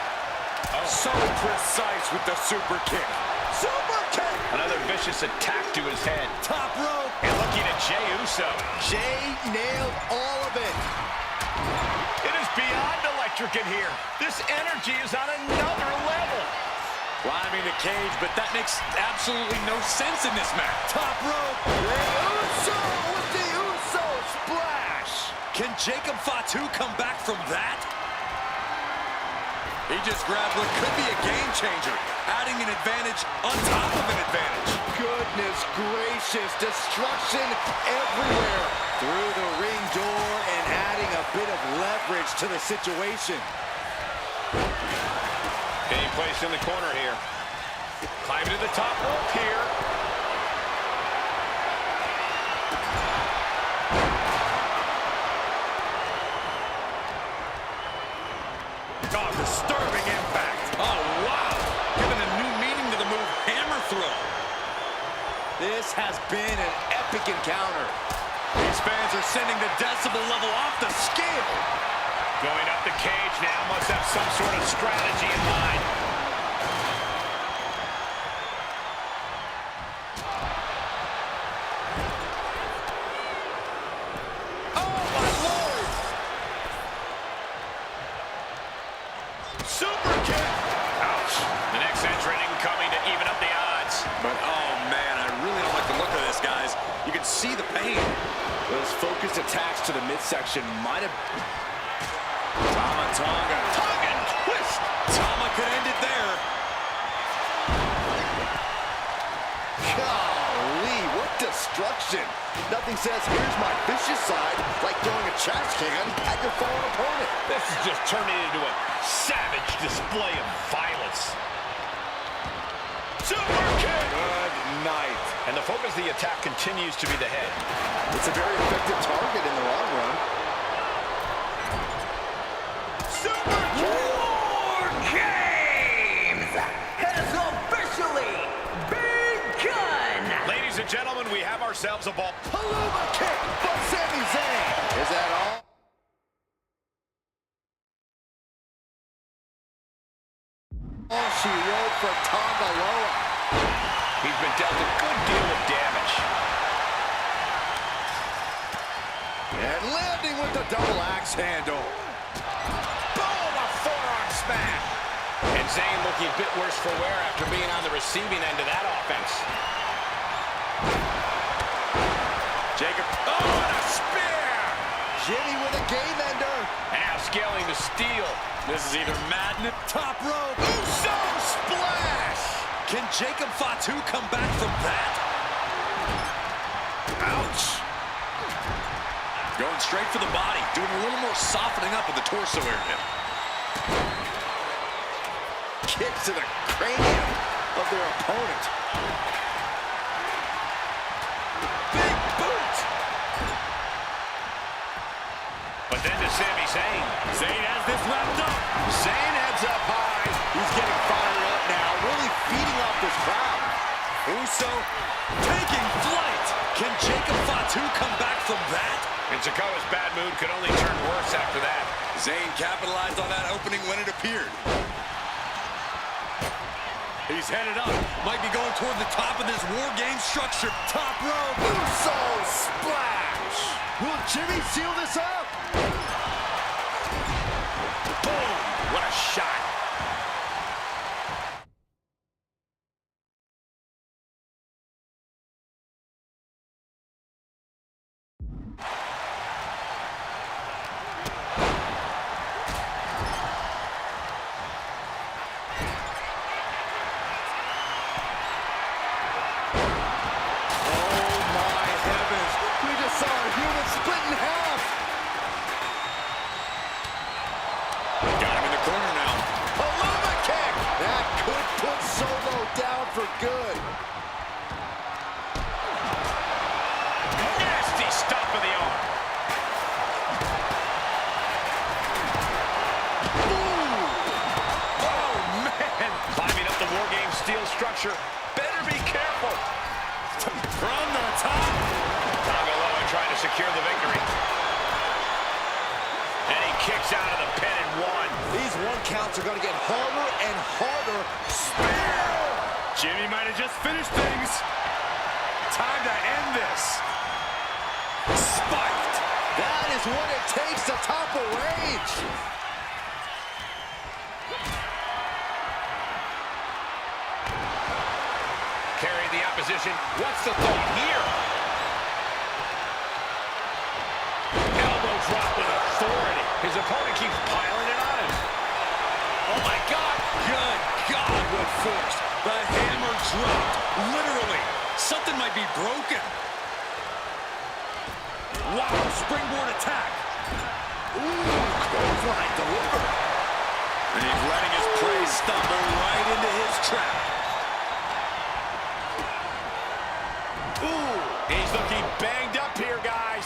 Oh. So precise with the super kick. Super kick! Another vicious attack to his head. Top rope. And looking at Jey Uso. Jey nailed all of it. It is beyond electric in here. This energy is on another level. Climbing the cage, but that makes absolutely no sense in this match. Top rope. Uso with the Uso splash. Can Jacob Fatu come back from that? He just grabbed what could be a game changer, adding an advantage on top of an advantage. Goodness gracious, destruction everywhere. Through the ring door and adding a bit of leverage to the situation. Being placed in the corner here. Climbing to the top rope here. Oh, disturbing impact. Oh, wow. Giving a new meaning to the move hammer throw. This has been an epic encounter. These fans are sending the decibel level off the scale. Going up the cage now, must have some sort of strategy in mind. Oh, my see the pain. Those focused attacks to the midsection might have... Tonga. Tongan twist. Tama could end it there. Golly, what destruction. Nothing says, here's my vicious side, like throwing a trash can at your fallen opponent. This is just turning into a savage display of violence. Super kick. Good night. And the focus of the attack continues to be the head. It's a very effective target in the long run. Super kick. War Games has officially begun! Ladies and gentlemen, we have ourselves a ball. Paluma kick from Sami Zayn. Is that all? All she wrote for Tonga Loa. He's been dealt a good deal of damage. And landing with the double axe handle. Boom, a forearm smash. And Zayn looking a bit worse for wear after being on the receiving end of that offense. Jacob, oh, and a spear! Jimmy with a game ender. Now scaling the steel. This is either madness. Top rope. Uso splash! Can Jacob Fatu come back from that? Ouch! Going straight for the body. Doing a little more softening up of the torso area. Kick to the cranium of their opponent. Big boot! But then to Sami Zayn. Zayn has this wrapped up. Zayn heads up high. He's getting fired up now, really feeding off this crowd. Uso taking flight. Can Jacob Fatu come back from that? And Sikoa's bad mood could only turn worse after that. Zayn capitalized on that opening when it appeared. He's headed up. Might be going toward the top of this War Game structure. Top rope. Uso splash. Will Jimmy seal this up? Boom! What a shot. For good. Nasty stop of the arm. Ooh. Oh, man. Climbing up the War Game steel structure. Better be careful. From the top. Tonga Loa trying to secure the victory. And he kicks out of the pin and one. These one counts are going to get harder and harder. Spear! Jimmy might have just finished things. Time to end this. Spiked. That is what it takes to topple Rage. Carry the opposition. What's the thought here? Elbow drop with authority. His opponent keeps piling it on him. Oh, my God. Good God, what force. The hammer dropped. Literally. Something might be broken. Wow, springboard attack. Ooh, clothesline delivered. And he's letting his prey stumble right into his trap. Ooh, he's looking banged up here, guys.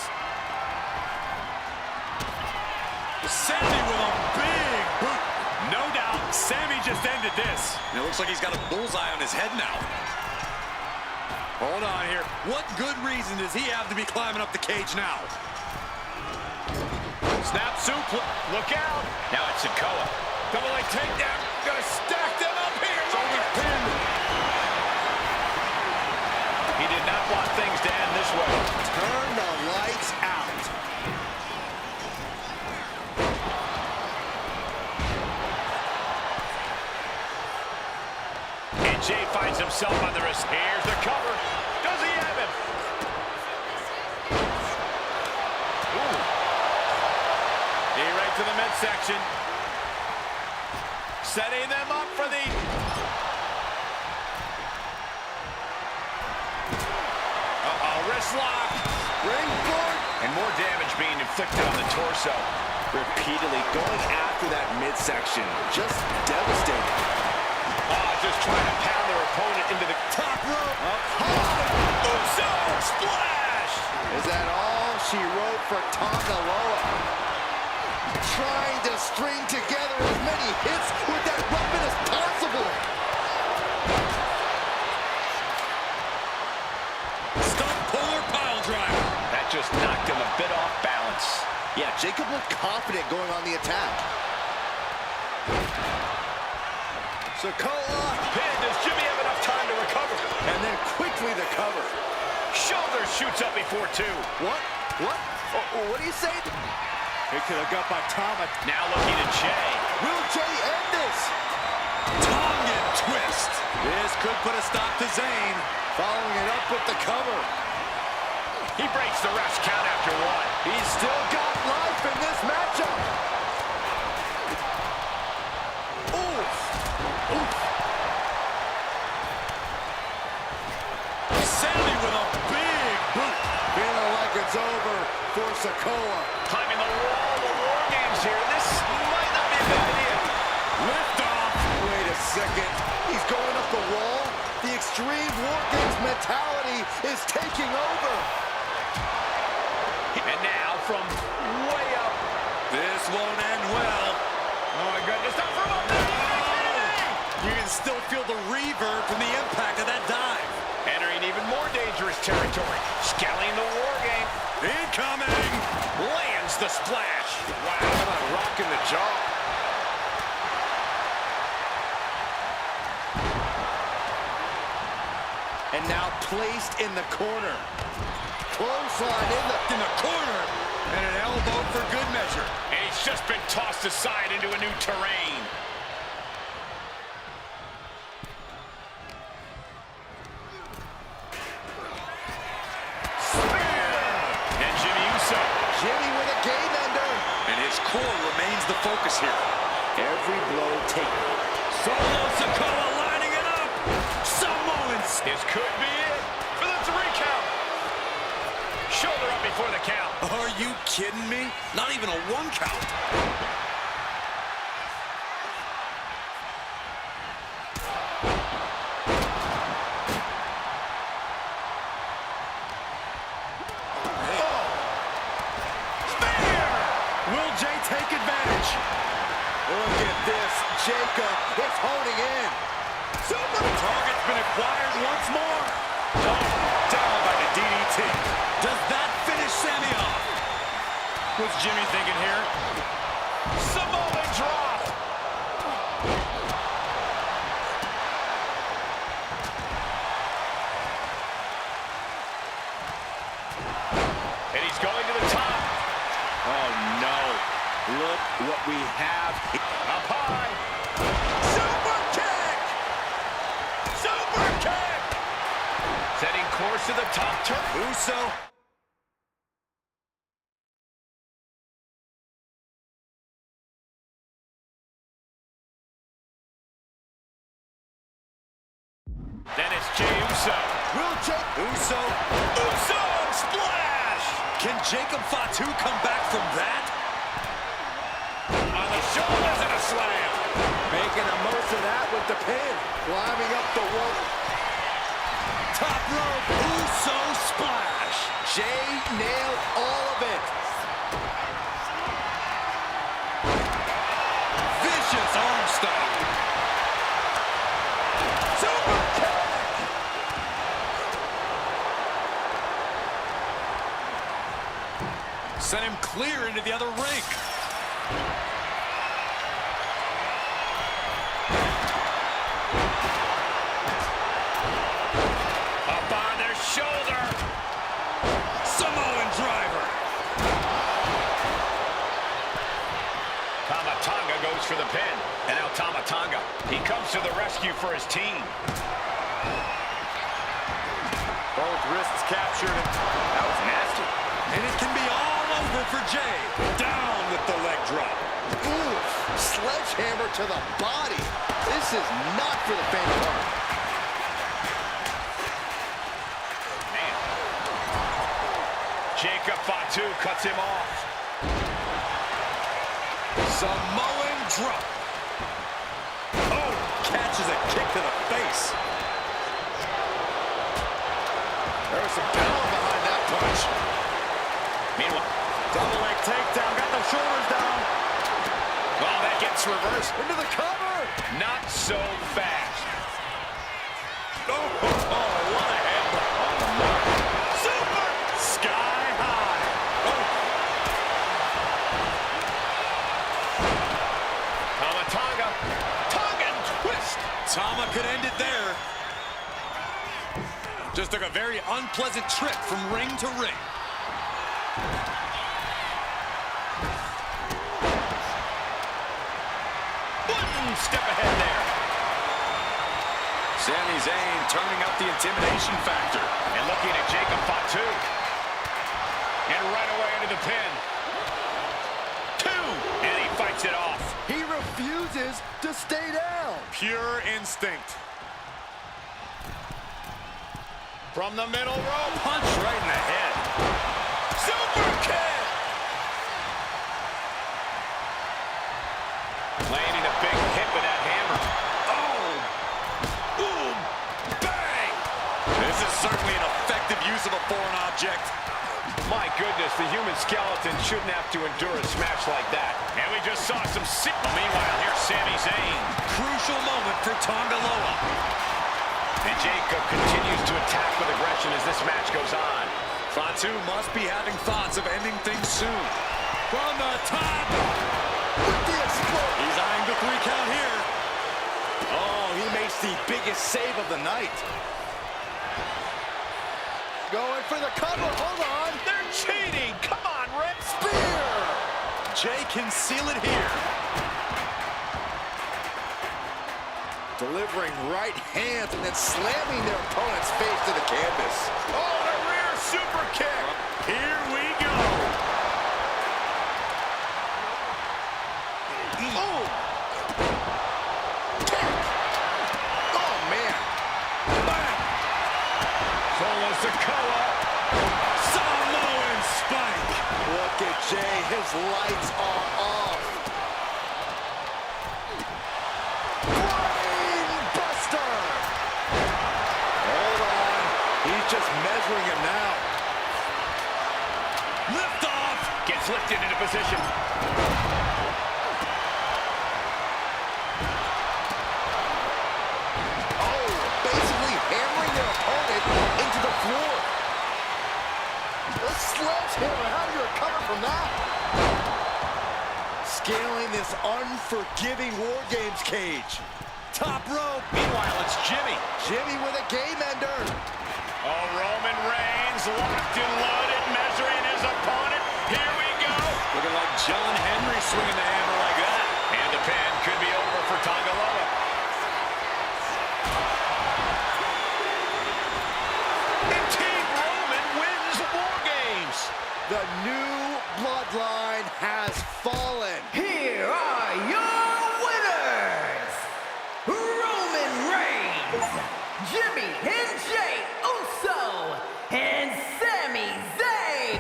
Sami with a big boot. No doubt, Sami just ended this. And it looks like he's got a bullseye on his head now. Hold on here. What good reason does he have to be climbing up the cage now? Snap suplex. Look out. Now it's Sikoa. Double leg takedown. Gonna stack them up here. Overpinned. He did not want things to end this way. Turn the lights out. And Jay finds himself on the wrist. Here's the cover. Does he have him? midsection. Setting them up for the... wrist lock. Ringboard. And more damage being inflicted on the torso. Repeatedly going after that midsection. Just devastating. Just trying to pound their opponent into the top rope. Uso splash. Is that all she wrote for Tonga Loa? Trying to string together as many hits with that weapon as possible. Stump puller pile driver. That just knocked him a bit off balance. Yeah, Jacob looked confident going on the attack. Sikoa Pin. Does Jimmy have enough time to recover? and then quickly the cover. Shoulder shoots up before two. What? What do you say? It could have got by Tama. Now looking at Jay. Will Jay end this? Tongan twist. This could put a stop to Zayn. Following it up with the cover. He breaks the ref's count after one. He's still got life in this matchup. Oof. Sammy with a big boot. Feeling like it's over for Sikoa. Climbing the wall of the War Games here. This might not be a good idea. Lift off. Wait a second. He's going up the wall. The Extreme War Games mentality is taking over. And now from way up. This won't end well. Oh my goodness. Not from up there. You can still feel the reverb from the impact of that dive. Entering even more dangerous territory. Scaling the War Game. Incoming. Lands the splash. Wow, how about rocking the jaw? And now placed in the corner. Clothesline in the corner. And an elbow for good measure. And he's just been tossed aside into a new terrain. And Jimmy Uso. Jimmy with a game ender. And his core remains the focus here. Every blow taken. Solo Sikoa lining it up. Samoans. This could be it for the 3 count. Shoulder up before the count. Are you kidding me? Not even a 1 count. Will Jay take advantage? Look at this. Jacob is holding in. Super target's been acquired once more. Down by the DDT. Does that finish Sammy off? What's Jimmy thinking here? Samoan drop. And he's going to the top. Oh, no. Look what we have. Up high. Super kick. Super kick. Setting course to the top turn. Uso. Then it's Jey Uso. Will Jay? Uso. Uso splash. Can Jacob Fatu come back from that? On the shoulders and a slam. Making the most of that with the pin. Climbing up the wall. Top rope. Uso splash. Jay nailed all of it. Vicious arm stomp. Super kick. Sent him clear into the other ring. Up on their shoulder. Samoan driver. Tama goes for the pin. And now Tama, he comes to the rescue for his team. Both wrists captured. That was nasty. And it can be all over for Jay. Down with the leg drop. Ooh, sledgehammer to the body. This is not for the faint of heart. Man. Jacob Fatu cuts him off. Samoan drop. Oh, catches a kick to the face. There was some power behind that punch. Meanwhile, Double leg takedown, got the shoulders down. well, that gets reversed. Into the cover. Not so fast. Oh, what a headbutt. On the mark. Super! Sky high. Oh. Tamatanga. Tongan twist. Tama could end it there. Just took a very unpleasant trip from ring to ring. One step ahead there. Sami Zayn turning up the intimidation factor. And looking at Jacob Fatu. And right away into the pin. Two. And he fights it off. He refuses to stay down. Pure instinct. From the middle rope. Punch right in the head. Super kick. Landing a big hit with that hammer. Oh! Boom! Bang! This is certainly an effective use of a foreign object. My goodness, the human skeleton shouldn't have to endure a smash like that. And we just saw some sick. Meanwhile, here's Sami Zayn. Crucial moment for Tonga Loa. And Jacob continues to attack with aggression as this match goes on. Fatu must be having thoughts of ending things soon. From the top. With the explosion. He's eyeing the 3 count here. Oh, he makes the biggest save of the night. Going for the cover. Hold on. They're cheating. Come on, Rick. Spear. Jay can seal it here. Delivering right hands and then slamming their opponent's face to the canvas. Oh, the rear super kick. Here we go. Oh! Kick! Oh, man. Bam! Solo Sikoa. Samoan spike. Look at Jay. His lights are off. Brainbuster! Hold on. He's just measuring him now. Lift off. Gets lifted into position. Oh, basically hammering their opponent into the floor. A sledgehammer. How do you recover from that? Scaling this unforgiving War Games cage. Top rope. Meanwhile, it's Jimmy. Jimmy with a game ender. Oh, Roman Reigns locked and loaded, measuring his opponent. Here we go. Looking like John Henry swinging the hammer like that. And the pin could be over for Tonga Loa. And Team Roman wins War Games. The new bloodline has fallen. Here are your winners, Roman Reigns, Jimmy and Jay Uso, and Sami Zayn.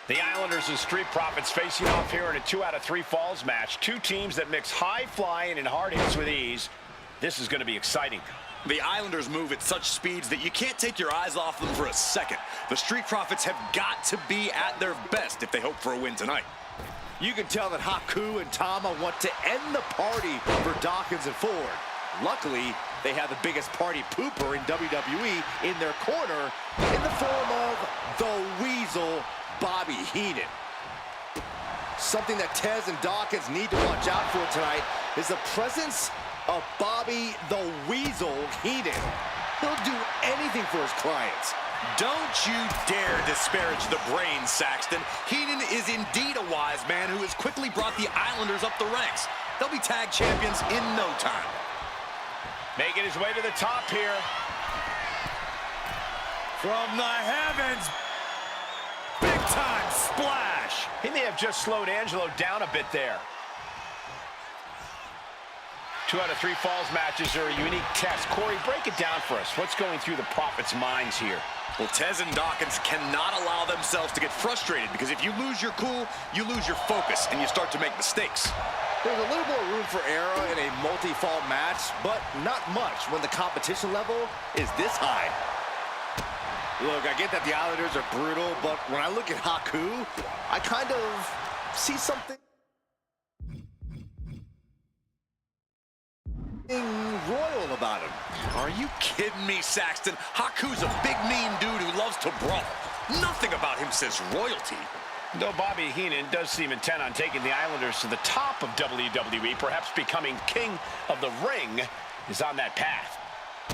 The Islanders and Street Profits facing off here in a 2 out of 3 falls match. Two teams that mix high flying and hard hits with ease. This is going to be exciting. The Islanders move at such speeds that you can't take your eyes off them for a second. The Street Profits have got to be at their best if they hope for a win tonight. You can tell that Haku and Tama want to end the party for Dawkins and Ford. Luckily, they have the biggest party pooper in WWE in their corner in the form of the Weasel, Bobby Heenan. Something that Tez and Dawkins need to watch out for tonight is the presence of Bobby the Weasel Heenan. He'll do anything for his clients. Don't you dare disparage the brain, Saxton. Heenan is indeed a wise man who has quickly brought the Islanders up the ranks. They'll be tag champions in no time. Making his way to the top here. From the heavens, big-time splash. He may have just slowed Angelo down a bit there. 2 out of 3 falls matches are a unique test. Corey, break it down for us. What's going through the Profits' minds here? Well, Tez and Dawkins cannot allow themselves to get frustrated, because if you lose your cool, you lose your focus, and you start to make mistakes. There's a little more room for error in a multi-fall match, but not much when the competition level is this high. Look, I get that the Islanders are brutal, but when I look at Haku, I kind of see something royal about him. Are you kidding me, Saxton? Haku's a big, mean dude who loves to brawl. Nothing about him says royalty. Though Bobby Heenan does seem intent on taking the Islanders to the top of WWE, perhaps becoming king of the ring, is on that path.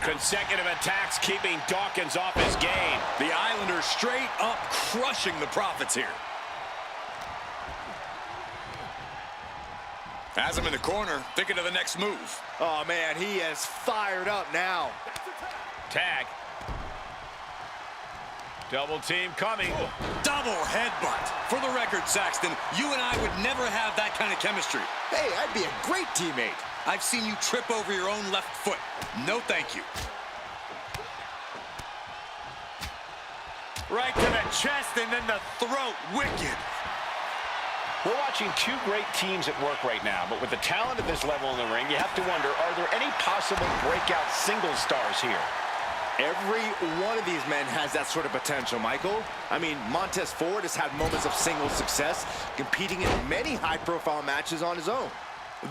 Consecutive attacks keeping Dawkins off his game. The Islanders straight up crushing the Profits here. Has him in the corner, thinking of the next move. Oh, man, he is fired up now. Tag. Double team coming. Double headbutt. For the record, Saxton, you and I would never have that kind of chemistry. Hey, I'd be a great teammate. I've seen you trip over your own left foot. No, thank you. Right to the chest and then the throat. Wicked. We're watching two great teams at work right now, but with the talent at this level in the ring, you have to wonder, are there any possible breakout single stars here? Every one of these men has that sort of potential, Michael. I mean, Montez Ford has had moments of single success, competing in many high-profile matches on his own.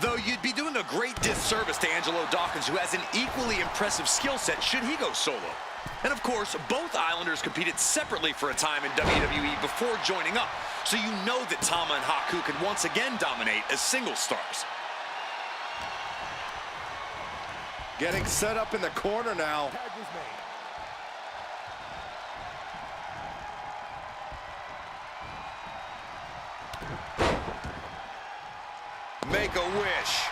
Though you'd be doing a great disservice to Angelo Dawkins, who has an equally impressive skill set should he go solo. And of course, both Islanders competed separately for a time in WWE before joining up, so you know that Tama and Haku can once again dominate as single stars. Getting set up in the corner now. Make a wish.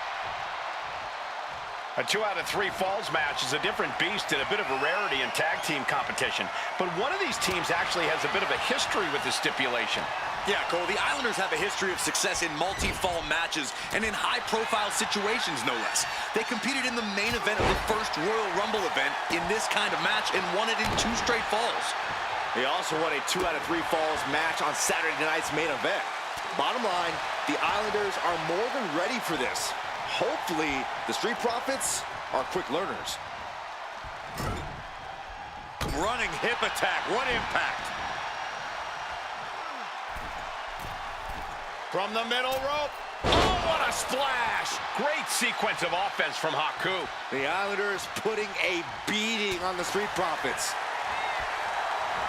A 2 out of 3 falls match is a different beast and a bit of a rarity in tag team competition. But one of these teams actually has a bit of a history with the stipulation. Yeah, Cole, the Islanders have a history of success in multi-fall matches and in high-profile situations, no less. They competed in the main event of the first Royal Rumble event in this kind of match and won it in 2 straight falls. They also won a 2 out of 3 falls match on Saturday night's main event. Bottom line, the Islanders are more than ready for this. Hopefully, the Street Profits are quick learners. Running hip attack. What impact. From the middle rope. Oh, what a splash. Great sequence of offense from Haku. The Islanders putting a beating on the Street Profits.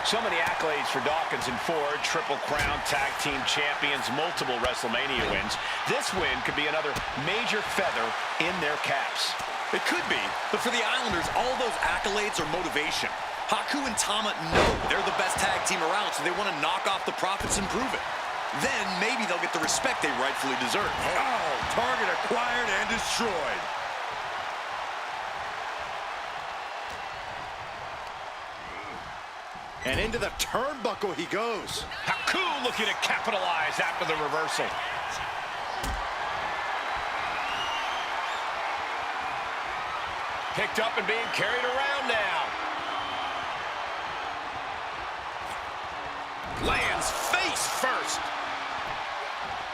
So many accolades for Dawkins and Ford. Triple Crown Tag Team Champions, multiple WrestleMania wins. This win could be another major feather in their caps. It could be, but for the Islanders, all those accolades are motivation. Haku and Tama know they're the best tag team around, so they want to knock off the Profits and prove it. Then maybe they'll get the respect they rightfully deserve. Oh, target acquired and destroyed. And into the turnbuckle he goes. Haku looking to capitalize after the reversal. Picked up and being carried around now. Lands face face first.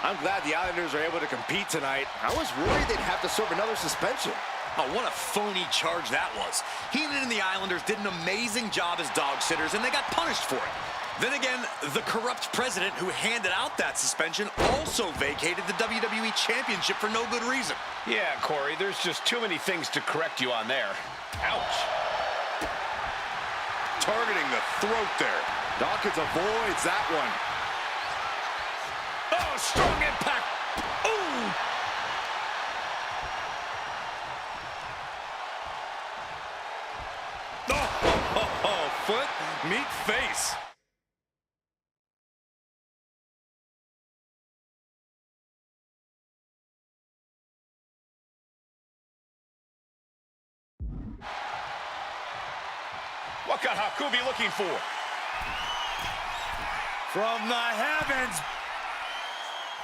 I'm glad the Islanders are able to compete tonight. I was worried they'd have to serve another suspension. Oh, what a phony charge that was. Heenan and the Islanders did an amazing job as dog sitters, and they got punished for it. Then again, the corrupt president who handed out that suspension also vacated the WWE Championship for no good reason. Yeah, Corey, there's just too many things to correct you on there. Ouch. Targeting the throat there. Dawkins avoids that one. Oh, strong impact. Ooh. Oh, foot, meet face. What could Haku be looking for? From the heavens.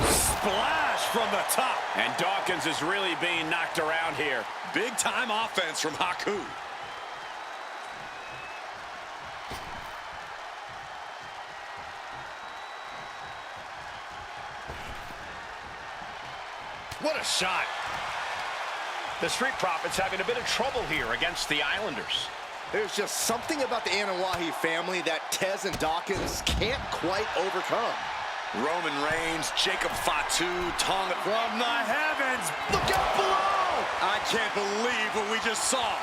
Splash from the top. And Dawkins is really being knocked around here. Big time offense from Haku. What a shot. The Street Profits having a bit of trouble here against the Islanders. There's just something about the Anawahi family that Tez and Dawkins can't quite overcome. Roman Reigns, Jacob Fatu, Tonga. From the heavens. Look out below! I can't believe what we just saw.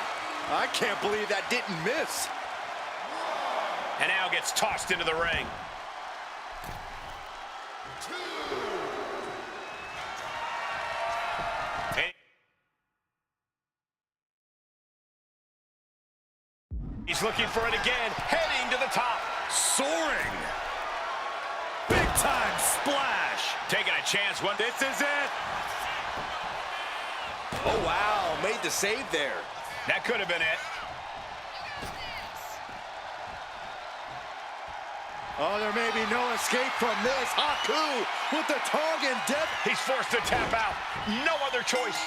I can't believe that didn't miss. And now gets tossed into the ring. He's looking for it again, heading to the top. Soaring. Big time splash. Taking a chance. This is it. Oh, wow. Made the save there. That could have been it. Oh, there may be no escape from this. Haku with the Tongan death. He's forced to tap out. No other choice.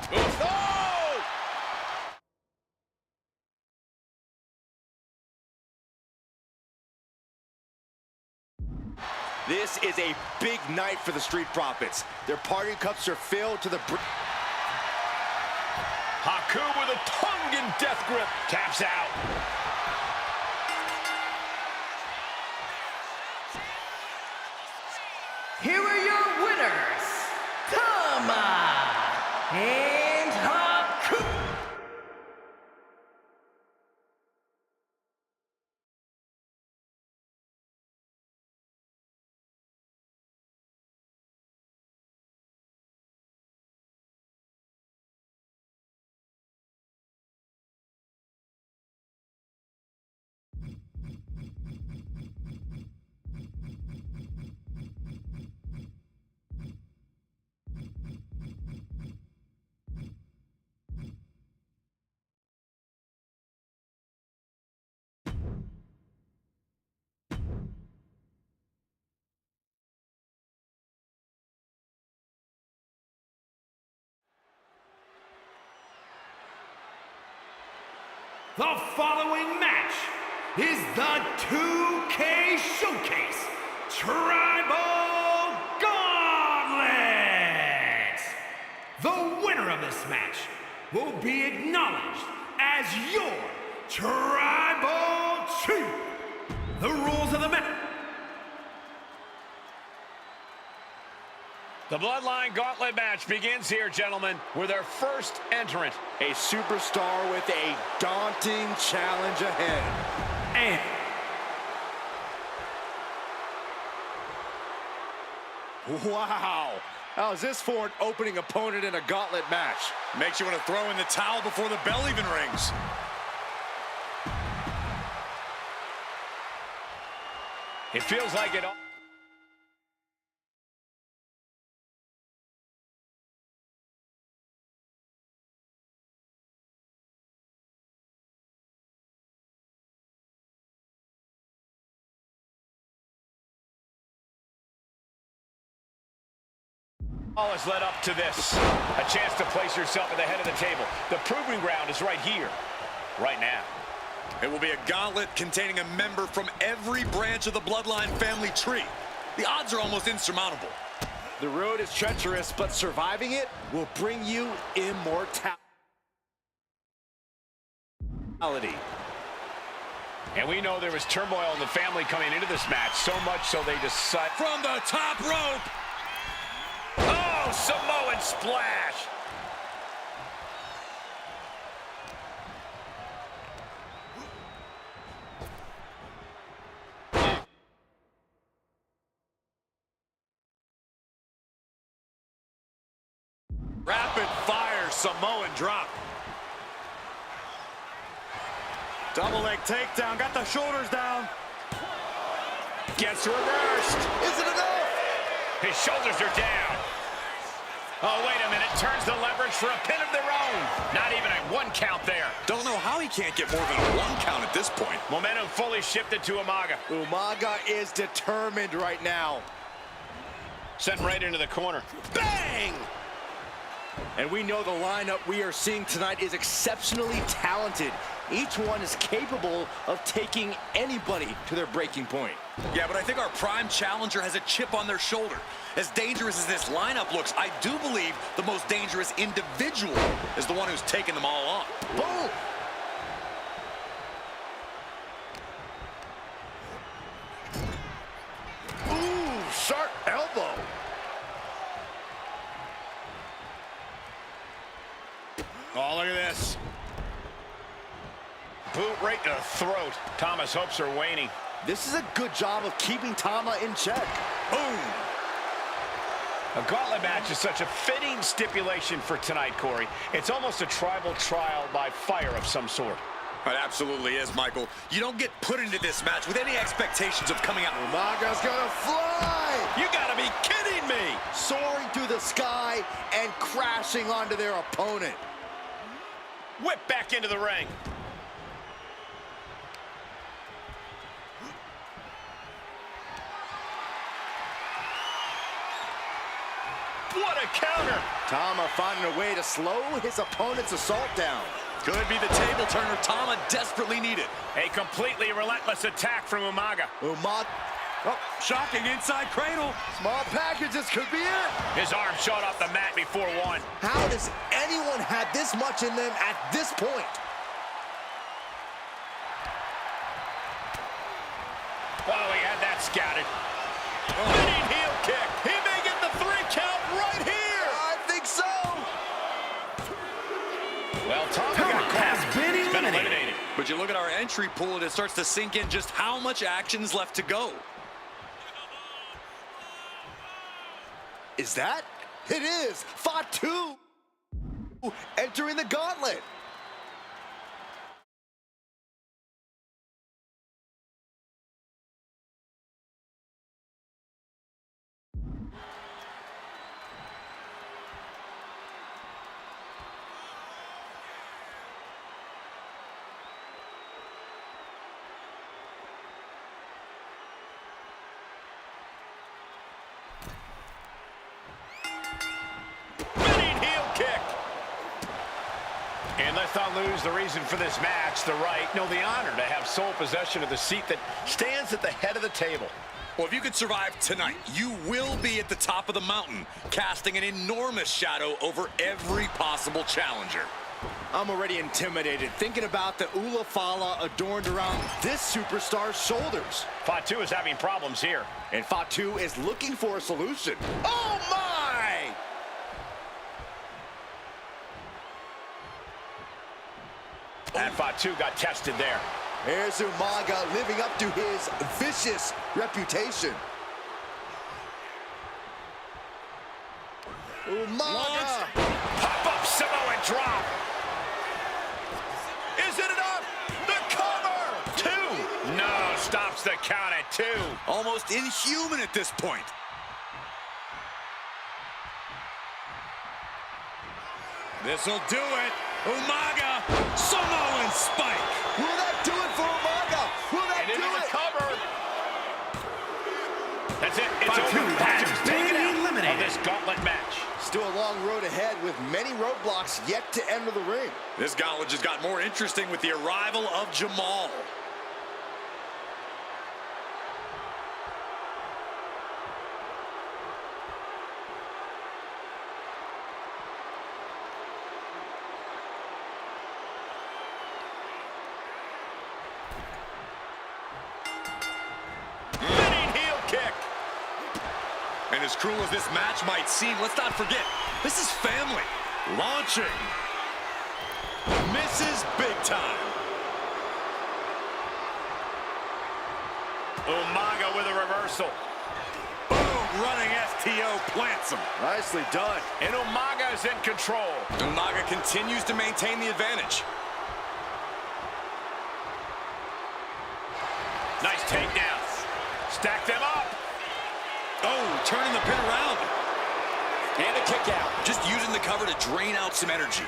Oh! This is a big night for the Street Profits. Their party cups are filled to the brim. Haku with a Tongan death grip. Taps out. Here are your winners, Paaa and Haku. The following match is the 2K Showcase Tribal Gauntlet. The winner of this match will be acknowledged as your Tribal Chief. The rules of the match. The Bloodline Gauntlet match begins here, gentlemen, with our first entrant. A superstar with a daunting challenge ahead. And wow. How's this for an opening opponent in a gauntlet match? Makes you want to throw in the towel before the bell even rings. It feels like it all. All has led up to this. A chance to place yourself at the head of the table. The proving ground is right here. right now. It will be a gauntlet containing a member from every branch of the Bloodline family tree. The odds are almost insurmountable. The road is treacherous, but surviving it will bring you immortality. And we know there was turmoil in the family coming into this match, so much so they decide... From the top rope! Oh, Samoan splash! Rapid fire Samoan drop. Double leg takedown, got the shoulders down. Gets reversed. Is it enough? His shoulders are down. Oh, wait a minute. Turns the leverage for a pin of their own. Not even a 1 count there. Don't know how he can't get more than a 1 count at this point. Momentum fully shifted to Umaga. Umaga is determined right now. Sent right into the corner. Bang! And we know the lineup we are seeing tonight is exceptionally talented. Each one is capable of taking anybody to their breaking point. Yeah, but I think our prime challenger has a chip on their shoulder. As dangerous as this lineup looks, I do believe the most dangerous individual is the one who's taking them all on. Boom! Ooh, sharp elbow. Oh, look at this. Boot right to the throat. Tama's hopes are waning. This is a good job of keeping Tama in check. Boom! A gauntlet match is such a fitting stipulation for tonight, Corey. It's almost a tribal trial by fire of some sort. It absolutely is, Michael. You don't get put into this match with any expectations of coming out. Umaga's gonna fly! You gotta be kidding me! Soaring through the sky and crashing onto their opponent. Whip back into the ring. What a counter! Tama finding a way to slow his opponent's assault down. Could be the table turner Tama desperately needed. A completely relentless attack from Umaga. Umaga. Oh, shocking inside cradle. Small packages could be it. His arm shot off the mat before one. How does anyone have this much in them at this point? Oh, he had that scouted. Spinning heel kick. He may get the 3 count right here. I think so. Well, Tama has been eliminated. But you look at our entry pool and it starts to sink in just how much action is left to go. Is that? It is. Fatu entering the gauntlet. And let's not lose the reason for this match, the right, no, the honor to have sole possession of the seat that stands at the head of the table. Well, if you could survive tonight, you will be at the top of the mountain, casting an enormous shadow over every possible challenger. I'm already intimidated thinking about the Ula Fala adorned around this superstar's shoulders. Fatu is having problems here. And Fatu is looking for a solution. Oh my! And Fatu got tested there. Here's Umaga living up to his vicious reputation. Umaga! Pop-up Samoan drop. Is it enough? The cover! 2. No, stops the count at 2. Almost inhuman at this point. This'll do it. Umaga, Samoan spike. Will that do it for Umaga? Will that And do into it? the cover. That's it. It's Fatu over. has Fatu's been taken out eliminated. of this gauntlet match. Still a long road ahead with many roadblocks yet to enter the ring. This gauntlet just got more interesting with the arrival of Jamal. And as cruel as this match might seem, let's not forget, this is family. Launching. Misses big time. Umaga with a reversal. Boom, running STO plants him. Nicely done. And Umaga is in control. Umaga continues to maintain the advantage. Nice takedown. Stack them up. Oh, turning the pin around. And a kick out. Just using the cover to drain out some energy.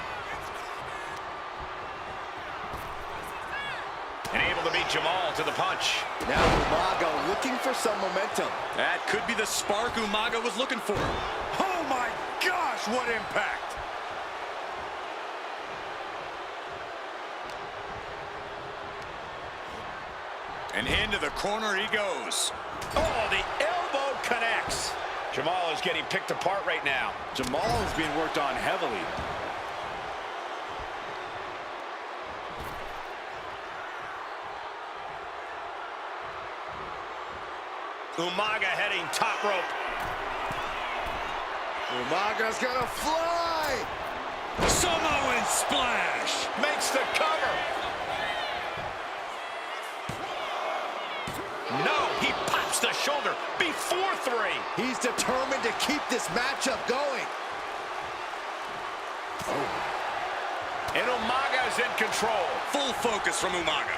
And able to beat Jamal to the punch. Now Umaga looking for some momentum. That could be the spark Umaga was looking for. Oh my gosh, what impact! And into the corner he goes. Oh, the elbow connects. Jamal is getting picked apart right now. Jamal is being worked on heavily. Umaga heading top rope. Umaga's gonna fly! Samoan splash. Makes the cover. No, he pops the shoulder before 3. He's determined to keep this matchup going. And Umaga is in control. Full focus from Umaga.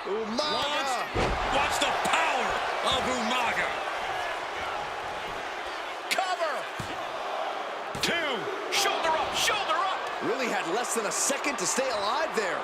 Umaga! Watch the power of Umaga. Cover. 2. Shoulder up, shoulder up. Really had less than a second to stay alive there.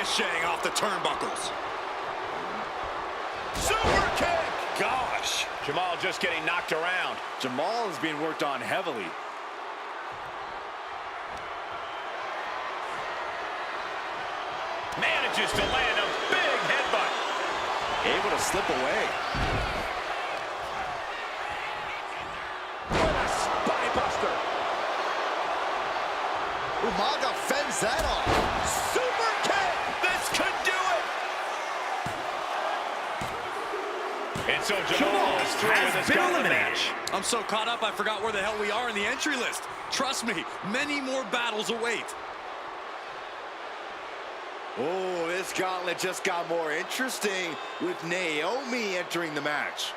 ricocheting off the turnbuckles. Super kick! Gosh. Jamal just getting knocked around. Jamal is being worked on heavily. Manages to land a big headbutt. Able to slip away. What a spine buster. Umaga fends that off. Super kick! This could do it! And so Jamal is through with his gauntlet match. I'm so caught up I forgot where the hell we are in the entry list. Trust me, many more battles await. Oh, this gauntlet just got more interesting with Naomi entering the match.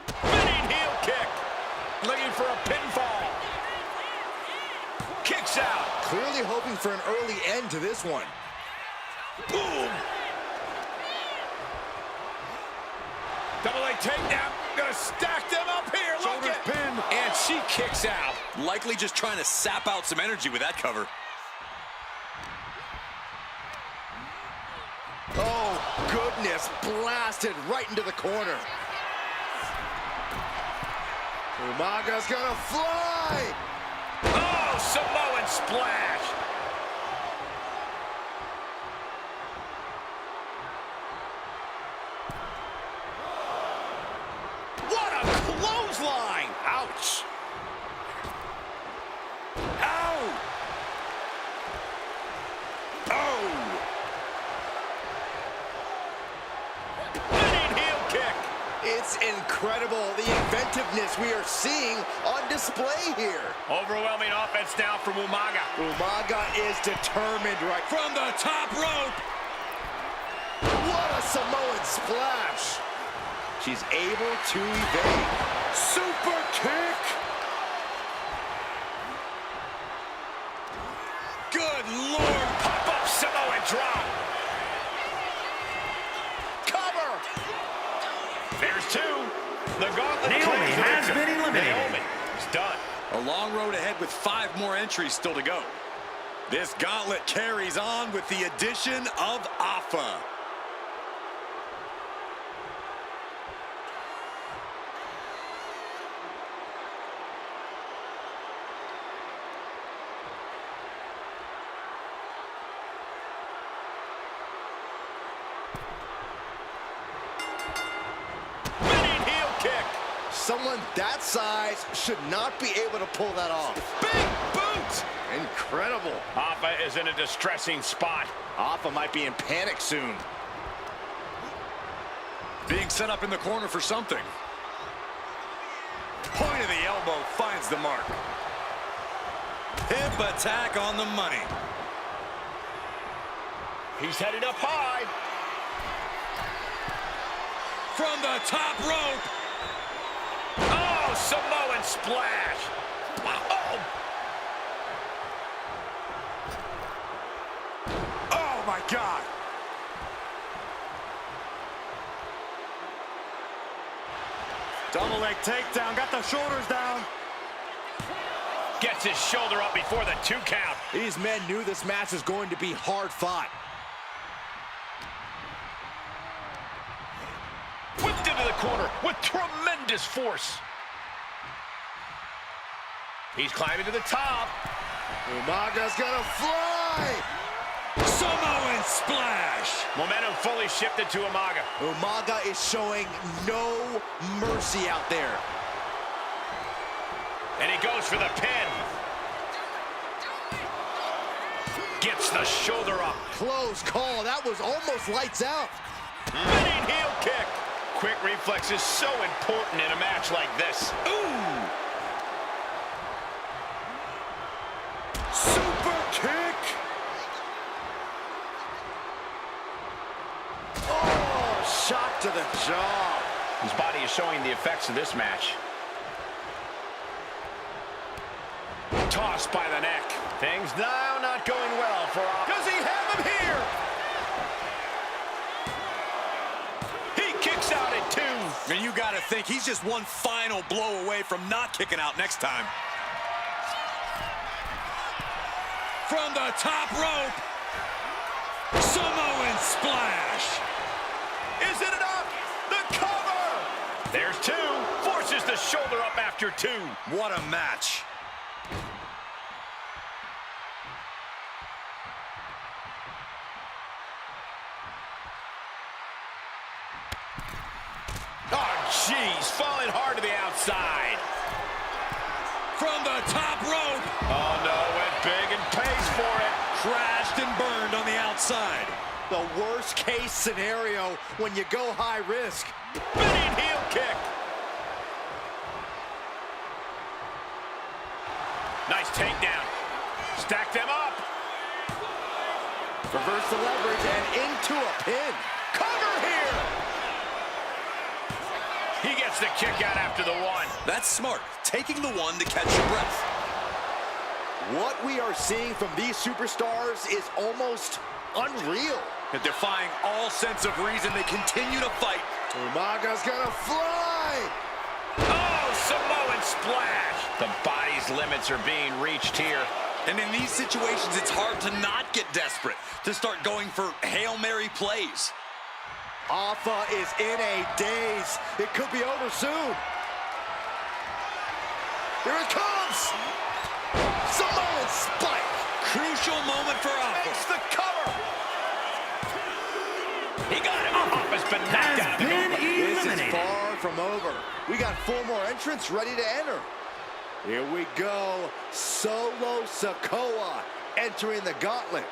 Spinning heel kick. Looking for a pinfall. Kicks out. Clearly hoping for an early end to this one. Boom! Double leg takedown. Gonna stack them up here. Look Shoulders at pinned. And she kicks out. Likely just trying to sap out some energy with that cover. Oh, goodness. Blasted right into the corner. Umaga's gonna fly. Oh, Samoan splash. What a clothesline. Ouch. Ow. Oh. Spinning heel kick. It's incredible, the inventiveness we are seeing on display here. Overwhelming offense now from Umaga. Umaga is determined right From the top rope. What a Samoan splash. She's able to evade. Super kick. Good Lord. Pop-up Samoan drop. Cover. There's two. The gauntlet Naomi claims the has victor. been eliminated. Naomi is done. A long road ahead with 5 more entries still to go. This gauntlet carries on with the addition of Afa. Spinning heel kick. Someone that size should not be able to pull that off. Big boot. Incredible. Afa is in a distressing spot. Afa might be in panic soon. Being set up in the corner for something. Point of the elbow finds the mark. Hip attack on the money. He's headed up high. From the top rope. Oh, Samoan splash. Oh. Oh my God. Double leg takedown, got the shoulders down. Gets his shoulder up before the 2 count. These men knew this match was going to be hard fought. Whipped into the corner with tremendous force. He's climbing to the top. Umaga's gonna fly. Samoan splash. Momentum fully shifted to Umaga. Umaga is showing no mercy out there. And he goes for the pin. Gets the shoulder up. Close call. That was almost lights out. Spinning heel kick. Quick reflex is so important in a match like this. Ooh. Super kick. Oh, shot to the jaw. His body is showing the effects of this match. Tossed by the neck. Things now not going well for Afa. Does he have him here? And you got to think he's just one final blow away from not kicking out next time. From the top rope. Samoan splash. Is it enough? The cover! There's two. Forces the shoulder up after two. What a match. Oh, jeez. Falling hard to the outside. From the top rope. Oh, no. Went big and pays for it. Crashed and burned on the outside. The worst case scenario when you go high risk. Spinning heel kick. Nice takedown. Stack them up. Reverse the leverage and into a pin. Cover here. He gets the kick out after the one. That's smart. Taking the one to catch your breath. What we are seeing from these superstars is almost unreal. And defying all sense of reason, they continue to fight. Umaga's gonna fly! Oh, Samoan splash. The body's limits are being reached here. And in these situations, it's hard to not get desperate, to start going for Hail Mary plays. Alpha is in a daze. It could be over soon. Here it comes! Samoan spike! Crucial moment for Alpha. Makes the cover. He got him. Alpha's been knocked out. This is far from over. We got 4 more entrants ready to enter. Here we go. Solo Sikoa entering the gauntlet.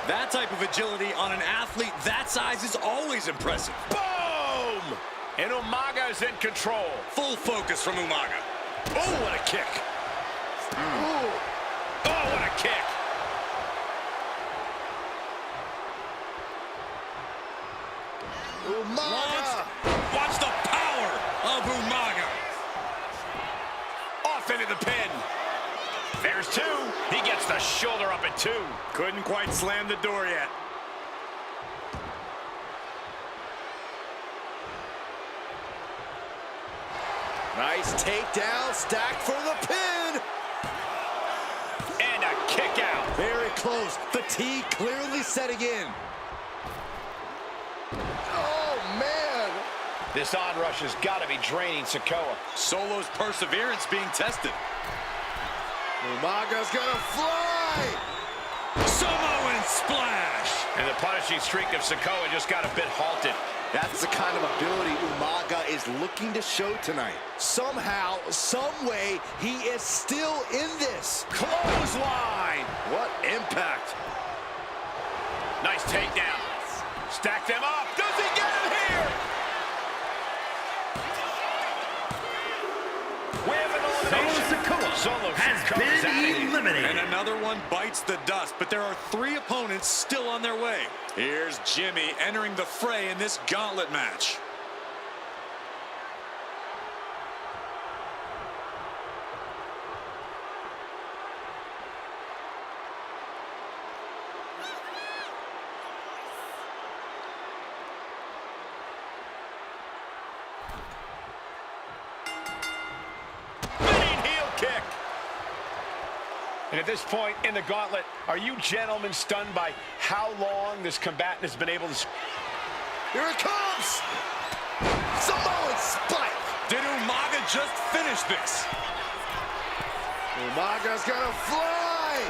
That type of agility on an athlete that size is always impressive. Boom! And Umaga is in control. Full focus from Umaga. Oh, what a kick. Oh, what a kick. Umaga! Watch the power of Umaga. Off into the pin. There's two. He gets the shoulder up at 2. Couldn't quite slam the door yet. Nice takedown, stacked for the pin. And a kick out. Very close. Fatigue clearly setting in. Oh, man. This onrush has got to be draining Sikoa. Solo's perseverance being tested. Umaga's gonna fly! Samoan splash! And the punishing streak of Sikoa just got a bit halted. That's the kind of ability Umaga is looking to show tonight. Somehow, some way, he is still in this. Clothesline! What impact! Nice takedown. Stack them up. Does he get him here? We have an elimination. Solo has been eliminated. And another one bites the dust, but there are 3 opponents still on their way. Here's Jimmy entering the fray in this gauntlet match. And at this point in the gauntlet, are you gentlemen stunned by how long this combatant has been able to... Here it comes! Samoan spike! Did Umaga just finish this? Umaga's gonna fly!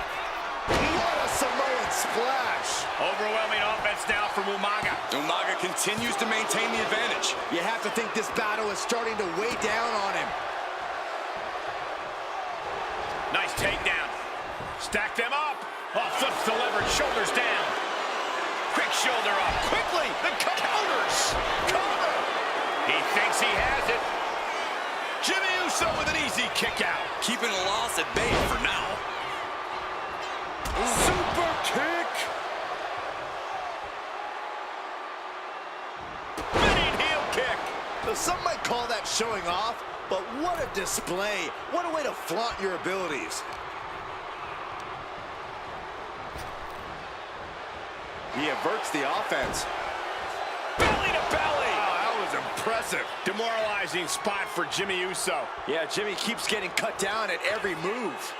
What a Samoan splash! Overwhelming offense now from Umaga. Umaga continues to maintain the advantage. You have to think this battle is starting to weigh down on him. Nice takedown. Stack them up. Oh, flips the leverage, shoulders down. Quick shoulder up. Quickly, the counters. Cover. He thinks he has it. Jimmy Uso with an easy kick out. Keeping a loss at bay for now. Super kick. some might call that showing off, but what a display. What a way to flaunt your abilities. He averts the offense. Belly to belly. Wow, that was impressive. Demoralizing spot for Jimmy Uso. Yeah, Jimmy keeps getting cut down at every move.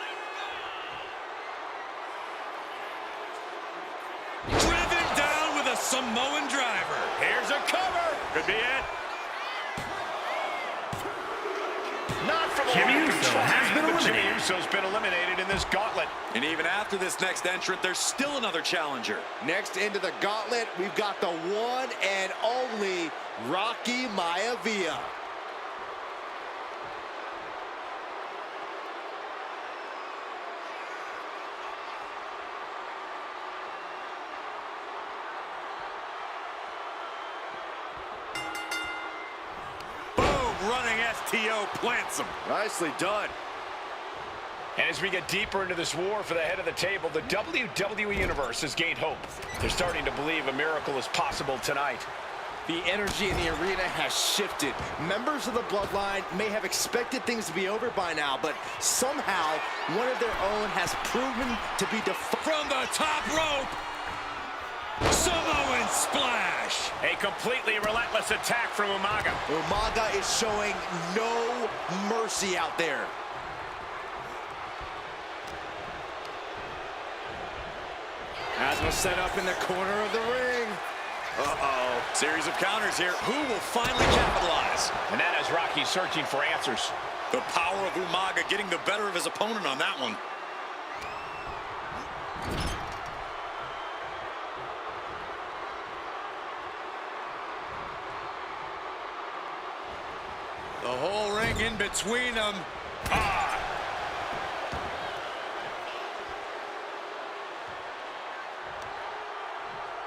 Driven down with a Samoan driver. Here's a cover. Could be it. Not from Jimmy Uso has been but Jimmy eliminated. Uso's been eliminated in this gauntlet. And even after this next entrant, there's still another challenger. Next into the gauntlet, we've got the one and only Rocky Maivia. Running STO plants him. Nicely done. And as we get deeper into this war for the head of the table, the WWE Universe has gained hope. They're starting to believe a miracle is possible tonight. The energy in the arena has shifted. Members of the Bloodline may have expected things to be over by now, but somehow one of their own has proven to be From the top rope. Samoan splash. A completely relentless attack from Umaga. Umaga is showing no mercy out there. Asma set up in the corner of the ring. Uh-oh. Series of counters here. Who will finally capitalize? And that has Rocky searching for answers. The power of Umaga getting the better of his opponent on that one. The whole ring in between them. Ah!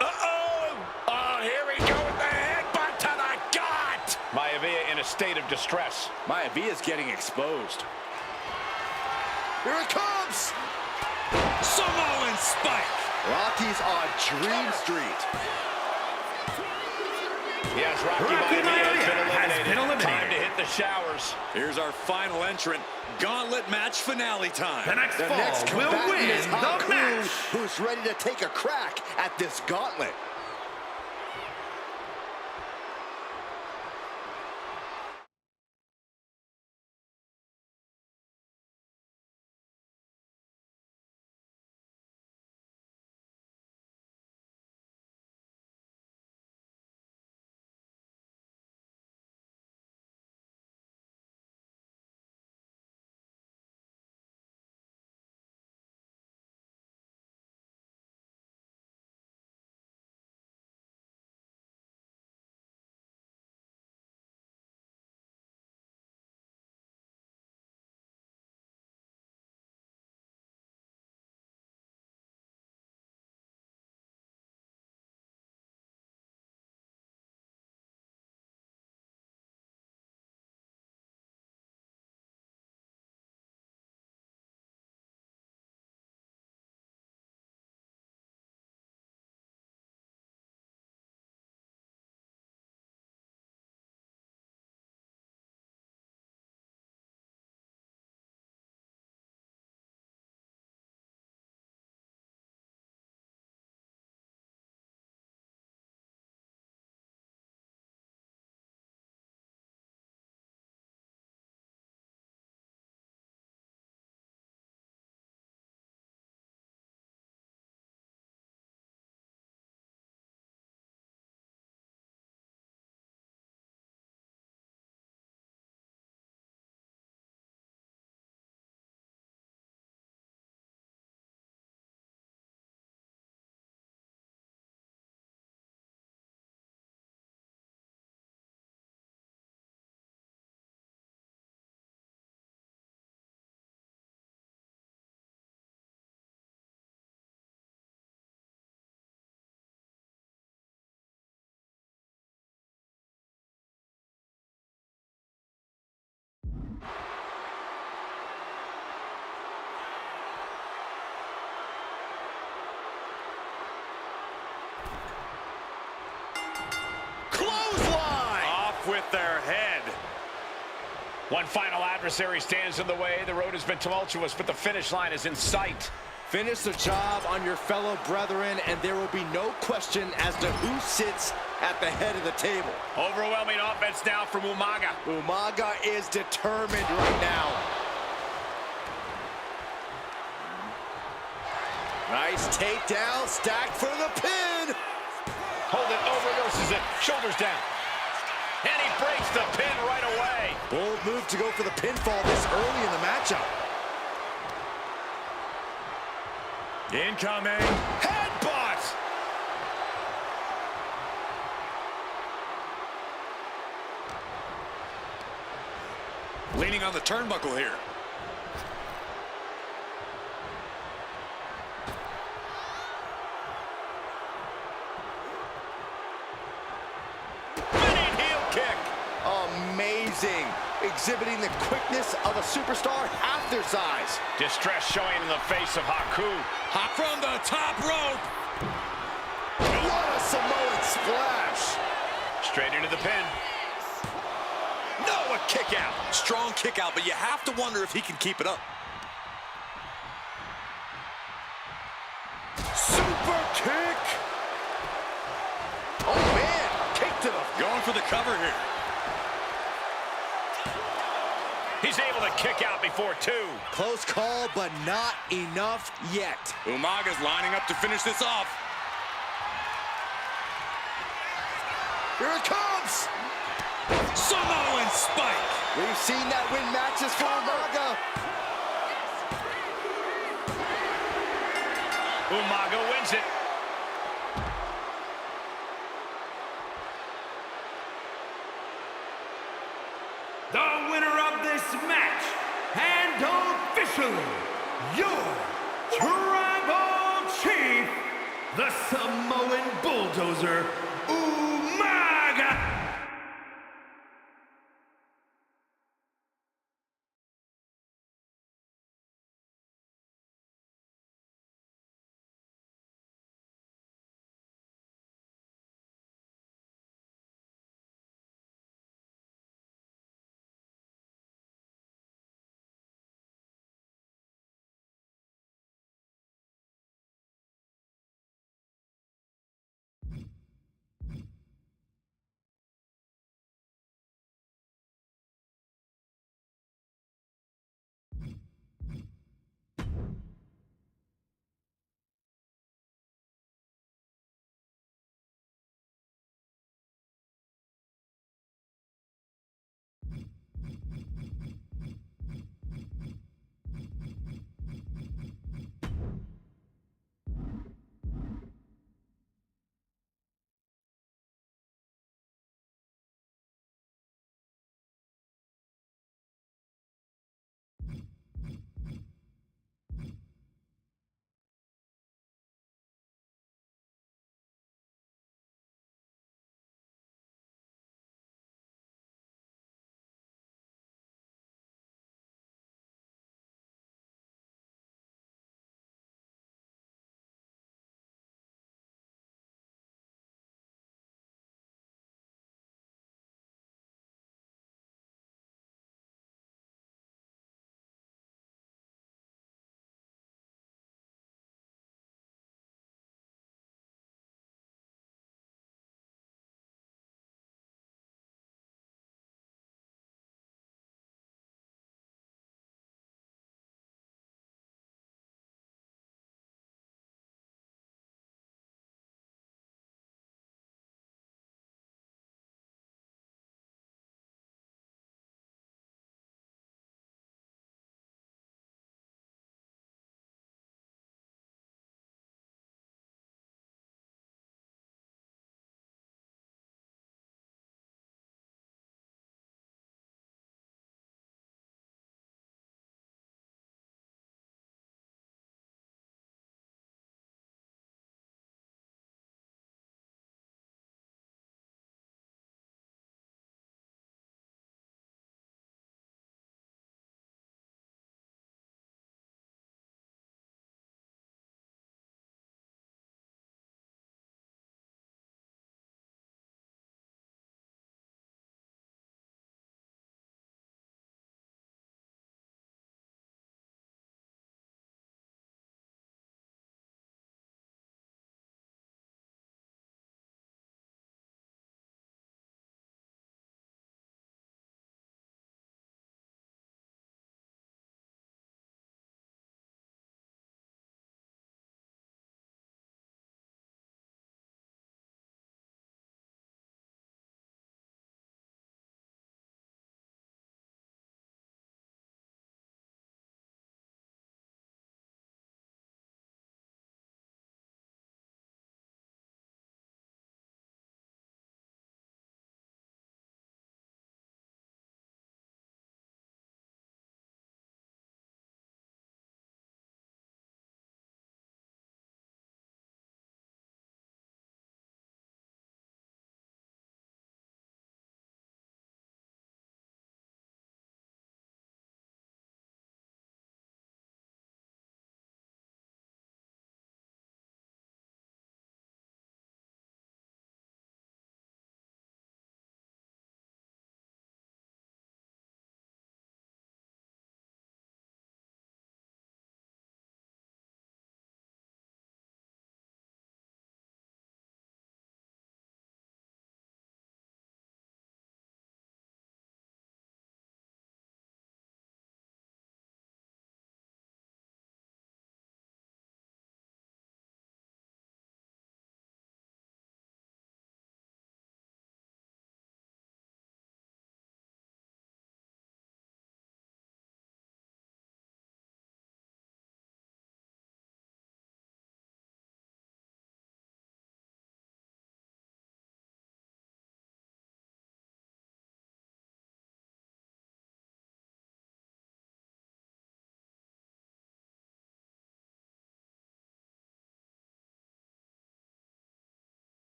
Uh-oh! Oh, here we go with the headbutt to the gut! Maivia in a state of distress. Maivia's getting exposed. Here it comes! Samoan spike. Rocky's on Dream Street. Yes, Rocky Maivia has been eliminated. Time to hit the showers. Here's our final entrant. Gauntlet match finale time. The next fall will combatant win is the Haku, match. who's ready to take a crack at this gauntlet. their head. One final adversary stands in the way. The road has been tumultuous, but the finish line is in sight. Finish the job on your fellow brethren, and there will be no question as to who sits at the head of the table. Overwhelming offense now from Umaga. Umaga is determined right now. Nice takedown, stacked for the pin. Hold it, reverses it, shoulders down. And he breaks the pin right away. Bold move to go for the pinfall this early in the matchup. Incoming. Headbutt! Leaning on the turnbuckle here. Spinning heel kick. Amazing. Exhibiting the quickness of a superstar half their size. Distress showing in the face of Haku. From the top rope. What a Samoan splash. Straight into the pin. No, a kick out. Strong kick out, but you have to wonder if he can keep it up. Super kick. Oh, man. Kick to the... Going for the cover here. He's able to kick out before two. Close call, but not enough yet. Umaga's lining up to finish this off. Here it comes. Samoan spike. We've seen that win matches for Umaga. Umaga wins it. The winner of this match, and officially your tribal chief, the Samoan bulldozer, Umaga.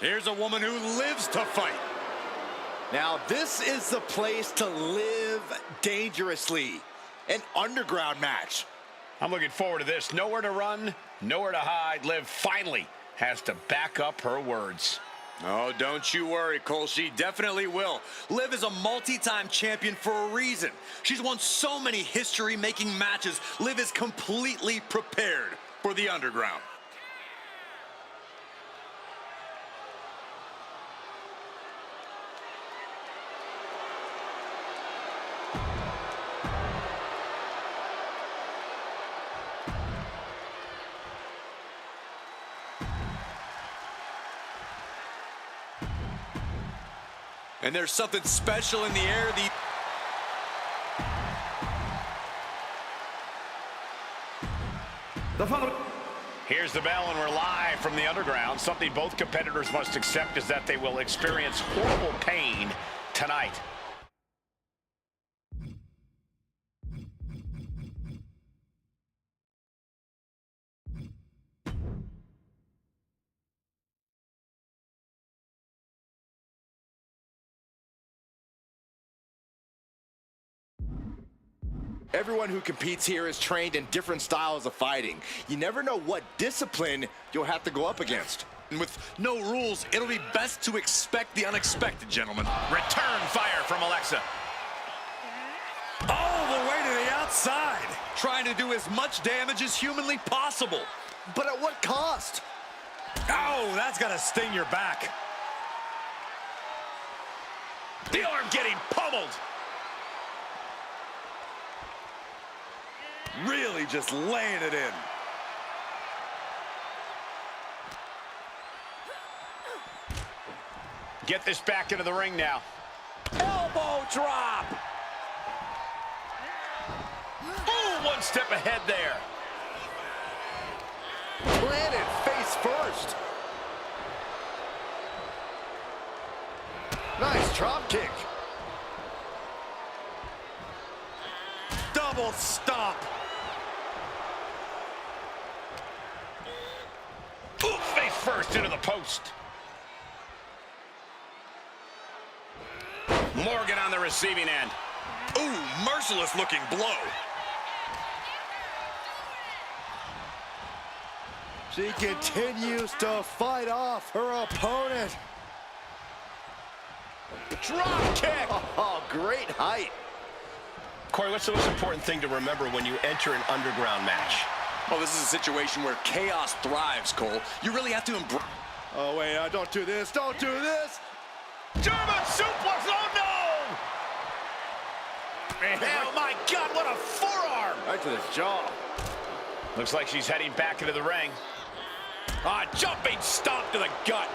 Here's a woman who lives to fight. Now, this is the place to live dangerously. An underground match. I'm looking forward to this. Nowhere to run, nowhere to hide. Liv finally has to back up her words. Oh, don't you worry, Cole. She definitely will. Liv is a multi-time champion for a reason. She's won so many history-making matches. Liv is completely prepared for the underground. And there's something special in the air. Here's the bell, and we're live from the underground. Something both competitors must accept is that they will experience horrible pain tonight. Everyone who competes here is trained in different styles of fighting. You never know what discipline you'll have to go up against. And with no rules, it'll be best to expect the unexpected, gentlemen. Return fire from Alexa. All the way to the outside. Trying to do as much damage as humanly possible. But at what cost? Oh, that's got to sting your back. The arm getting pummeled. Really just laying it in. Get this back into the ring now. Elbow drop! Ooh, one step ahead there. Planted face first. Nice drop kick. Double stomp. Ooh, face first into the post. Morgan on the receiving end. Ooh, merciless looking blow. She continues to fight off her opponent. Drop kick. Oh, great height. Corey, what's the most important thing to remember when you enter an underground match? Well, this is a situation where chaos thrives, Cole. You really have to embrace. Oh, wait, don't do this. Don't do this. German suplex. Oh, no. Oh, my God, what a forearm. Right to the jaw. Looks like she's heading back into the ring. Jumping stomp to the gut.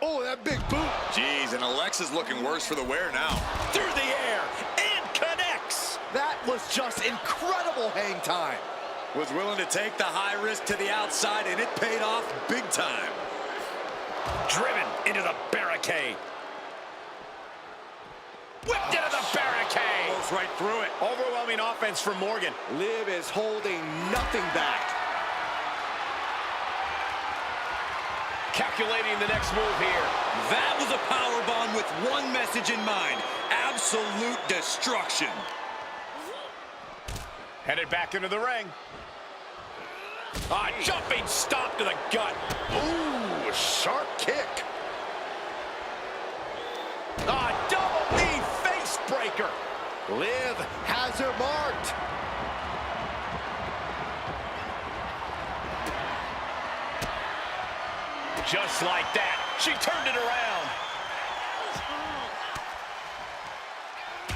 Oh, that big boot. Jeez, and Alexa's looking worse for the wear now. Through the air and connects. That was just incredible hang time. Was willing to take the high risk to the outside, and it paid off big time. Driven into the barricade. Whipped into the barricade. Goes right through it. Overwhelming offense for Morgan. Liv is holding nothing back. Calculating the next move here. That was a powerbomb with one message in mind. Absolute destruction. Headed back into the ring. Jumping stomp to the gut. Ooh, sharp kick. Double knee face breaker. Liv has her marked. Just like that, she turned it around.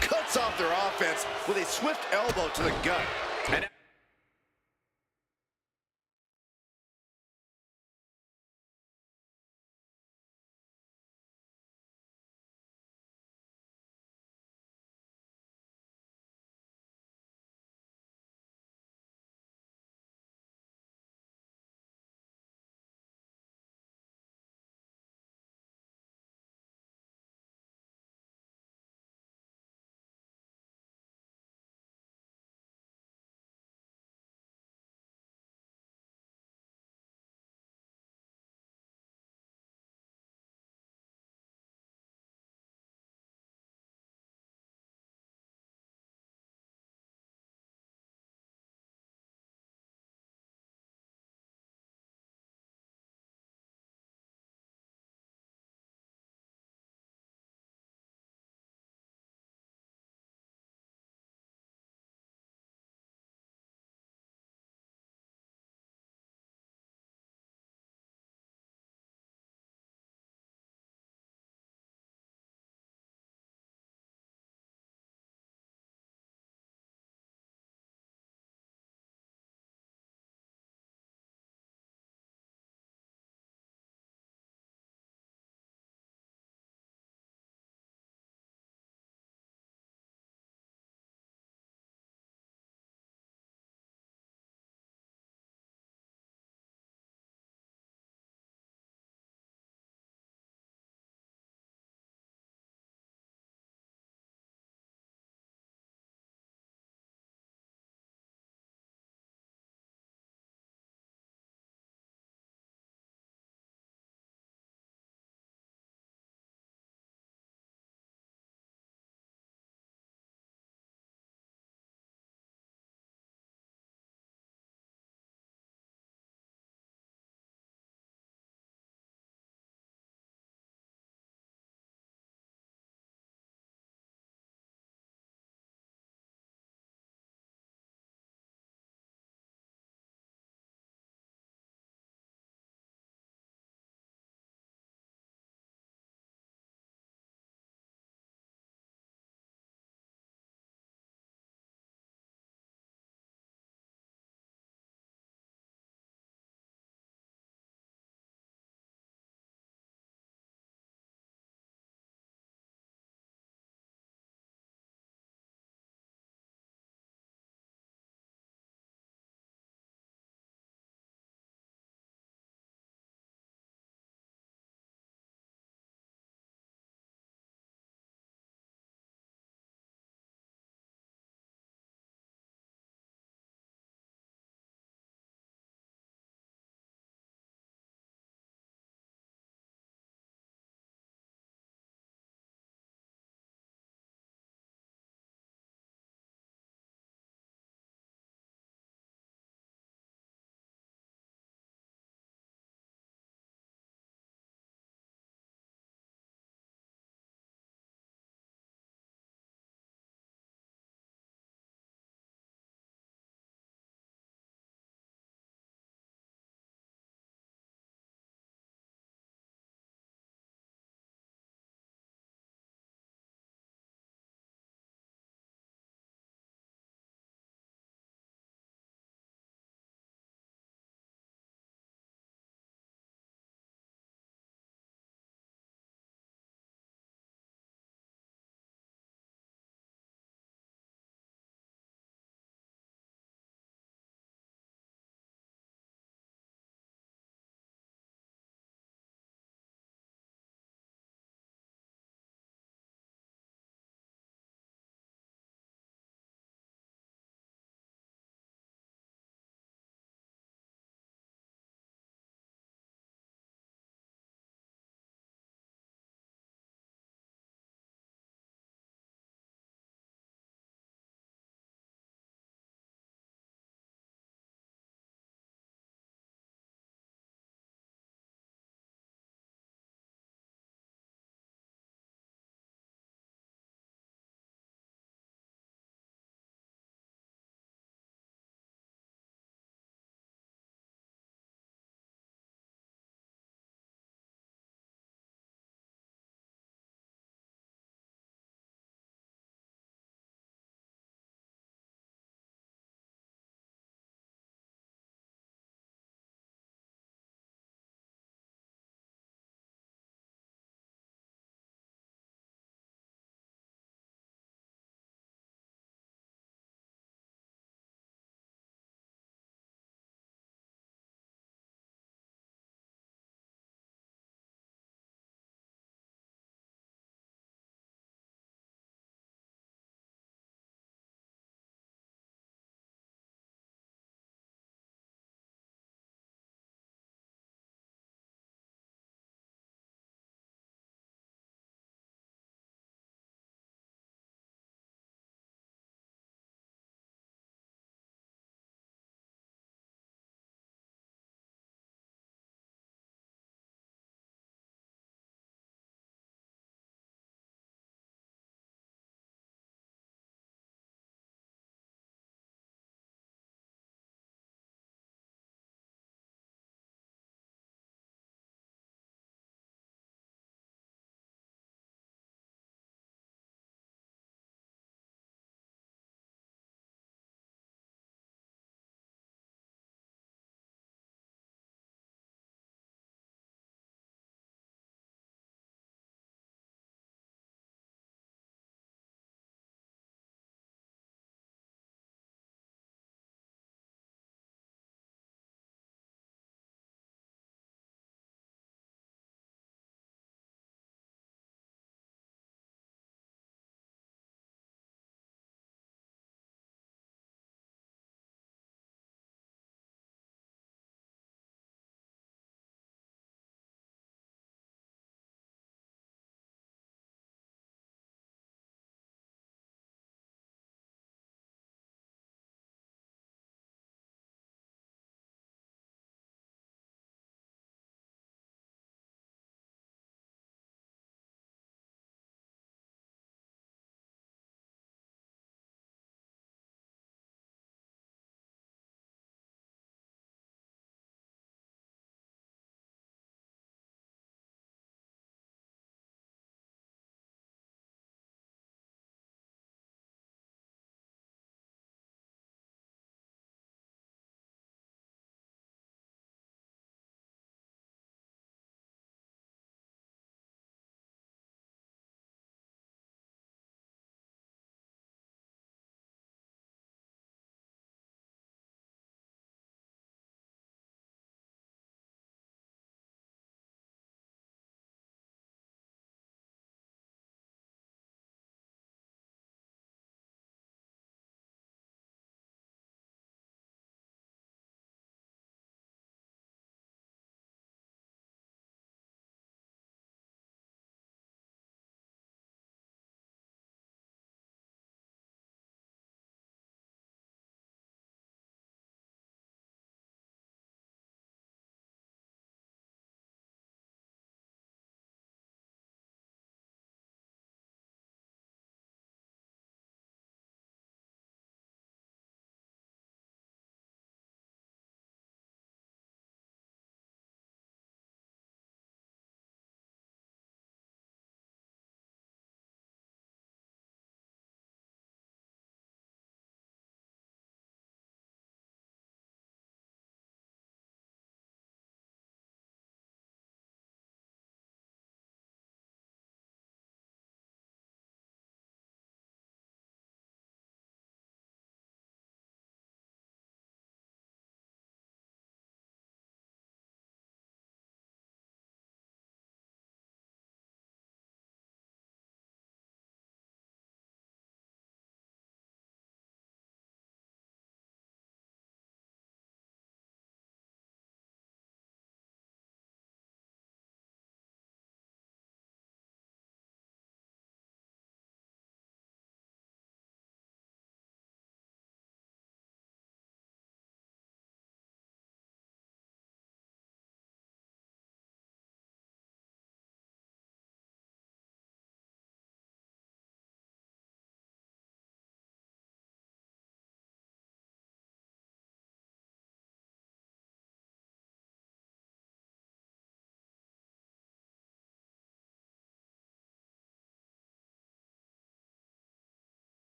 Cuts off their offense with a swift elbow to the gut. And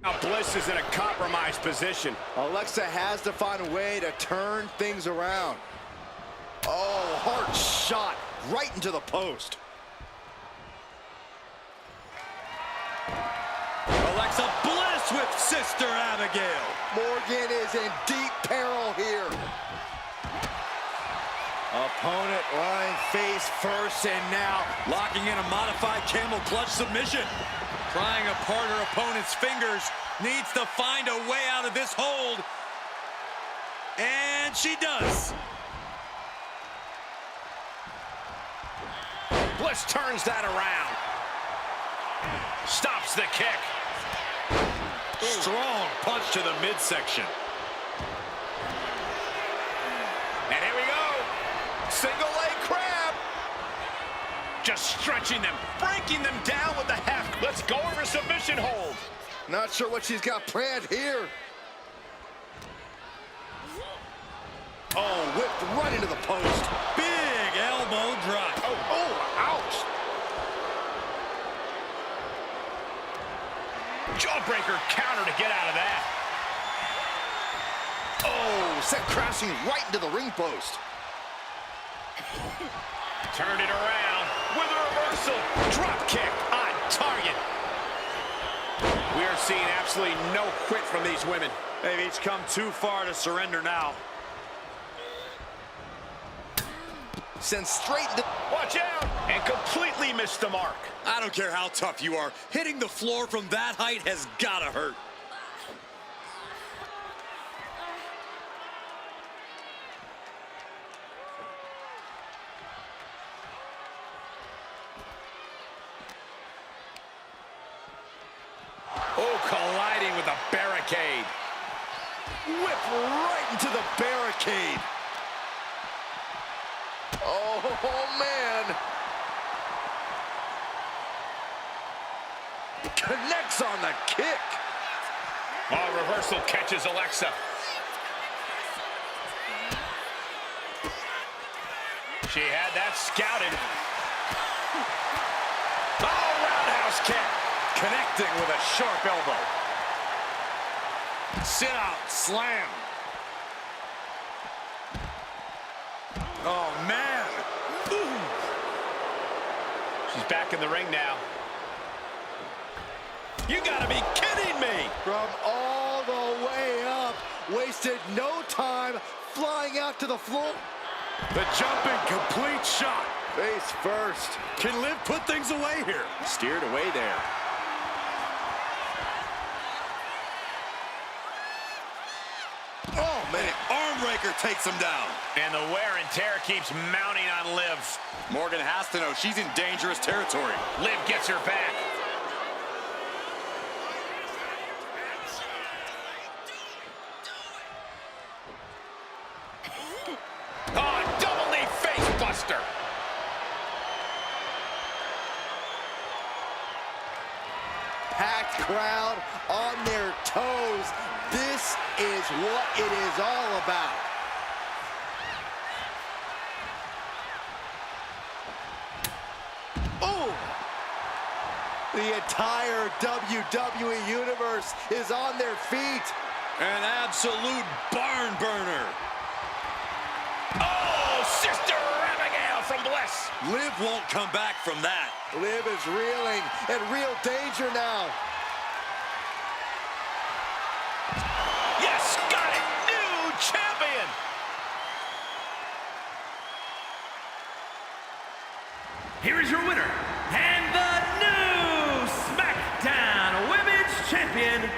Now Bliss is in a compromised position. Alexa has to find a way to turn things around. Oh, hard shot right into the post. Alexa Bliss with Sister Abigail. Morgan is in deep peril here. Opponent lying face first, and now Locking in a modified camel clutch submission. Prying apart her opponent's fingers. Needs to find a way out of this hold. And she does. Bliss turns that around. Stops the kick. Strong punch to the midsection. And here we go. Single leg crab. Just stretching them, breaking them down with the half. Let's go over submission hold. not sure what she's got planned here. Oh, whipped right into the post. Big elbow drop. Oh, ouch. Jawbreaker counter to get out of that. Oh, sent crashing right into the ring post. Turned it around with a reversal. Drop kick on target. We are seeing absolutely no quit from these women. They've each come too far to surrender now. Sent straight into... Watch out! And completely missed the mark. I don't care how tough you are. Hitting the floor from that height has gotta hurt. Oh, colliding with a barricade. Whipped right into the barricade. Oh, man. Connects on the kick. Oh, reversal catches Alexa. She had that scouted. Oh, roundhouse kick. Connecting with a sharp elbow. Sit out, slam. Oh, man. Ooh. She's back in the ring now. You gotta be kidding me! From all the way up, wasted no time flying out to the floor. The jumping complete shot. Face first. Can Liv put things away here? Steered away there. Oh, man. Armbreaker takes him down. And the wear and tear keeps mounting on Liv. Morgan has to know she's in dangerous territory. Liv gets her back. Oh, double knee face buster. Packed crowd on their toes. This is what it is all about. Oh! The entire WWE Universe is on their feet. An absolute barn burner. Oh, Sister Abigail from Bliss. Liv won't come back from that. Liv is reeling, in real danger now. Yes, got it. New champion. Here is your winner, and the new SmackDown Women's Champion,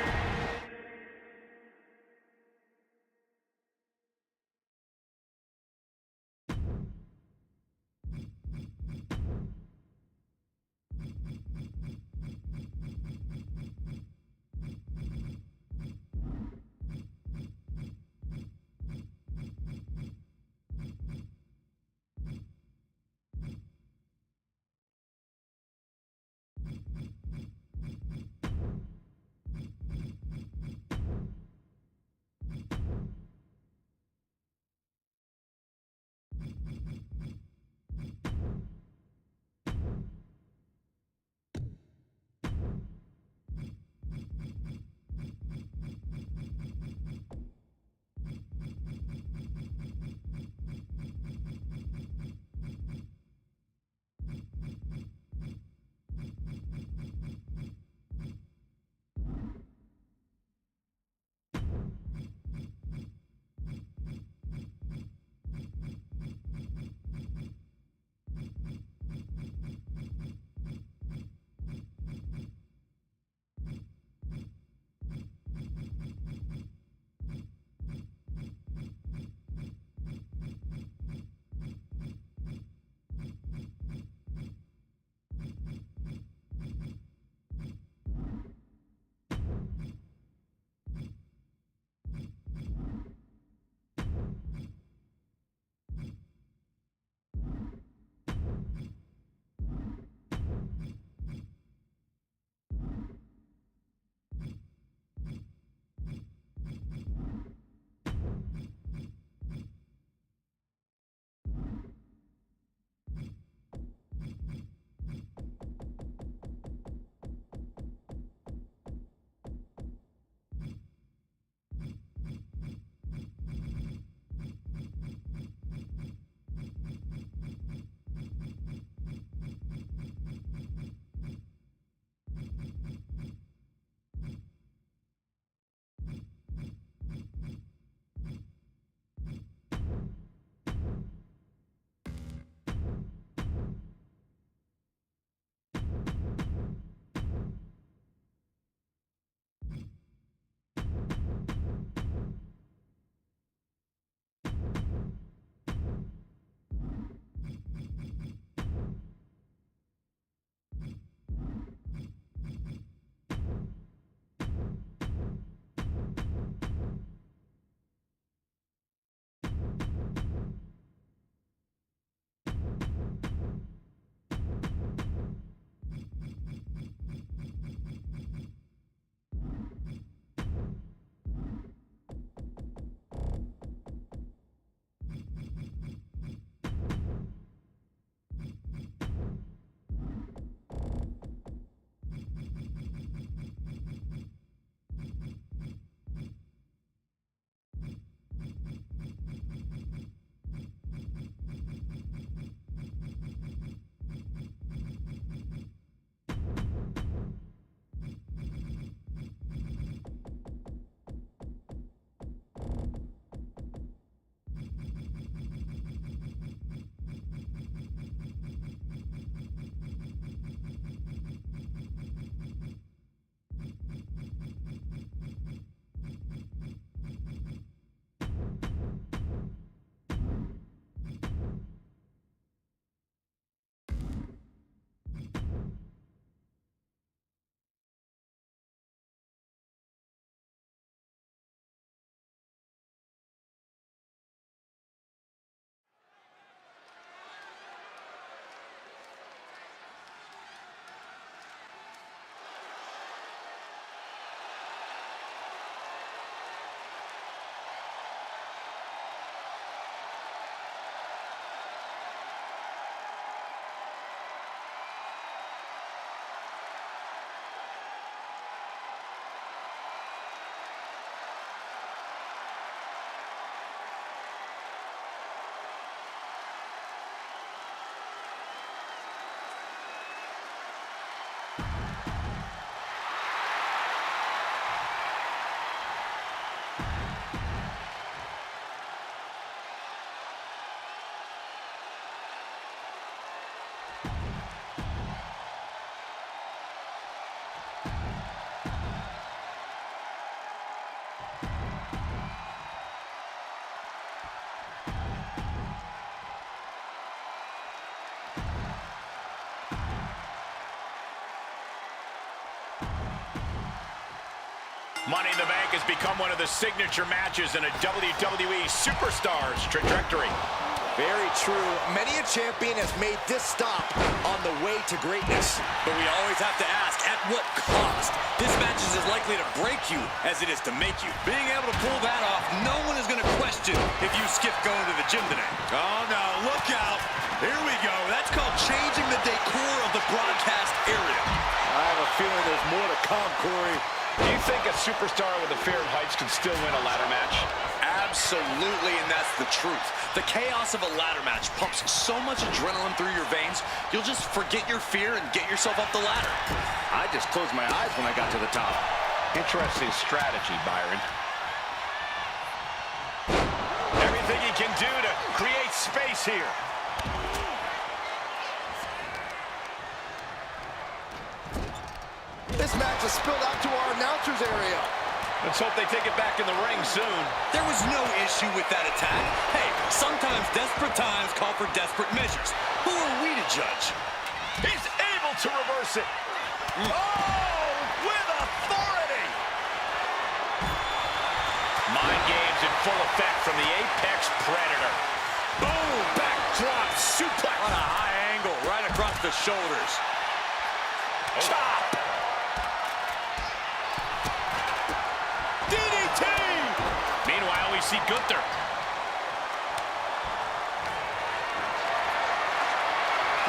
Money in the Bank has become one of the signature matches in a WWE superstar's trajectory. Very true. Many a champion has made this stop on the way to greatness. But we always have to ask, at what cost? This match is as likely to break you as it is to make you. Being able to pull that off, no one is going to question if you skip going to the gym today. Oh, no, look out. Here we go. That's called changing the decor of the broadcast area. I have a feeling there's more to come, Corey. Do you think a superstar with a fear of heights can still win a ladder match? Absolutely, and that's the truth. The chaos of a ladder match pumps so much adrenaline through your veins, you'll just forget your fear and get yourself up the ladder. I just closed my eyes when I got to the top. Interesting strategy, Byron. Everything he can do to create space here. This match has spilled out to our announcer's area. Let's hope they take it back in the ring soon. There was no issue with that attack. Hey, sometimes desperate times call for desperate measures. Who are we to judge? He's able to reverse it. Oh, with authority. Mind games in full effect from the Apex Predator. Boom, backdrop suplex. On a high angle, right across the shoulders. Chop. DDT. Meanwhile, we see Gunther.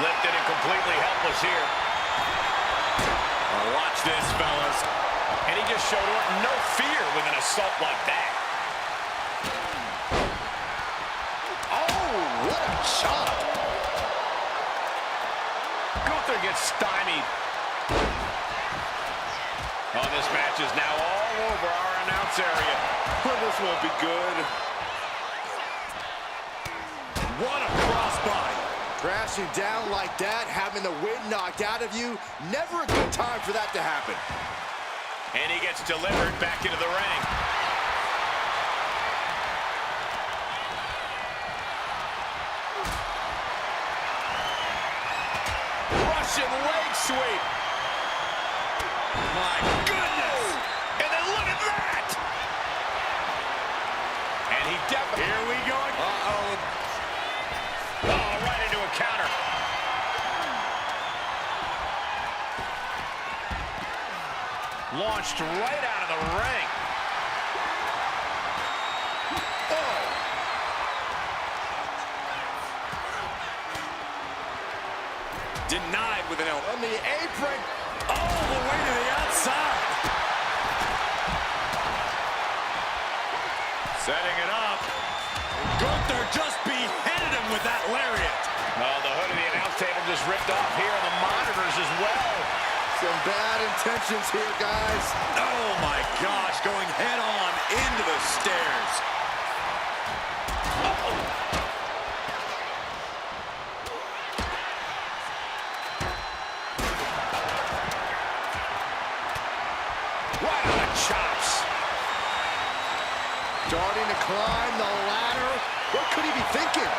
Lifted and completely helpless here. Watch this, fellas. And he just showed Orton no fear with an assault like that. Oh, what a shot. Gunther gets stymied. Oh, this match is now all over our announce area. Well, this won't be good. What a crossbody. Crashing down like that, having the wind knocked out of you, never a good time for that to happen. And he gets delivered back into the ring. Russian leg sweep. My goodness. And then look at that. And he definitely... Here we go. Uh-oh. Oh, right into a counter. Launched right out of the ring. Oh. Denied with an elbow. On the apron. All the way to the outside. Setting it up. Gunther just beheaded him with that lariat. Oh, the hood of the announce table just ripped off here on the monitors as well. Some bad intentions here, guys. Oh my gosh, going head on into the stairs. Right on the chops. Starting to climb the ladder. What could he be thinking?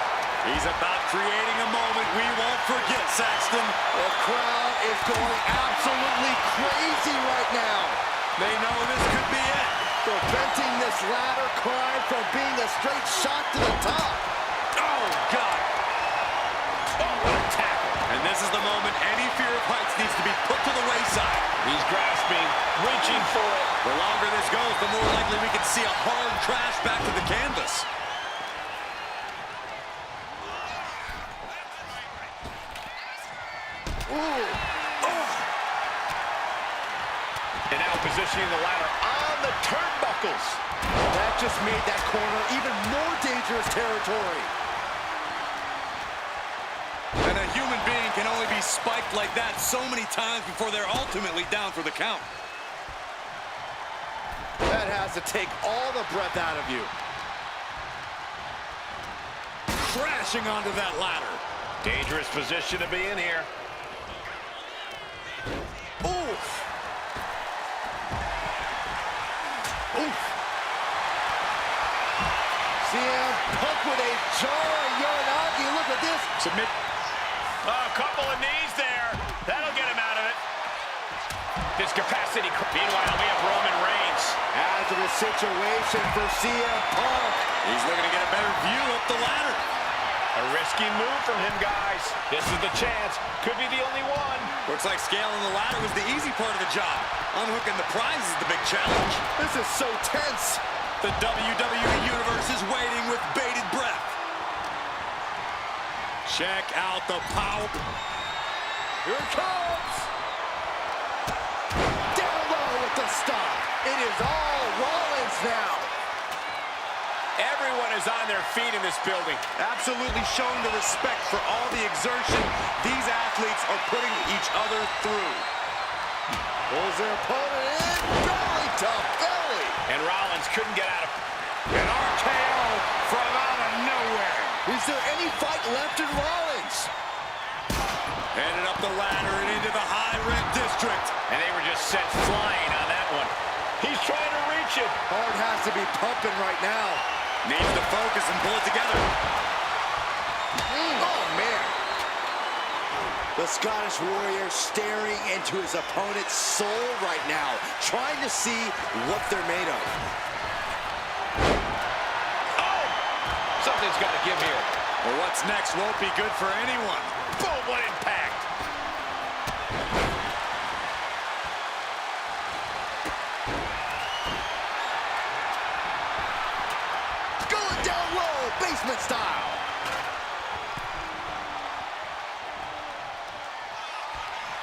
He's about creating a moment we won't forget, Saxton. The crowd is going absolutely crazy right now. They know this could be it. Preventing this ladder climb from being a straight shot to the top. Oh, God. Oh, what a tackle. And this is the moment any fear of heights needs to be put to the wayside. He's grasping, reaching for it. The longer this goes, the more likely we can see a hard crash back to the canvas. And now positioning the ladder on the turnbuckles. That just made that corner even more dangerous territory. And a human being can only be spiked like that so many times before they're ultimately down for the count. That has to take all the breath out of you. Crashing onto that ladder. Dangerous position to be in here. Oof. Oof. CM Punk with a jarring Uranagi. Look at this. Submit. A couple of knees there. That'll get him out of it. This capacity. Meanwhile, we have Roman Reigns. As of the situation for CM Punk. He's looking to get a better view up the ladder. A risky move from him, guys. This is the chance. Could be the only one. Looks like scaling the ladder was the easy part of the job. Unhooking the prize is the big challenge. This is so tense. The WWE Universe is waiting with bated breath. Check out the power. Here it comes. Down low with the stop. It is all Rollins now. Everyone is on their feet in this building. Absolutely showing the respect for all the exertion these athletes are putting each other through. Pulls their opponent in. Belly to belly. And Rollins couldn't get out of... An RKO from out of nowhere. Is there any fight left in Rollins? Headed up the ladder and into the high rent district. And they were just sent flying on that one. He's trying to reach it. Heart has to be pumping right now. Needs to focus and pull it together. Oh, man. The Scottish Warrior staring into his opponent's soul right now, trying to see what they're made of. Oh! Something's got to give here. Well, what's next won't be good for anyone. Boom, what impact. Going down low, basement style.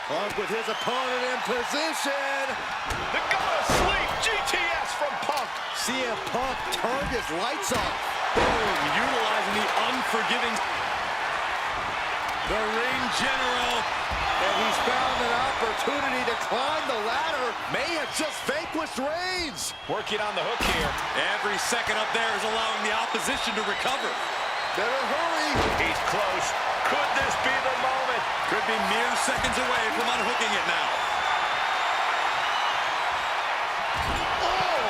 Punk with his opponent in position. The go to sleep, GTS from Punk. CM Punk turned his lights off. Boom, utilizing the unforgiving. The ring general. And he's found an opportunity to climb the ladder. May have just vanquished Reigns. Working on the hook here. Every second up there is allowing the opposition to recover. Better hurry. He's close. Could this be the moment? Could be mere seconds away from unhooking it now. Oh!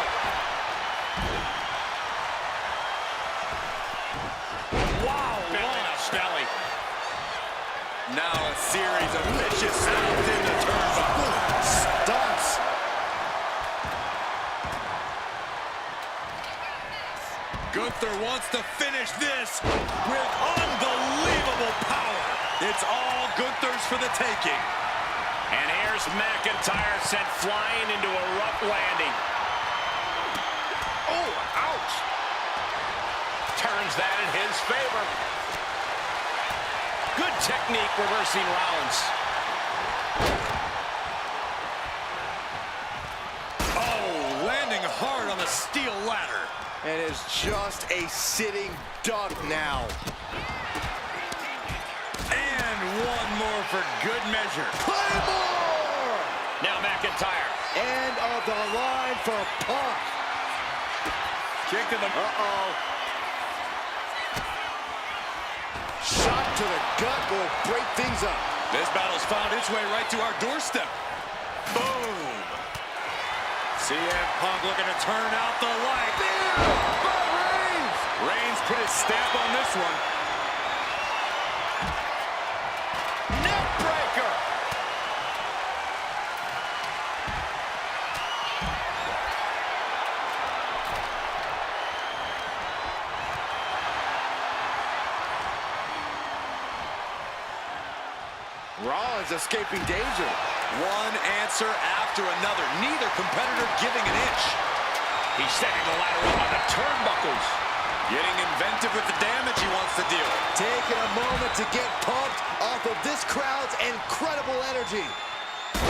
Wow, launch. Belly. Now a series of vicious sounds in the turnbuckle. Stunts. Gunther wants to finish this with unbelievable power. It's all Gunther's for the taking. And here's McIntyre sent flying into a rough landing. Oh, ouch. Turns that in his favor. Good technique reversing Rollins. Oh, landing hard on the steel ladder. And is just a sitting duck now. And one more for good measure. Claymore! Now McIntyre. End of the line for Punk. Kick to the... Uh-oh. Shot to the gut will break things up. This battle's found its way right to our doorstep. Boom. CM Punk looking to turn out the light. By Reigns! Reigns put his stamp on this one. Neck breaker! Rollins escaping danger. One answer after another. Neither competitor giving an inch. He's setting the ladder up on the turnbuckles. Getting inventive with the damage he wants to deal. Taking a moment to get pumped off of this crowd's incredible energy.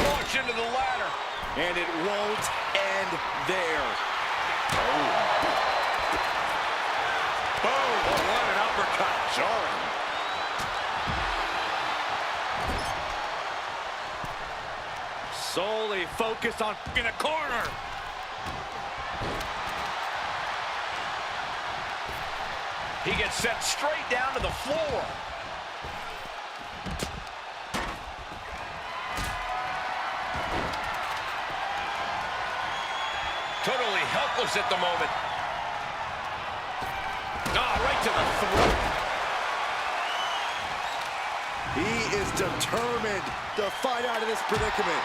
Launch into the ladder. And it won't end there. Boom. What an uppercut. Jarring. Solely focused on in a corner. He gets sent straight down to the floor. Totally helpless at the moment. Right to the throat. He is determined to fight out of this predicament.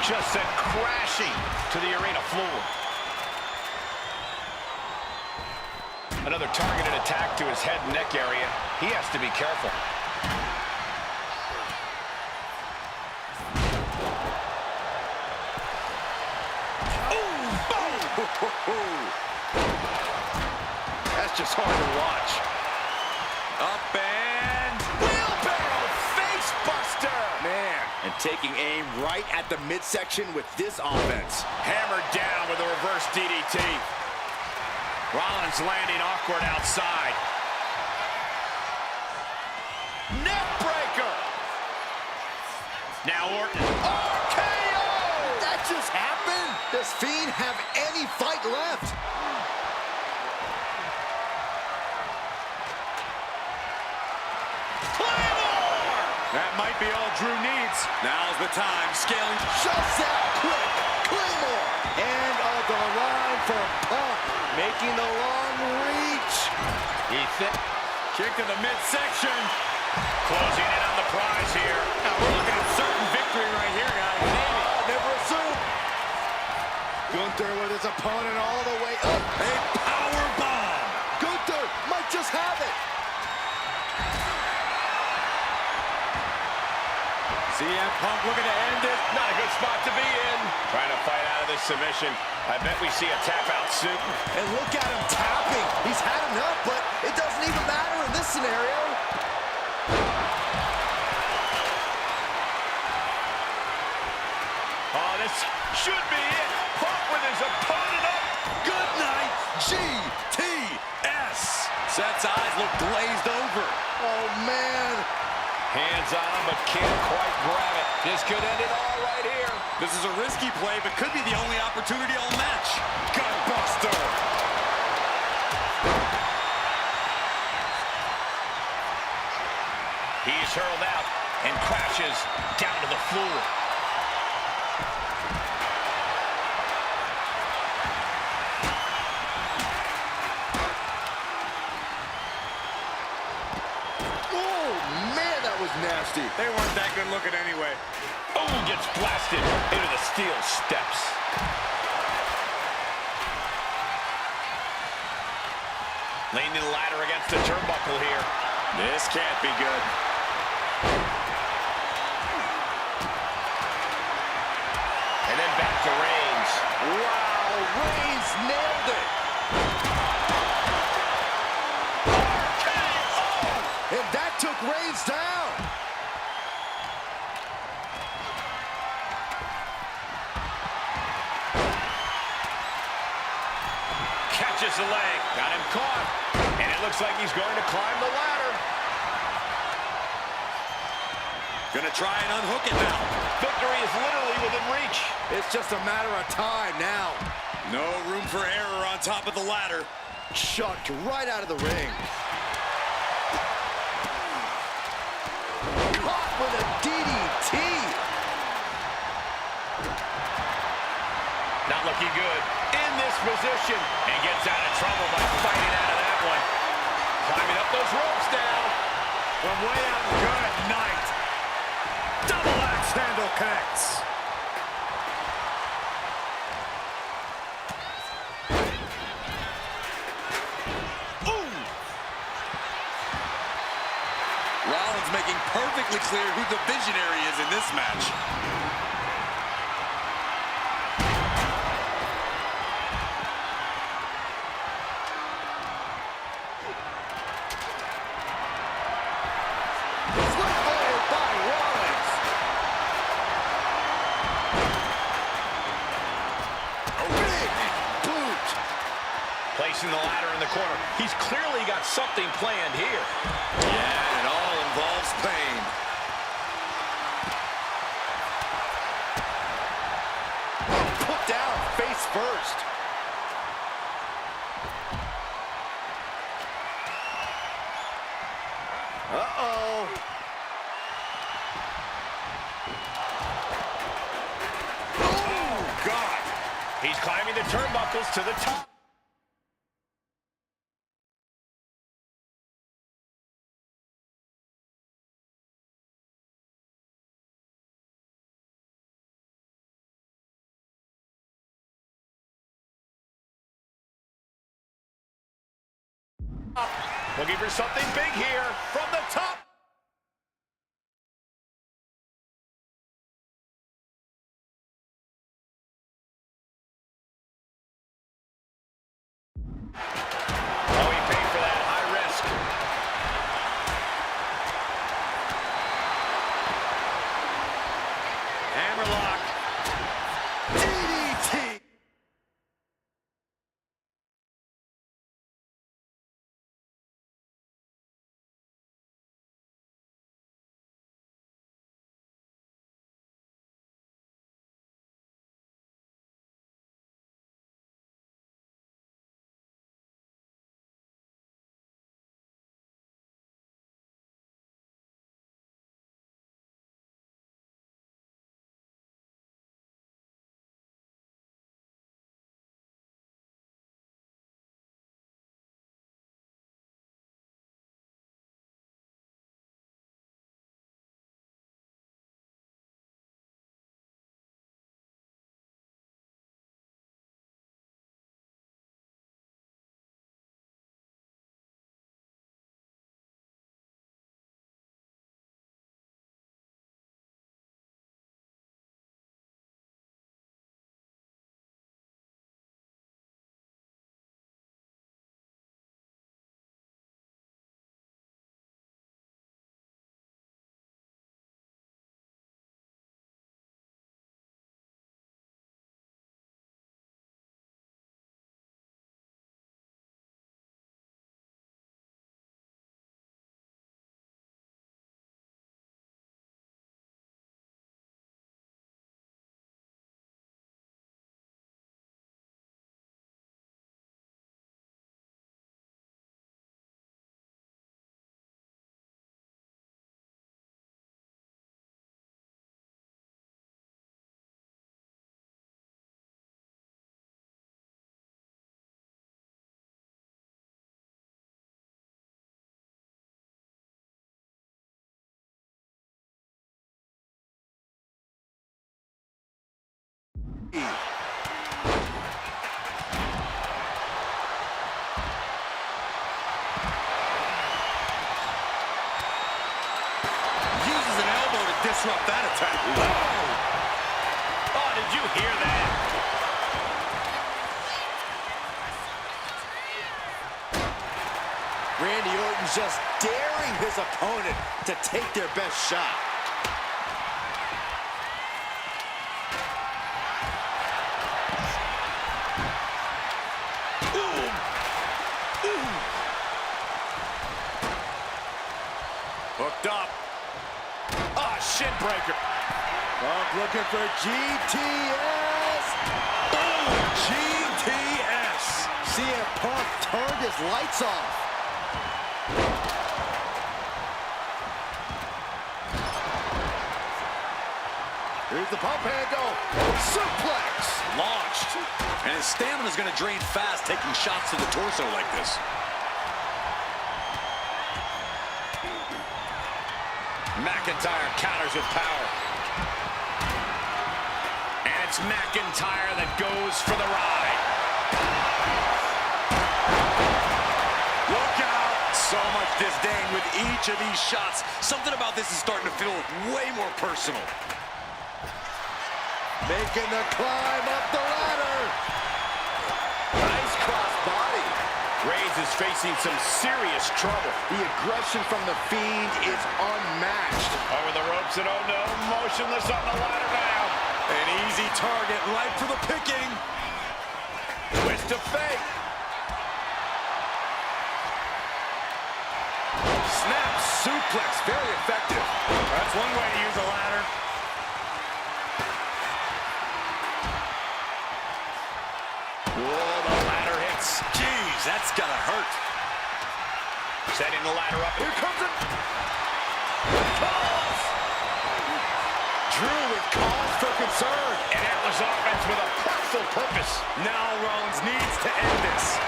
just sent crashing to the arena floor. Another targeted attack to his head and neck area. He has to be careful. That's just hard to watch. Up and Wheelbarrow face buster! Man, and taking aim right at the midsection with this offense. Hammered down with a reverse DDT. Rollins landing awkward outside. Neck breaker! Now Orton. RKO! That just happened? Does Fiend have any fight left? that might be all Drew needs. Now's the time. Scaling. Just that quick. Claymore. And on the line for Paaa. Making the long reach. Kick to the midsection. Closing in on the prize here. Now we're looking at certain victory right here, guys. Never assume. Gunther with his opponent all the way up. A power bomb. Gunther might just have it. CM Punk looking to end it. Not a good spot to be in. Trying to fight out of this submission. I bet we see a tap out soon. And look at him tapping. He's had enough, but it doesn't even matter in this scenario. Oh, this should be it. Punk with his opponent up. Good night, GTS. Seth's eyes look glazed over. Oh, man. Hands on, but can't quite grab it. This could end it all right here. This is a risky play, but could be the only opportunity all match. Gutbuster. He's hurled out and crashes down to the floor. Nasty. They weren't that good looking anyway. Oh, gets blasted into the steel steps. Laying the ladder against the turnbuckle here. This can't be good. And then back to Reigns. Wow, Reigns nailed it. And that took Reigns down. Catches the leg. Got him caught. And it looks like he's going to climb the ladder. Gonna try and unhook it now. Victory is literally within reach. It's just a matter of time now. No room for error on top of the ladder. Chucked right out of the ring. Caught with a DDT. Not looking good in this position. And gets out of trouble by fighting out of that one. Climbing up those ropes now. From way out, good night. Double axe handle connects. Rollins making perfectly clear who the visionary is in this match. Placing the ladder in the corner. He's clearly got something planned here. Yeah, it all involves pain. Put down face first. Uh-oh. Oh, God. He's climbing the turnbuckles to the top. Looking for something big here from the top. Oh, he paid for that. High risk. Hammerlock. DDT. Disrupt that attack. Oh, did you hear that? Randy Orton's just daring his opponent to take their best shot. Hooked up. Shin breaker. Punk looking for GTS. Boom! GTS. CM Punk turned his lights off. Here's the pump handle. Suplex. Launched. And his stamina's going to drain fast, taking shots to the torso like this. McIntyre counters with power. And it's McIntyre that goes for the ride. Look out! So much disdain with each of these shots. Something about this is starting to feel way more personal. Making the climb up the ladder. Nice cross body. Reigns is facing some serious trouble. The aggression from the Fiend is unmatched. Over the ropes and oh no, motionless on the ladder now. An easy target, right for the picking. Twist of fate. Snap suplex, very effective. That's one way to use a ladder. Whoa, the ladder hits. Jeez, that's gotta hurt. Setting the ladder up. Here comes it. Cause. Drew with cause for concern. And Atlas offense with a powerful purpose. Now Rollins needs to end this.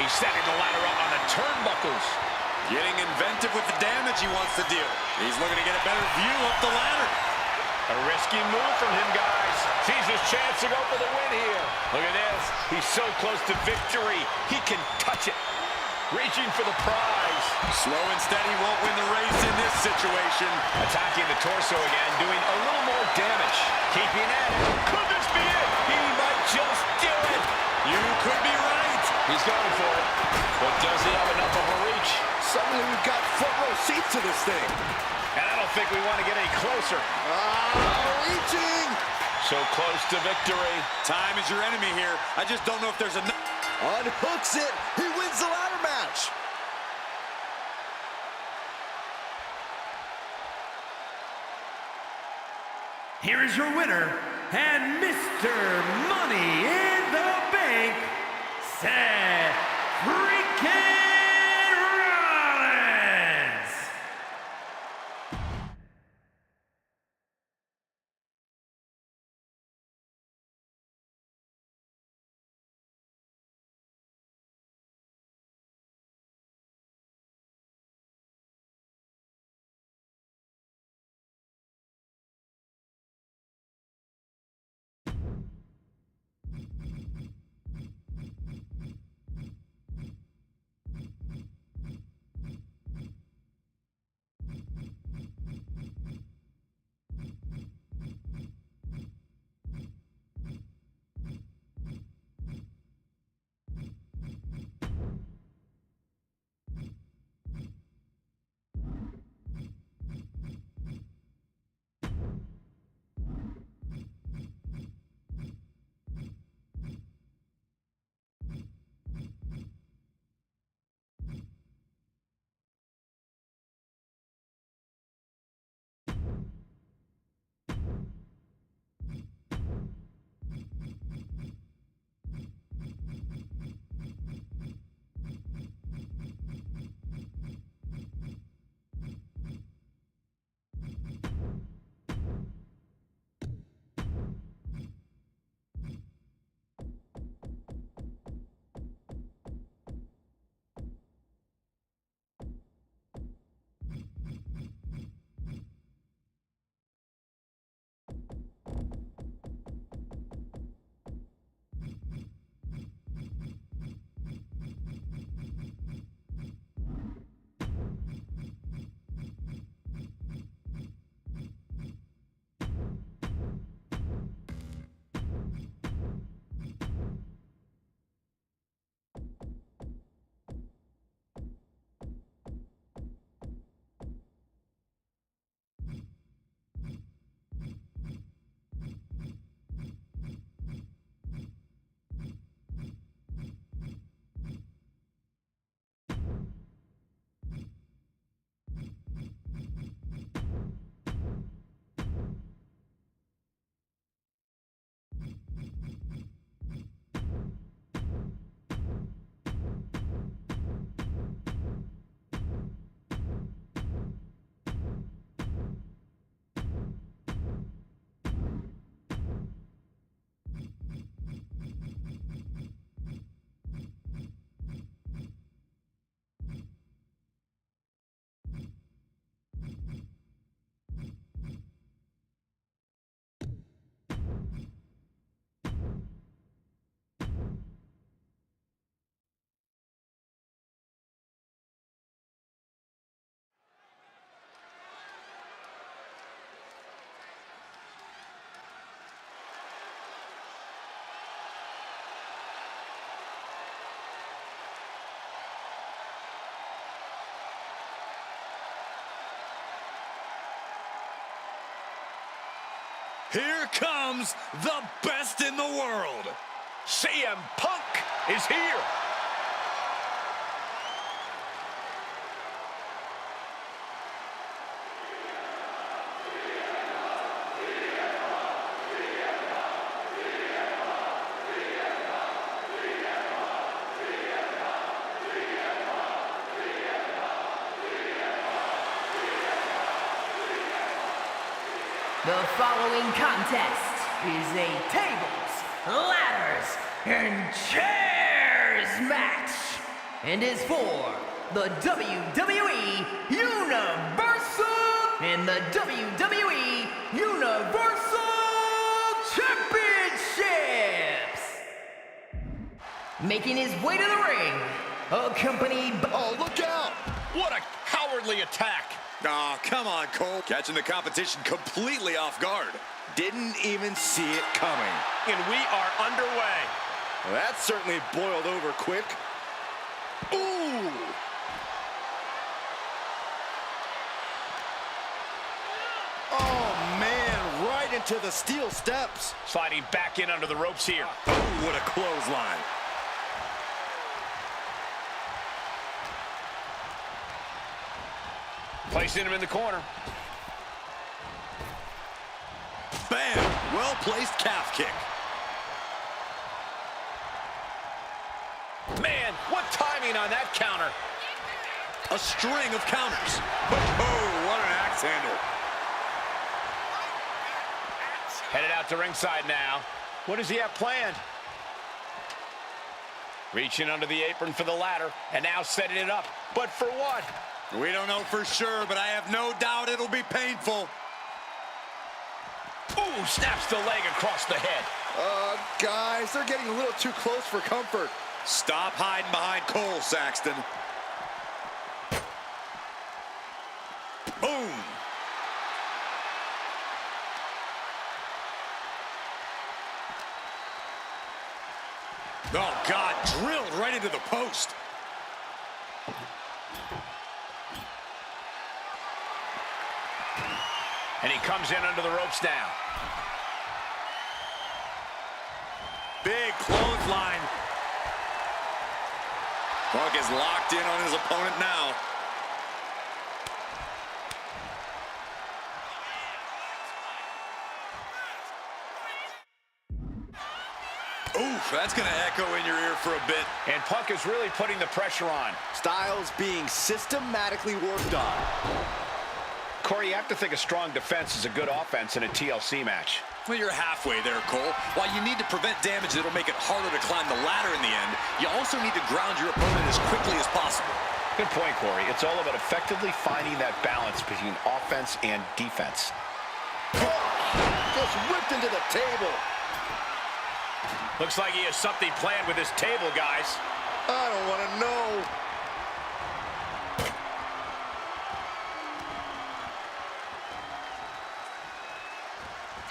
He's setting the ladder up on the turnbuckles. Getting inventive with the damage he wants to deal. He's looking to get a better view up the ladder. A risky move from him, guys. Sees his chance to go for the win here. Look at this. He's so close to victory. He can touch it. reaching for the prize. Slow and steady won't win the race in this situation. Attacking the torso again, doing a little more damage. Keeping at it. Could this be it? He might just do it. You could be right. He's going for it. But does he have enough of a reach? Suddenly we've got front row seats to this thing. And I don't think we want to get any closer. Reaching. So close to victory. Time is your enemy here. I just don't know if there's enough. Unhooks it. He wins the ladder match. Here is your winner, and Mr. Money in the Bank, Seth freaking Rollins! Here comes the best in the world. CM Punk is here. The following contest is a tables, ladders, and chairs match, and is for the WWE Universal and the WWE Universal Championships. Making his way to the ring accompanied by... Oh, look out! What a cowardly attack. Oh, come on, Cole. Catching the competition completely off guard. Didn't even see it coming. And we are underway. Well, that certainly boiled over quick. Ooh! Oh, man, right into the steel steps. Sliding back in under the ropes here. Oh, what a clothesline. Placing him in the corner. Bam! Well-placed calf kick. Man, what timing on that counter. A string of counters. Oh, what an axe handle. Headed out to ringside now. What does he have planned? Reaching under the apron for the ladder, and now setting it up. But for what? We don't know for sure, but I have no doubt it'll be painful. Ooh, snaps the leg across the head. Guys, they're getting a little too close for comfort. Stop hiding behind Cole, Saxton. Boom. Oh, God, drilled right into the post. And he comes in under the ropes now. Big clothesline. Punk is locked in on his opponent now. Oof, that's going to echo in your ear for a bit. And Punk is really putting the pressure on. Styles being systematically worked on. Corey, you have to think a strong defense is a good offense in a TLC match. Well, you're halfway there, Cole. While you need to prevent damage that'll make it harder to climb the ladder in the end, you also need to ground your opponent as quickly as possible. Good point, Corey. It's all about effectively finding that balance between offense and defense. Just ripped into the table. Looks like he has something planned with his table, guys. I don't want to know.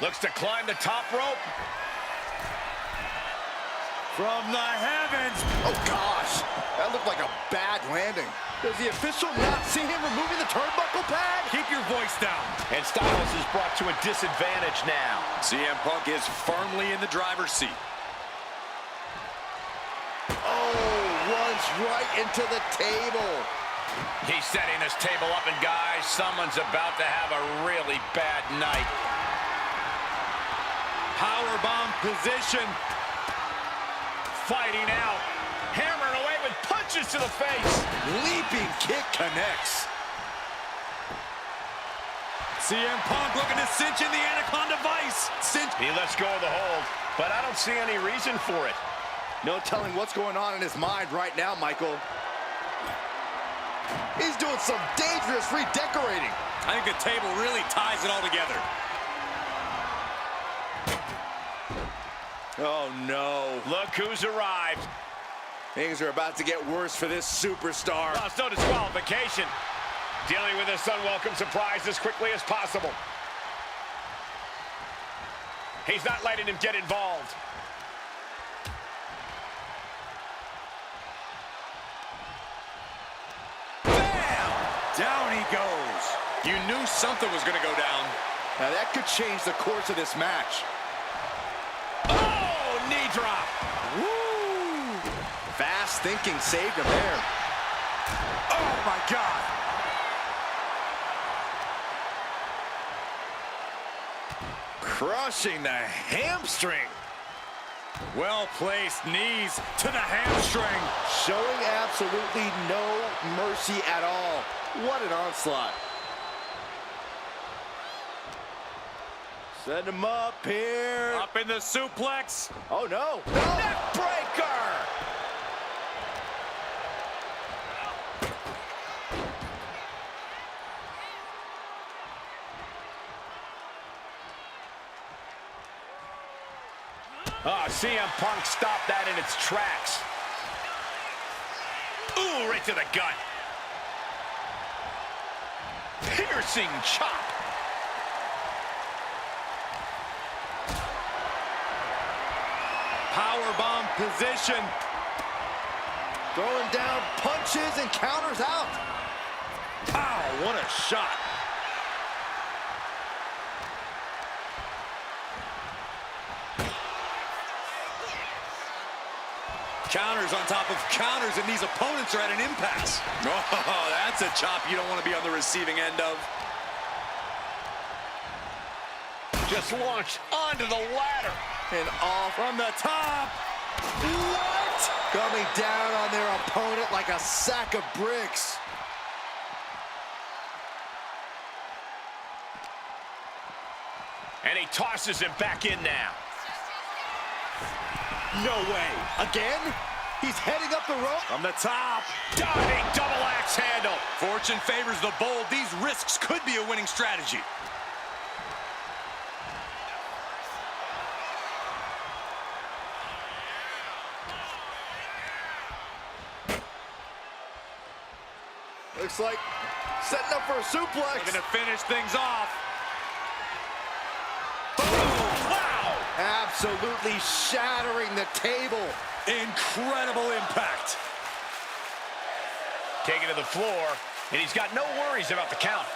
Looks to climb the top rope. From the heavens. Oh, gosh. That looked like a bad landing. Does the official not see him removing the turnbuckle pad? Keep your voice down. And Styles is brought to a disadvantage now. CM Punk is firmly in the driver's seat. Oh, runs right into the table. He's setting this table up, and guys, someone's about to have a really bad night. Powerbomb position. Fighting out. Hammering away with punches to the face. Leaping kick connects. CM Punk looking to cinch in the Anaconda Vice. He lets go of the hold, but I don't see any reason for it. No telling what's going on in his mind right now, Michael. He's doing some dangerous redecorating. I think the table really ties it all together. Oh, no. Look who's arrived. Things are about to get worse for this superstar. Well, it's no disqualification. Dealing with this unwelcome surprise as quickly as possible. He's not letting him get involved. Bam! Down he goes. You knew something was going to go down. Now, that could change the course of this match. Oh, knee drop. Woo! Fast thinking saved him there. Oh, my God. Crushing the hamstring. Well-placed knees to the hamstring. Showing absolutely no mercy at all. What an onslaught. Set him up here. Up in the suplex. Oh, no. Neck breaker. Oh, CM Punk stopped that in its tracks. Ooh, right to the gut. Piercing chop. Powerbomb position. Throwing down punches and counters out. Pow, what a shot. Counters on top of counters, and these opponents are at an impasse. Oh, that's a chop you don't want to be on the receiving end of. Just launched onto the ladder. And off From the top. What? Coming down on their opponent like a sack of bricks. And he tosses him back in now. No way. Again? He's heading up the rope. From the top. Diving double axe handle. Fortune favors the bold. These risks could be a winning strategy. Looks like setting up for a suplex. Looking to finish things off. Wow! Absolutely shattering the table. Incredible impact. Taken to the floor, and he's got no worries about the count.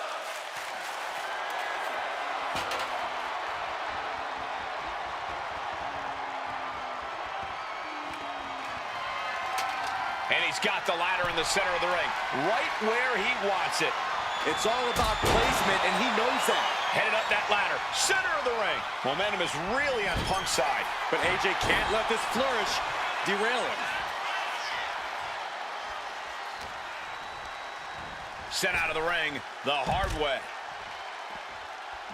And he's got the ladder in the center of the ring, right where he wants it. It's all about placement, and he knows that. Headed up that ladder, center of the ring. Momentum is really on Punk's side. But AJ can't let this flourish derail him. Sent out of the ring the hard way.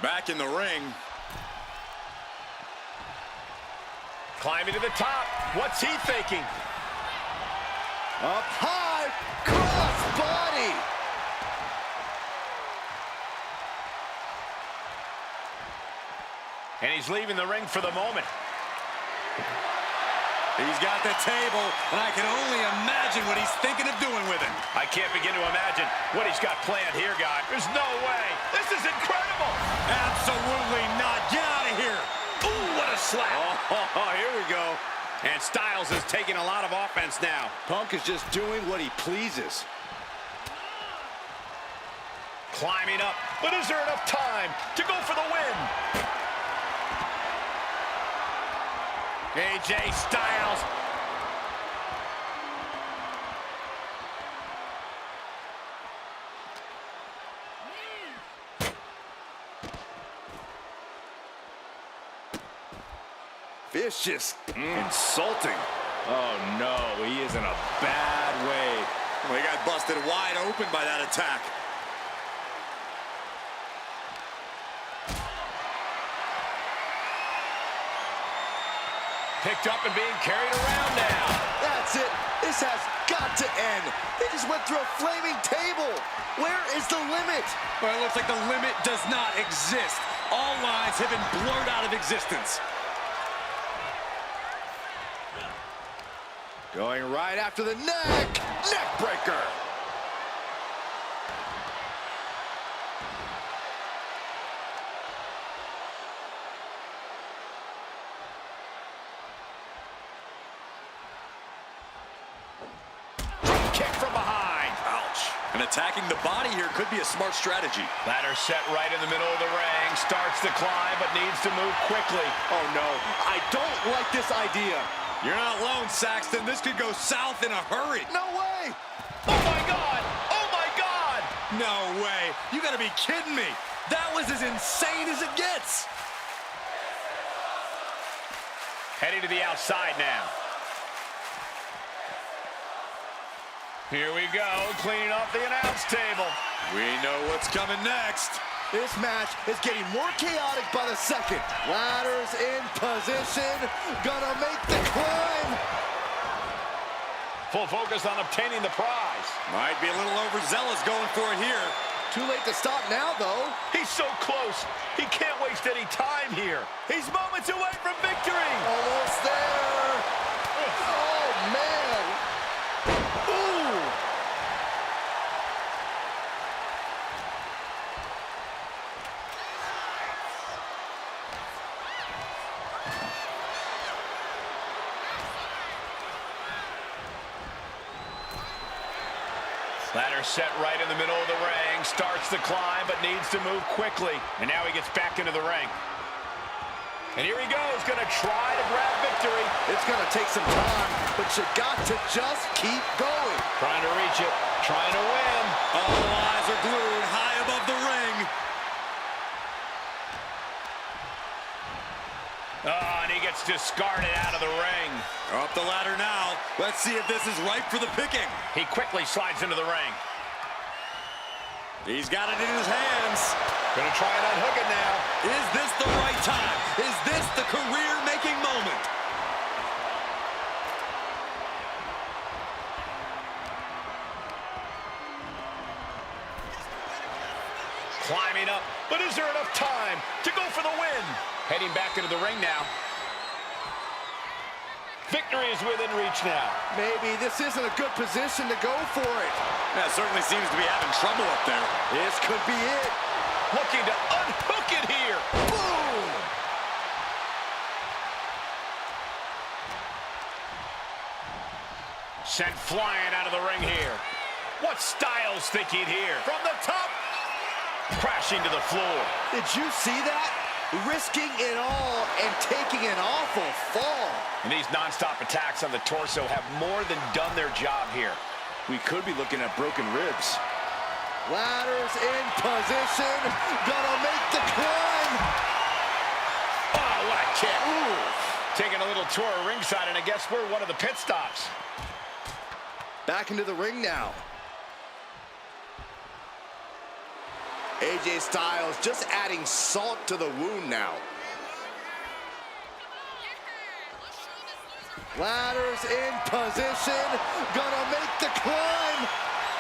Back in the ring. Climbing to the top. What's he thinking? Up high, cross body. And he's leaving the ring for the moment. He's got the table, and I can only imagine what he's thinking of doing with it. I can't begin to imagine what he's got planned here, guy. There's no way. This is incredible. Absolutely not. Get out of here. Ooh, what a slap. Oh, here we go. And Styles is taking a lot of offense now. Punk is just doing what he pleases. Climbing up, but is there enough time to go for the win? AJ Styles. Vicious. Insulting. Oh, no. He is in a bad way. Well, he got busted wide open by that attack. Picked up and being carried around now. That's it. This has got to end. They just went through a flaming table. Where is the limit? Well, it looks like the limit does not exist. All lines have been blurred out of existence. Going right after the neck. Neck breaker. Kick from behind. Ouch. And attacking the body here could be a smart strategy. Ladder set right in the middle of the ring. Starts to climb, but needs to move quickly. Oh, no. I don't like this idea. You're not alone, Saxton. This could go south in a hurry. No way. Oh, my God. Oh, my God. No way. You gotta be kidding me. That was as insane as it gets. Heading to the outside now. Here we go, cleaning up the announce table. We know what's coming next. This match is getting more chaotic by the second. Ladders in position. Gonna make the climb. Full focus on obtaining the prize. Might be a little overzealous going for it here. Too late to stop now, though. He's so close. He can't waste any time here. He's moments away from victory. Almost there. Oh, man. Ooh. Ladder set right in the middle of the ring. Starts the climb, but needs to move quickly. And now he gets back into the ring. And here he goes, going to try to grab victory. It's going to take some time, but you got to just keep going. Trying to reach it, trying to win. All eyes are glued high above the ring. Oh, and he gets discarded out of the ring. Up the ladder now. Let's see if this is ripe for the picking. He quickly slides into the ring. He's got it in his hands. Gonna try and unhook it now. Is this the right time? Is this the career-making moment? Climbing up, but is there enough time to go for the win? Heading back into the ring now. Victory is within reach now. Maybe this isn't a good position to go for it. That certainly seems to be having trouble up there. This could be it. Looking to unhook it here. Boom! Sent flying out of the ring here. What's Styles thinking here? From the top, crashing to the floor. Did you see that? Risking it all and taking an awful fall. And these non-stop attacks on the torso have more than done their job here. We could be looking at broken ribs. Ladders in position. Gonna make the climb. Oh, what a kick. Ooh. Taking a little tour of ringside, and I guess we're one of the pit stops. Back into the ring now. AJ Styles just adding salt to the wound now. Ladders in position. Gonna make the climb.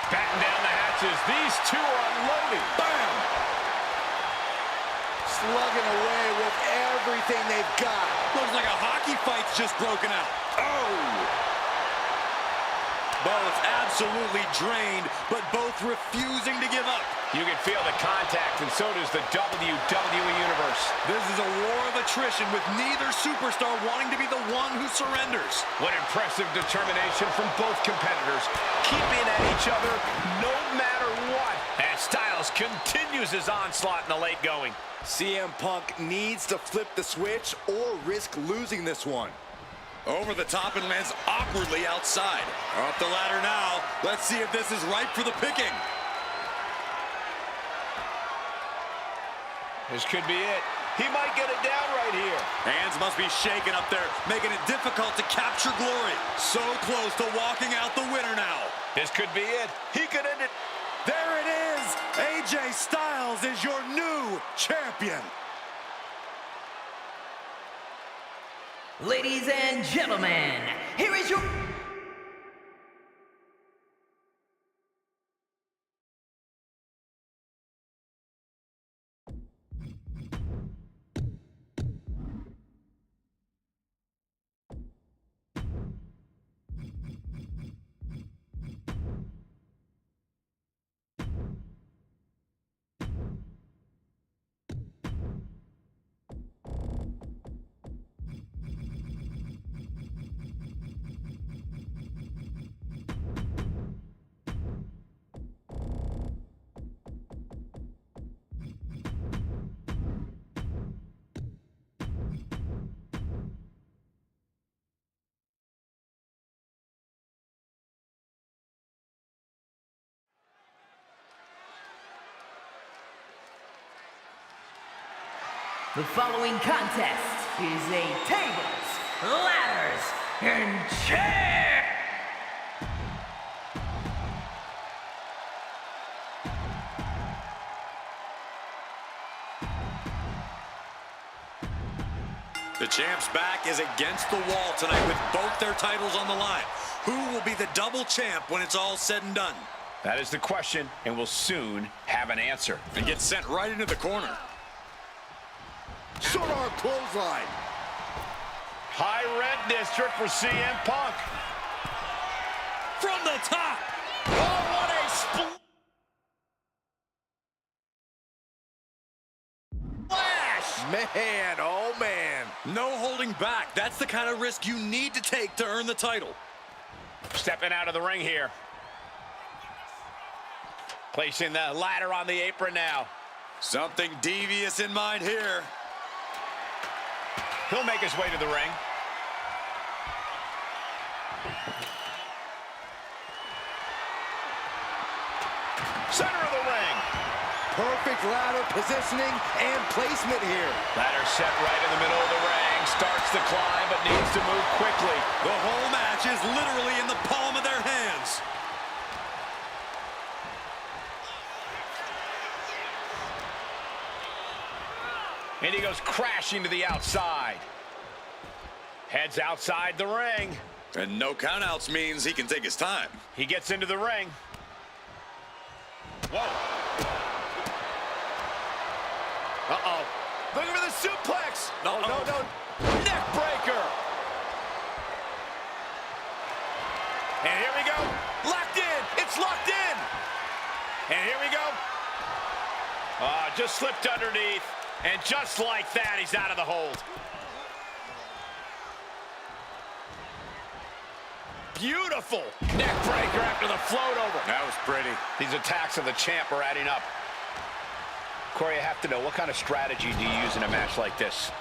Batten down the hatches. These two are unloading. Bam! Slugging away with everything they've got. Looks like a hockey fight's just broken out. Oh! Both absolutely drained, but both refusing to give up. You can feel the contact, and so does the WWE Universe. This is a war of attrition with neither superstar wanting to be the one who surrenders. What impressive determination from both competitors, keeping at each other no matter what. And Styles continues his onslaught in the late going. CM Punk needs to flip the switch or risk losing this one. Over the top and lands awkwardly outside. Up the ladder now. Let's see if this is ripe for the picking. This could be it. He might get it down right here. Hands must be shaking up there, making it difficult to capture glory. So close to walking out the winner now. This could be it. He could end it. There it is. AJ Styles is your new champion. Ladies and gentlemen, here is your... The following contest is a tables, ladders, and chair. The champ's back is against the wall tonight with both their titles on the line. Who will be the double champ when it's all said and done? That is the question, and we'll soon have an answer. And get sent right into the corner. Short arm clothesline. High red district for CM Punk. From the top. Oh, what a splash! man, oh man. No holding back. That's the kind of risk you need to take to earn the title. Stepping out of the ring here. Placing the ladder on the apron now. Something devious in mind here. He'll make his way to the ring. Center of the ring. Perfect ladder positioning and placement here. Ladder set right in the middle of the ring. Starts the climb, but needs to move quickly. The whole match is literally in the palm of their hands. And he goes crashing to the outside. Heads outside the ring. And no countouts means he can take his time. He gets into the ring. Whoa. Uh-oh. Looking for the suplex. No. Neck breaker. And here we go. Locked in. It's locked in. And here we go. Just slipped underneath. And just like that, he's out of the hold. Beautiful neck breaker after the float over. That was pretty. These attacks of the champ are adding up. Corey, I have to know, what kind of strategy do you use in a match like this?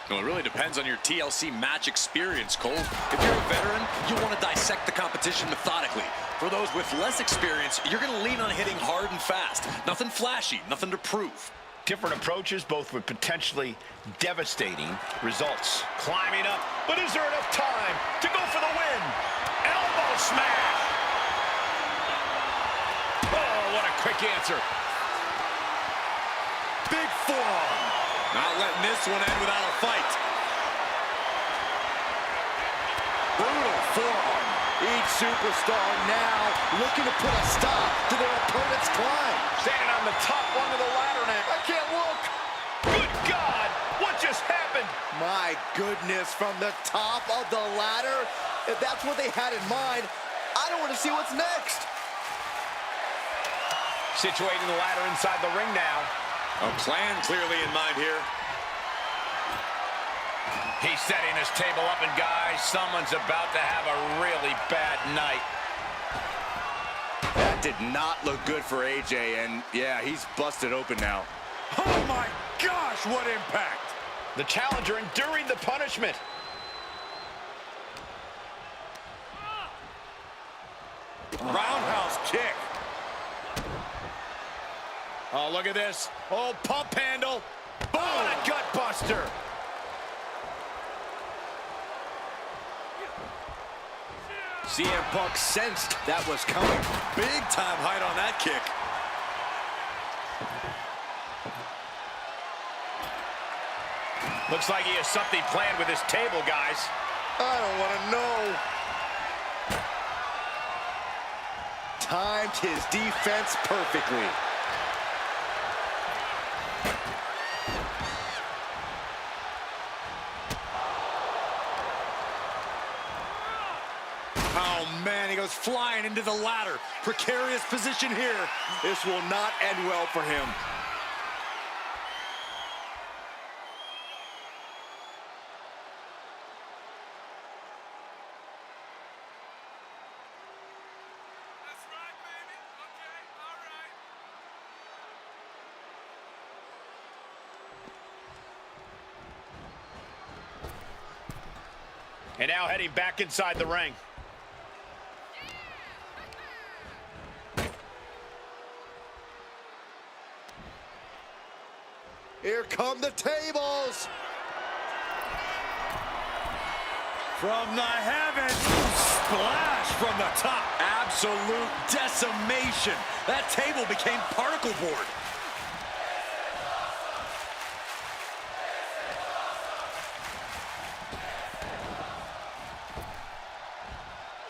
Well, it really depends on your TLC match experience, Cole. If you're a veteran, you want to dissect the competition methodically. For those with less experience, you're going to lean on hitting hard and fast. Nothing flashy, nothing to prove. Different approaches, both with potentially devastating results. Climbing up, but is there enough time to go for the win? Elbow smash! Oh, what a quick answer. Big forearm. Not letting this one end without a fight. Brutal forearm. Each superstar now looking to put a stop to their opponent's climb. Standing on the top rung of the ladder now. I can't look. Good God, what just happened? My goodness, from the top of the ladder? If that's what they had in mind, I don't want to see what's next. Situating the ladder inside the ring now. A plan clearly in mind here. He's setting his table up, and guys, someone's about to have a really bad night. That did not look good for AJ, and yeah, he's busted open now. Oh my gosh, what impact! The challenger enduring the punishment. Roundhouse kick. Oh, look at this. Oh, pump handle. Boom, a gut buster. CM Punk sensed that was coming. Big time height on that kick. Looks like he has something planned with his table, guys. I don't want to know. Timed his defense perfectly. Oh man, he goes flying into the ladder. Precarious position here. This will not end well for him. And now heading back inside the ring. Here come the tables. From the heavens, splash from the top. Absolute decimation. That table became particle board.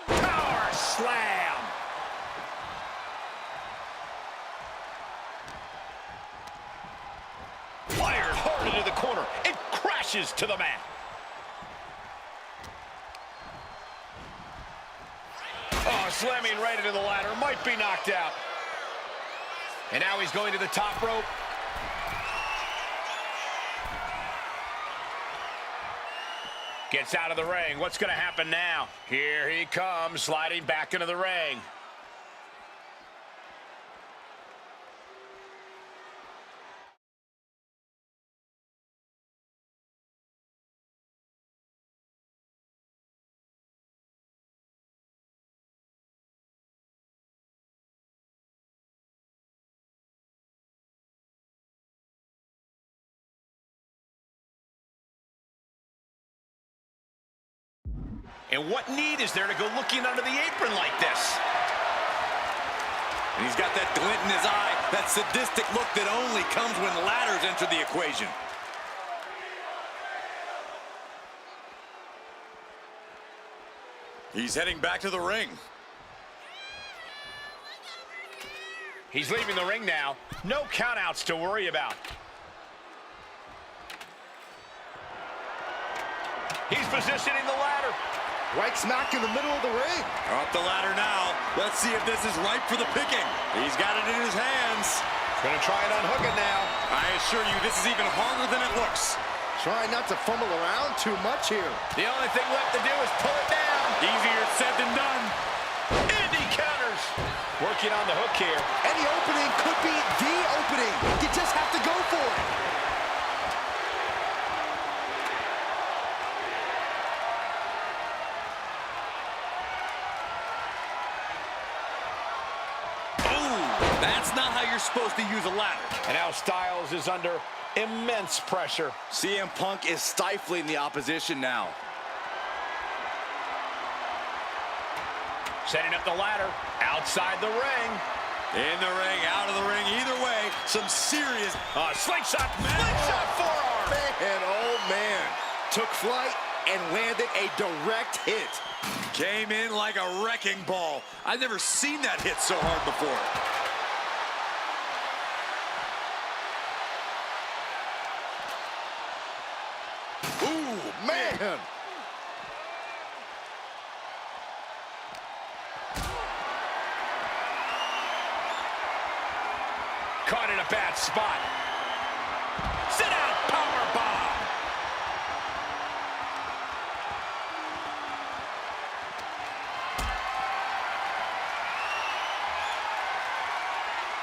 Power slam. Fired hard into the corner. It crashes to the mat. Oh, slamming right into the ladder. Might be knocked out. And now he's going to the top rope. Gets out of the ring. What's going to happen now? Here he comes, sliding back into the ring. And what need is there to go looking under the apron like this? And he's got that glint in his eye, that sadistic look that only comes when ladders enter the equation. He's heading back to the ring. He's leaving the ring now. No countouts to worry about. He's positioning the ladder. Right smack in the middle of the ring. Up the ladder now. Let's see if this is ripe for the picking. He's got it in his hands. Gonna try and unhook it now. I assure you, this is even harder than it looks. Try not to fumble around too much here. The only thing left to do is pull it down. Easier said than done. And he counters. Working on the hook here. Any opening could be the opening. You just have to go for it. That's not how you're supposed to use a ladder. And now Styles is under immense pressure. CM Punk is stifling the opposition now. Setting up the ladder outside the ring. In the ring, out of the ring, either way, some serious... Slingshot forearm. Man, oh man. Took flight and landed a direct hit. Came in like a wrecking ball. I've never seen that hit so hard before. Ooh, man. Caught in a bad spot. Sit out, power bomb.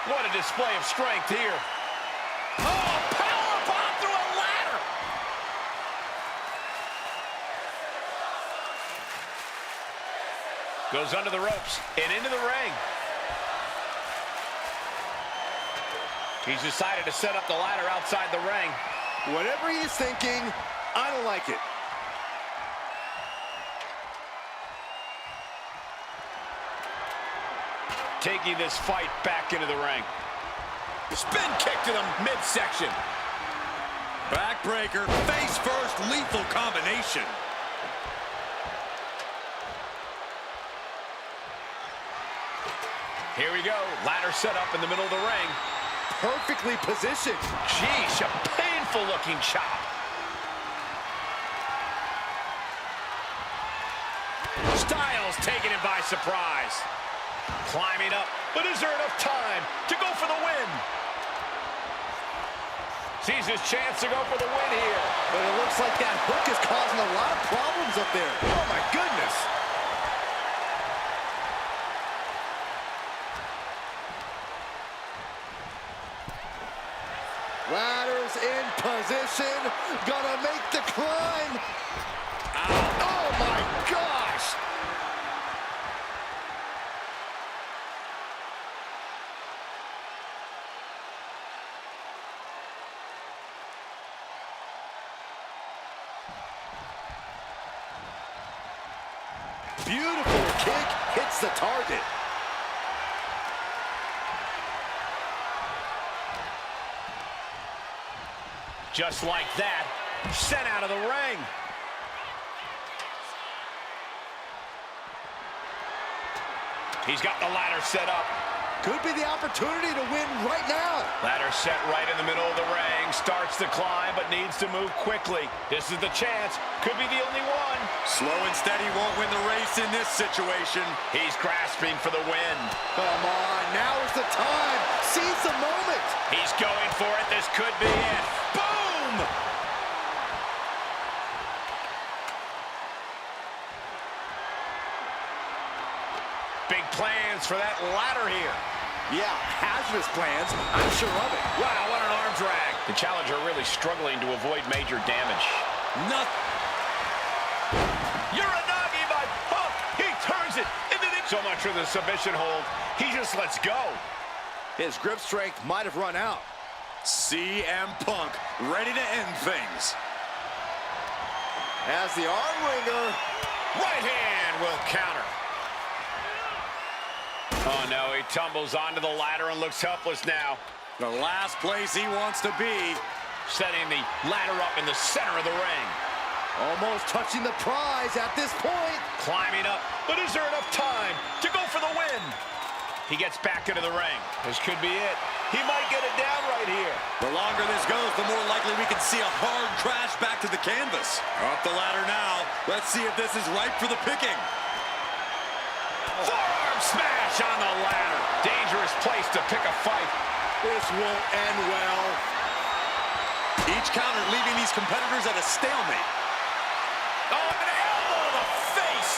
What a display of strength here. Oh, power bomb through a ladder. Goes under the ropes and into the ring. He's decided to set up the ladder outside the ring. Whatever he's thinking, I don't like it. Taking this fight back into the ring. Spin kick to the midsection. Backbreaker, face first, lethal combination. Here we go. Ladder set up in the middle of the ring. Perfectly positioned. Sheesh, a painful looking chop. Styles taking him by surprise. Climbing up, but is there enough time to go for the win? Sees his chance to go for the win here. But it looks like that hook is causing a lot of problems up there. Oh my goodness. Ladder's in position, gonna make the climb. Oh my gosh! Beautiful kick, hits the target. Just like that, sent out of the ring. He's got the ladder set up. Could be the opportunity to win right now. Ladder set right in the middle of the ring. Starts to climb, but needs to move quickly. This is the chance. Could be the only one. Slow and steady won't win the race in this situation. He's grasping for the win. Come on, now is the time. Seize the moment. He's going for it. This could be it. Boom! big plans for that ladder here. Yeah, hazardous plans. I'm sure of it. Wow, what an arm drag. The challenger really struggling to avoid major damage. Uranagi by Punk. He turns it into the... So much for the submission hold. He just lets go. His grip strength might have run out. CM Punk ready to end things. As the arm wringer. Right hand will counter. Oh no, he tumbles onto the ladder and looks helpless now. The last place he wants to be. Setting the ladder up in the center of the ring. Almost touching the prize at this point. Climbing up, but is there enough time to go for the win? He gets back into the ring. This could be it. He might get it down right here. The longer this goes, the more likely we can see a hard crash back to the canvas. Up the ladder now. Let's see if this is ripe for the picking. Forearm smash on the ladder. Dangerous place to pick a fight. This won't end well. Each counter leaving these competitors at a stalemate. Oh, an elbow to the face.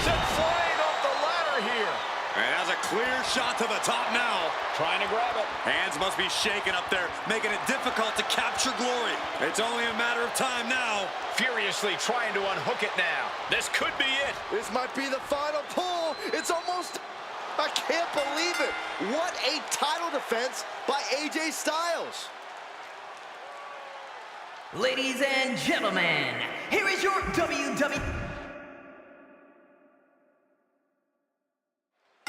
Sent flying off the ladder here. And has a clear shot to the top now. Trying to grab it. Hands must be shaking up there, making it difficult to capture glory. It's only a matter of time now. Furiously trying to unhook it now. This could be it. This might be the final pull. It's almost... I can't believe it. What a title defense by AJ Styles. Ladies and gentlemen, here is your WWE...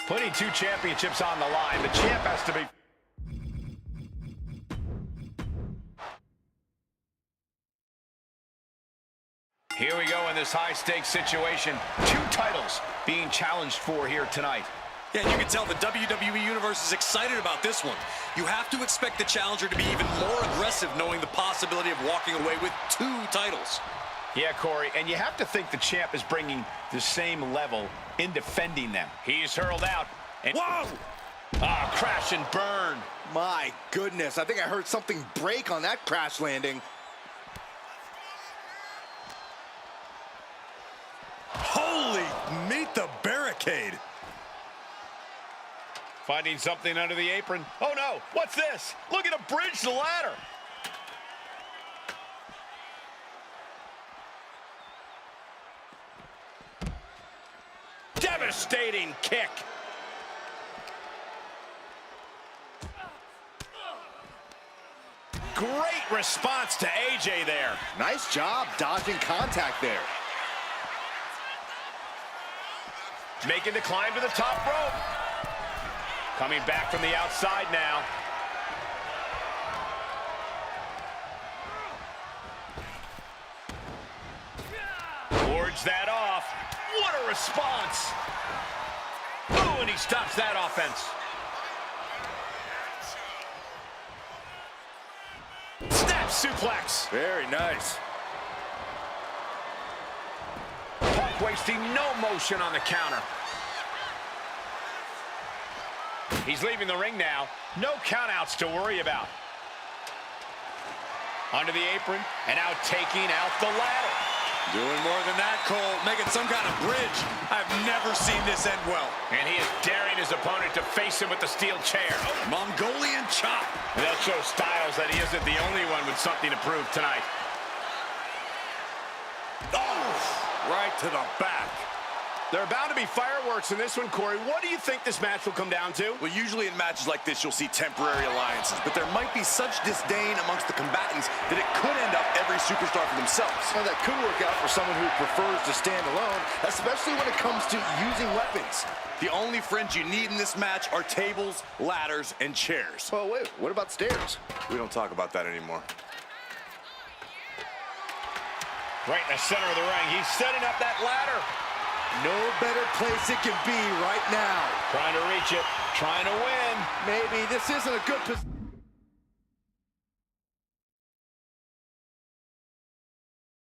Putting 2 championships on the line, the champ has to be... Here we go in this high-stakes situation. 2 titles being challenged for here tonight. Yeah, you can tell the WWE Universe is excited about this one. You have to expect the challenger to be even more aggressive knowing the possibility of walking away with 2 titles. Yeah, Corey, and you have to think the champ is bringing the same level in defending them. He's hurled out. And Whoa! Ah, crash and burn. My goodness, I think I heard something break on that crash landing. Holy, meet the barricade. Finding something under the apron. Oh no, what's this? Look at him bridge the ladder. Devastating kick. Great response to AJ there. Nice job dodging contact there. Making the climb to the top rope. Coming back from the outside now. Wards that off. What a response. Oh, and he stops that offense. Snap suplex. Very nice. Punk wasting no motion on the counter. He's leaving the ring now. No countouts to worry about. Under the apron and now taking out the ladder. Doing more than that, Cole, making some kind of bridge. I've never seen this end well. And he is daring his opponent to face him with the steel chair. Mongolian chop. And that shows Styles that he isn't the only one with something to prove tonight. Oh, right to the back. There are bound to be fireworks in this one, Corey. What do you think this match will come down to? Well, usually in matches like this, you'll see temporary alliances, but there might be such disdain amongst the combatants that it could end up every superstar for themselves. Well, that could work out for someone who prefers to stand alone, especially when it comes to using weapons. The only friends you need in this match are tables, ladders, and chairs. Oh, wait, what about stairs? We don't talk about that anymore. Right in the center of the ring. He's setting up that ladder. No better place it can be right now. Trying to reach it. Trying to win. Maybe this isn't a good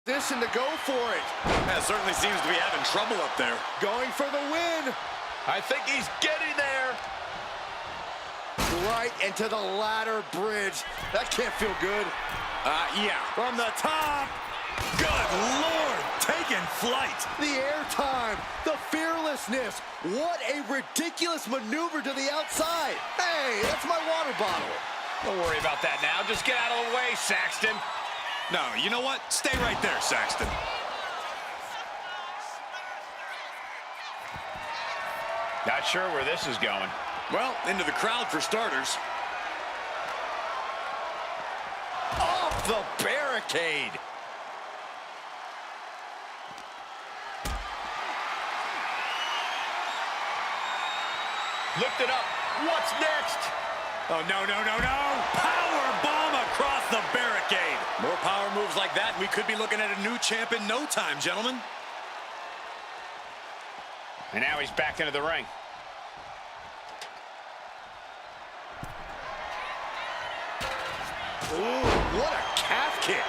position to go for it. That certainly seems to be having trouble up there. Going for the win. I think he's getting there. Right into the ladder bridge. That can't feel good. Yeah. From the top. Good Lord. Take Dragon flight. The airtime, the fearlessness. What a ridiculous maneuver to the outside. Hey, that's my water bottle. Don't worry about that now. Just get out of the way, Saxton. No, you know what? Stay right there, Saxton. Not sure where this is going. Well, into the crowd for starters. Off the barricade. Lift it up. What's next? Oh, no, no, no, no. Power bomb across the barricade. More power moves like that, and we could be looking at a new champ in no time, gentlemen. And now he's back into the ring. Ooh, what a calf kick.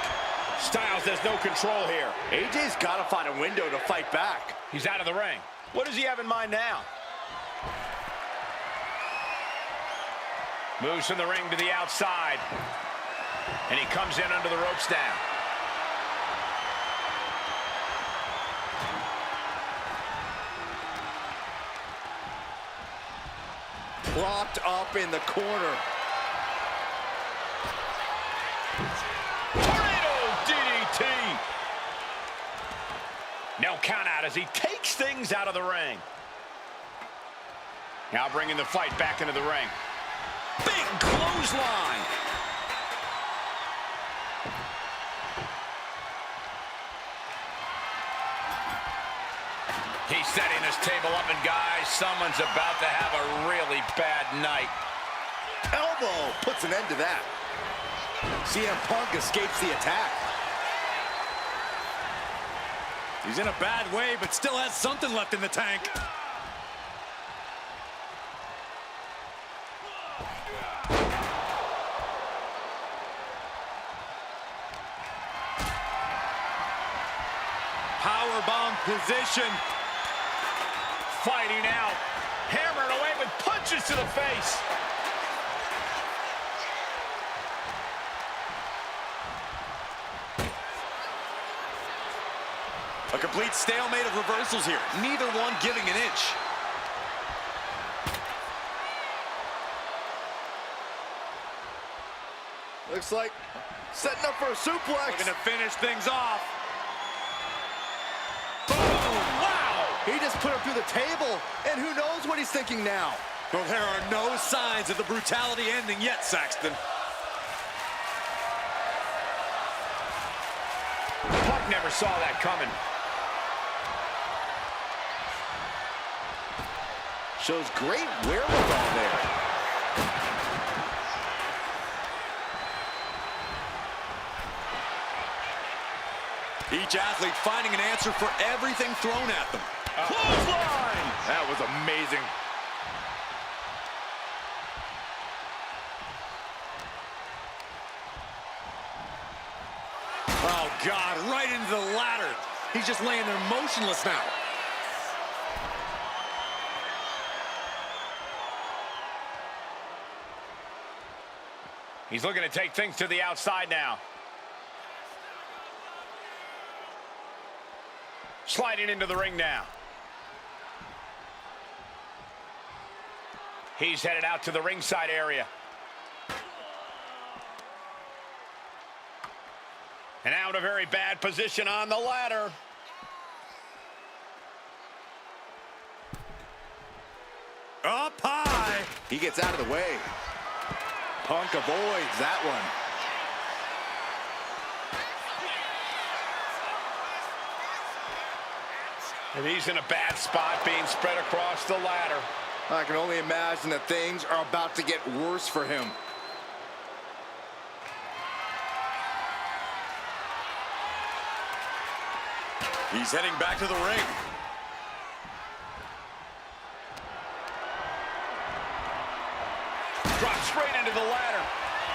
Styles has no control here. AJ's got to find a window to fight back. He's out of the ring. What does he have in mind now? Moves from the ring to the outside. And he comes in under the ropes now. Propped up in the corner. Tornado DDT. No count out as he takes things out of the ring. Now bringing the fight back into the ring. Big clothesline. He's setting this table up, and guys, someone's about to have a really bad night. Elbow puts an end to that. CM Punk escapes the attack. He's in a bad way, but still has something left in the tank. Powerbomb position. Fighting out. Hammered away with punches to the face. A complete stalemate of reversals here. Neither one giving an inch. Looks like setting up for a suplex. Looking to finish things off. He just put him through the table, and who knows what he's thinking now. Well, there are no signs of the brutality ending yet, Saxton. Punk never saw that coming. Shows great wherewithal there. Each athlete finding an answer for everything thrown at them. Clothesline! That was amazing. Oh, God, right into the ladder. He's just laying there motionless now. He's looking to take things to the outside now. Sliding into the ring now. He's headed out to the ringside area. And now in a very bad position on the ladder. Up high. He gets out of the way. Punk avoids that one. And he's in a bad spot, being spread across the ladder. I can only imagine that things are about to get worse for him. He's heading back to the ring. Drops straight into the ladder.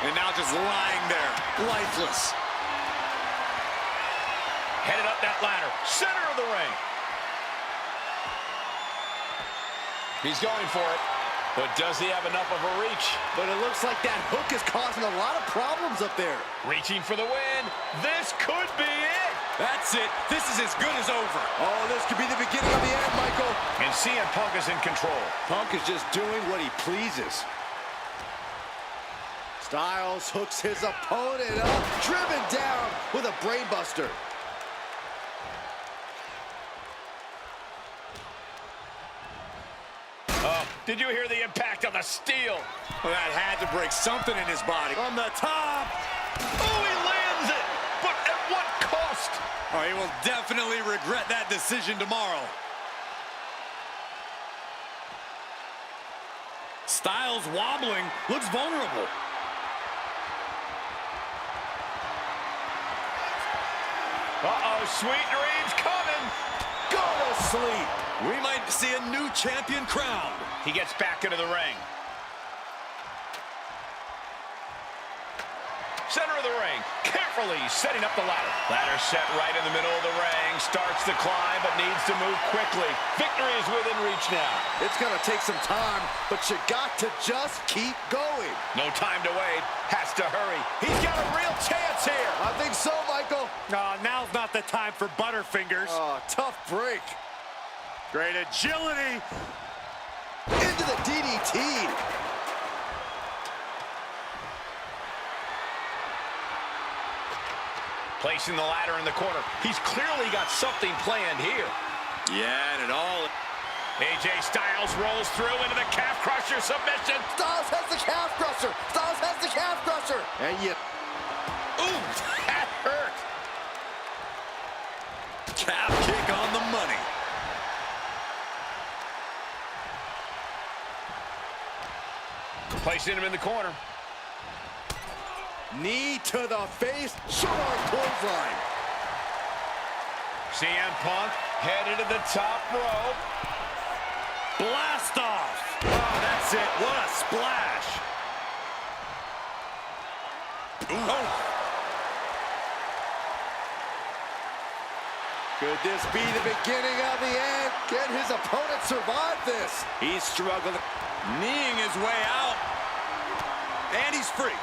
And now just lying there, lifeless. Headed up that ladder, center of the ring. He's going for it, but does he have enough of a reach? But it looks like that hook is causing a lot of problems up there. Reaching for the win. This could be it. That's it. This is as good as over. Oh, this could be the beginning of the end, Michael. And CM Punk is in control. Punk is just doing what he pleases. Styles hooks his opponent up, driven down with a brainbuster. Did you hear the impact on the steel? Well, that had to break something in his body. From the top. Oh, he lands it! But at what cost? Oh, he will definitely regret that decision tomorrow. Styles wobbling, looks vulnerable. Uh-oh, sweet dreams coming. Go to sleep. We might see a new champion crowned. He gets back into the ring. Center of the ring, carefully setting up the ladder. Ladder set right in the middle of the ring. Starts to climb, but needs to move quickly. Victory is within reach now. It's gonna take some time, but you got to just keep going. No time to wait. Has to hurry. He's got a real chance here. I think so, Michael. Now's not the time for Butterfingers. Oh, tough break. Great agility. Into the DDT. Placing the ladder in the corner. He's clearly got something planned here. Yeah, and it all... AJ Styles rolls through into the calf crusher submission. Styles has the calf crusher. Styles has the calf crusher. And yet, Ooh, that hurt. Calf kick on the money. Placing him in the corner. knee to the face, short arm clothesline. CM Punk headed to the top rope. Blast off. Oh, that's it. What a splash. Ooh. Oh. Could this be the beginning of the end? Can his opponent survive this? He's struggling, kneeing his way out. And he's free.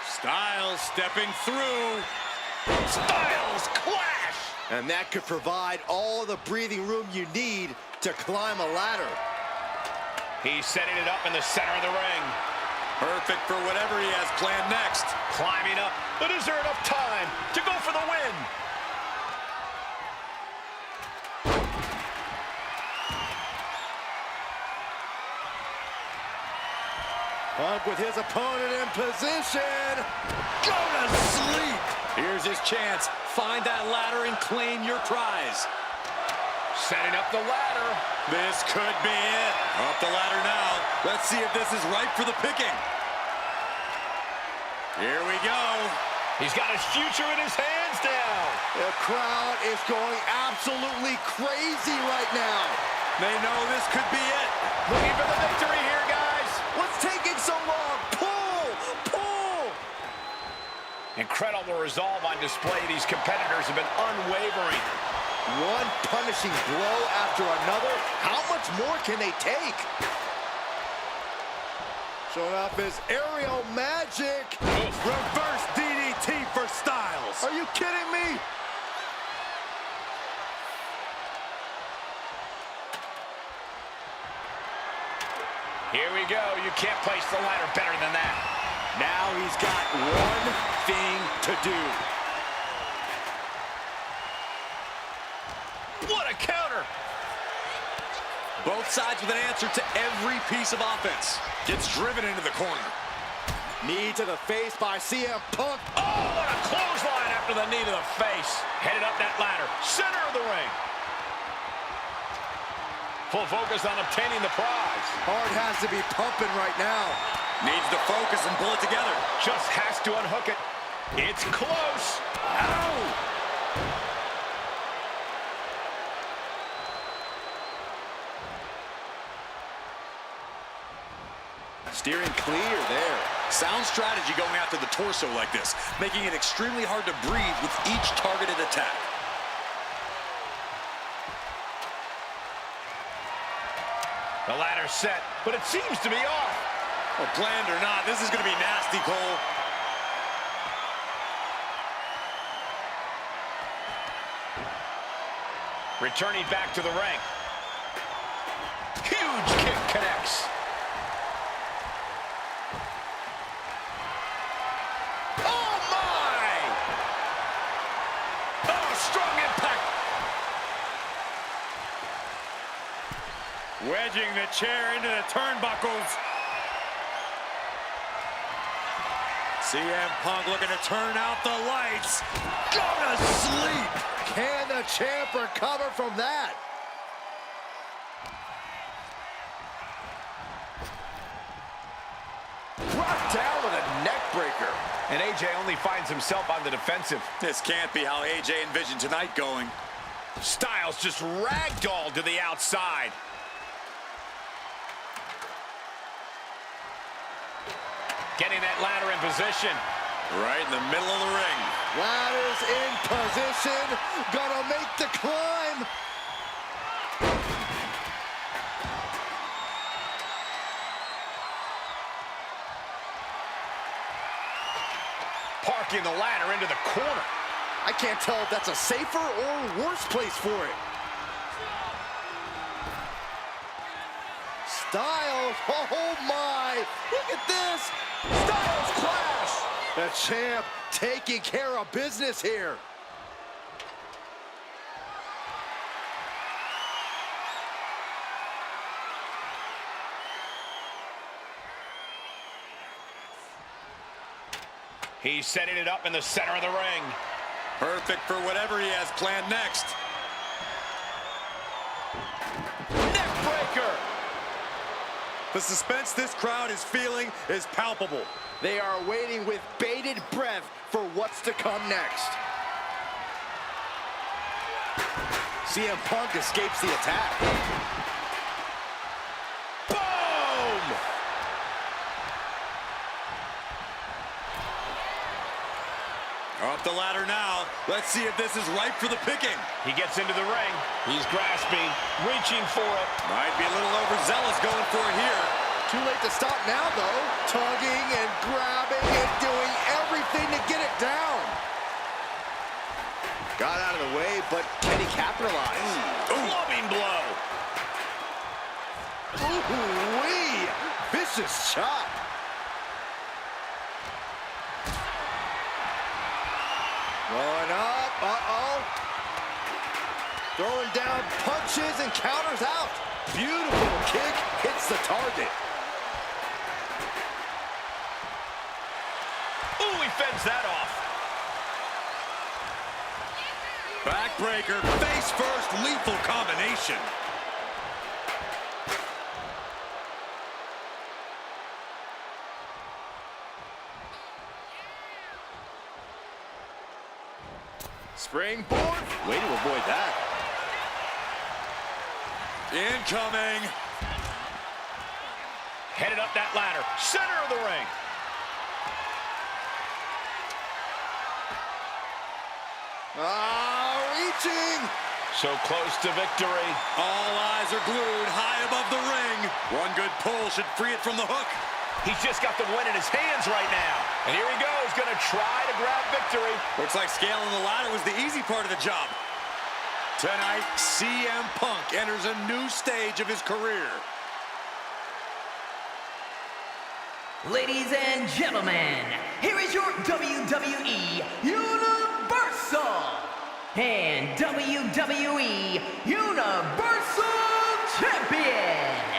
Styles stepping through. Styles clash! And that could provide all the breathing room you need to climb a ladder. He's setting it up in the center of the ring. Perfect for whatever he has planned next. Climbing up, but is there enough time to go for the win? Punk with his opponent in position. Go to sleep. Here's his chance. Find that ladder and claim your prize. Setting up the ladder. This could be it. Up the ladder now. Let's see if this is ripe for the picking. Here we go. He's got his future in his hands now. The crowd is going absolutely crazy right now. They know this could be it. Looking for the victory here, guys. What's taking so long? Pull! Pull! Incredible resolve on display. These competitors have been unwavering. One punishing blow after another. How much more can they take? Showing off his aerial magic. Reverse DDT for Styles. Are you kidding me? Here we go. You can't place the ladder better than that. Now he's got one thing to do. What a counter! Both sides with an answer to every piece of offense. Gets driven into the corner. Knee to the face by CM Punk. Oh, what a clothesline after the knee to the face. Headed up that ladder. Center of the ring. Full focus on obtaining the prize. Heart has to be pumping right now. Needs to focus and pull it together. Just has to unhook it. It's close. Ow! Steering clear there. Sound strategy going after the torso like this, making it extremely hard to breathe with each targeted attack. The ladder's set, but it seems to be off. Well, planned or not, this is going to be nasty, Cole. Returning back to the ring. Huge kick connects. Oh, my! Oh, strong impact. Wedging the chair into the turnbuckles. CM Punk looking to turn out the lights. Go to sleep. Can the champ recover from that? Brought down with a neck breaker. And AJ only finds himself on the defensive. This can't be how AJ envisioned tonight going. Styles just ragdolled to the outside. Getting that ladder in position. Right in the middle of the ring. Ladder's in position. Gonna make the climb. Parking the ladder into the corner. I can't tell if that's a safer or worse place for it. Styles, oh my, look at this. Styles clash. The champ taking care of business here. He's setting it up in the center of the ring. Perfect for whatever he has planned next. Neck breaker. The suspense this crowd is feeling is palpable. They are waiting with bated breath for what's to come next. CM Punk escapes the attack. Boom! Up the ladder now. Let's see if this is ripe for the picking. He gets into the ring. He's grasping, reaching for it. Might be a little overzealous going for it here. Too late to stop now, though. Tugging and grabbing and doing everything to get it down. Got out of the way, but can he capitalize? Clubbing blow. Ooh-wee! Vicious chop. Going up, uh-oh. Throwing down punches and counters out. Beautiful kick hits the target. Ooh, he fends that off. Backbreaker, face first, lethal combination. Springboard. Way to avoid that. Incoming. Headed up that ladder. Center of the ring. Reaching. So close to victory. All eyes are glued high above the ring. One good pull should free it from the hook. He's just got the win in his hands right now. And here he goes, gonna try to grab victory. Looks like scaling the ladder was the easy part of the job. Tonight, CM Punk enters a new stage of his career. Ladies and gentlemen, here is your WWE Universal and WWE Universal Champion,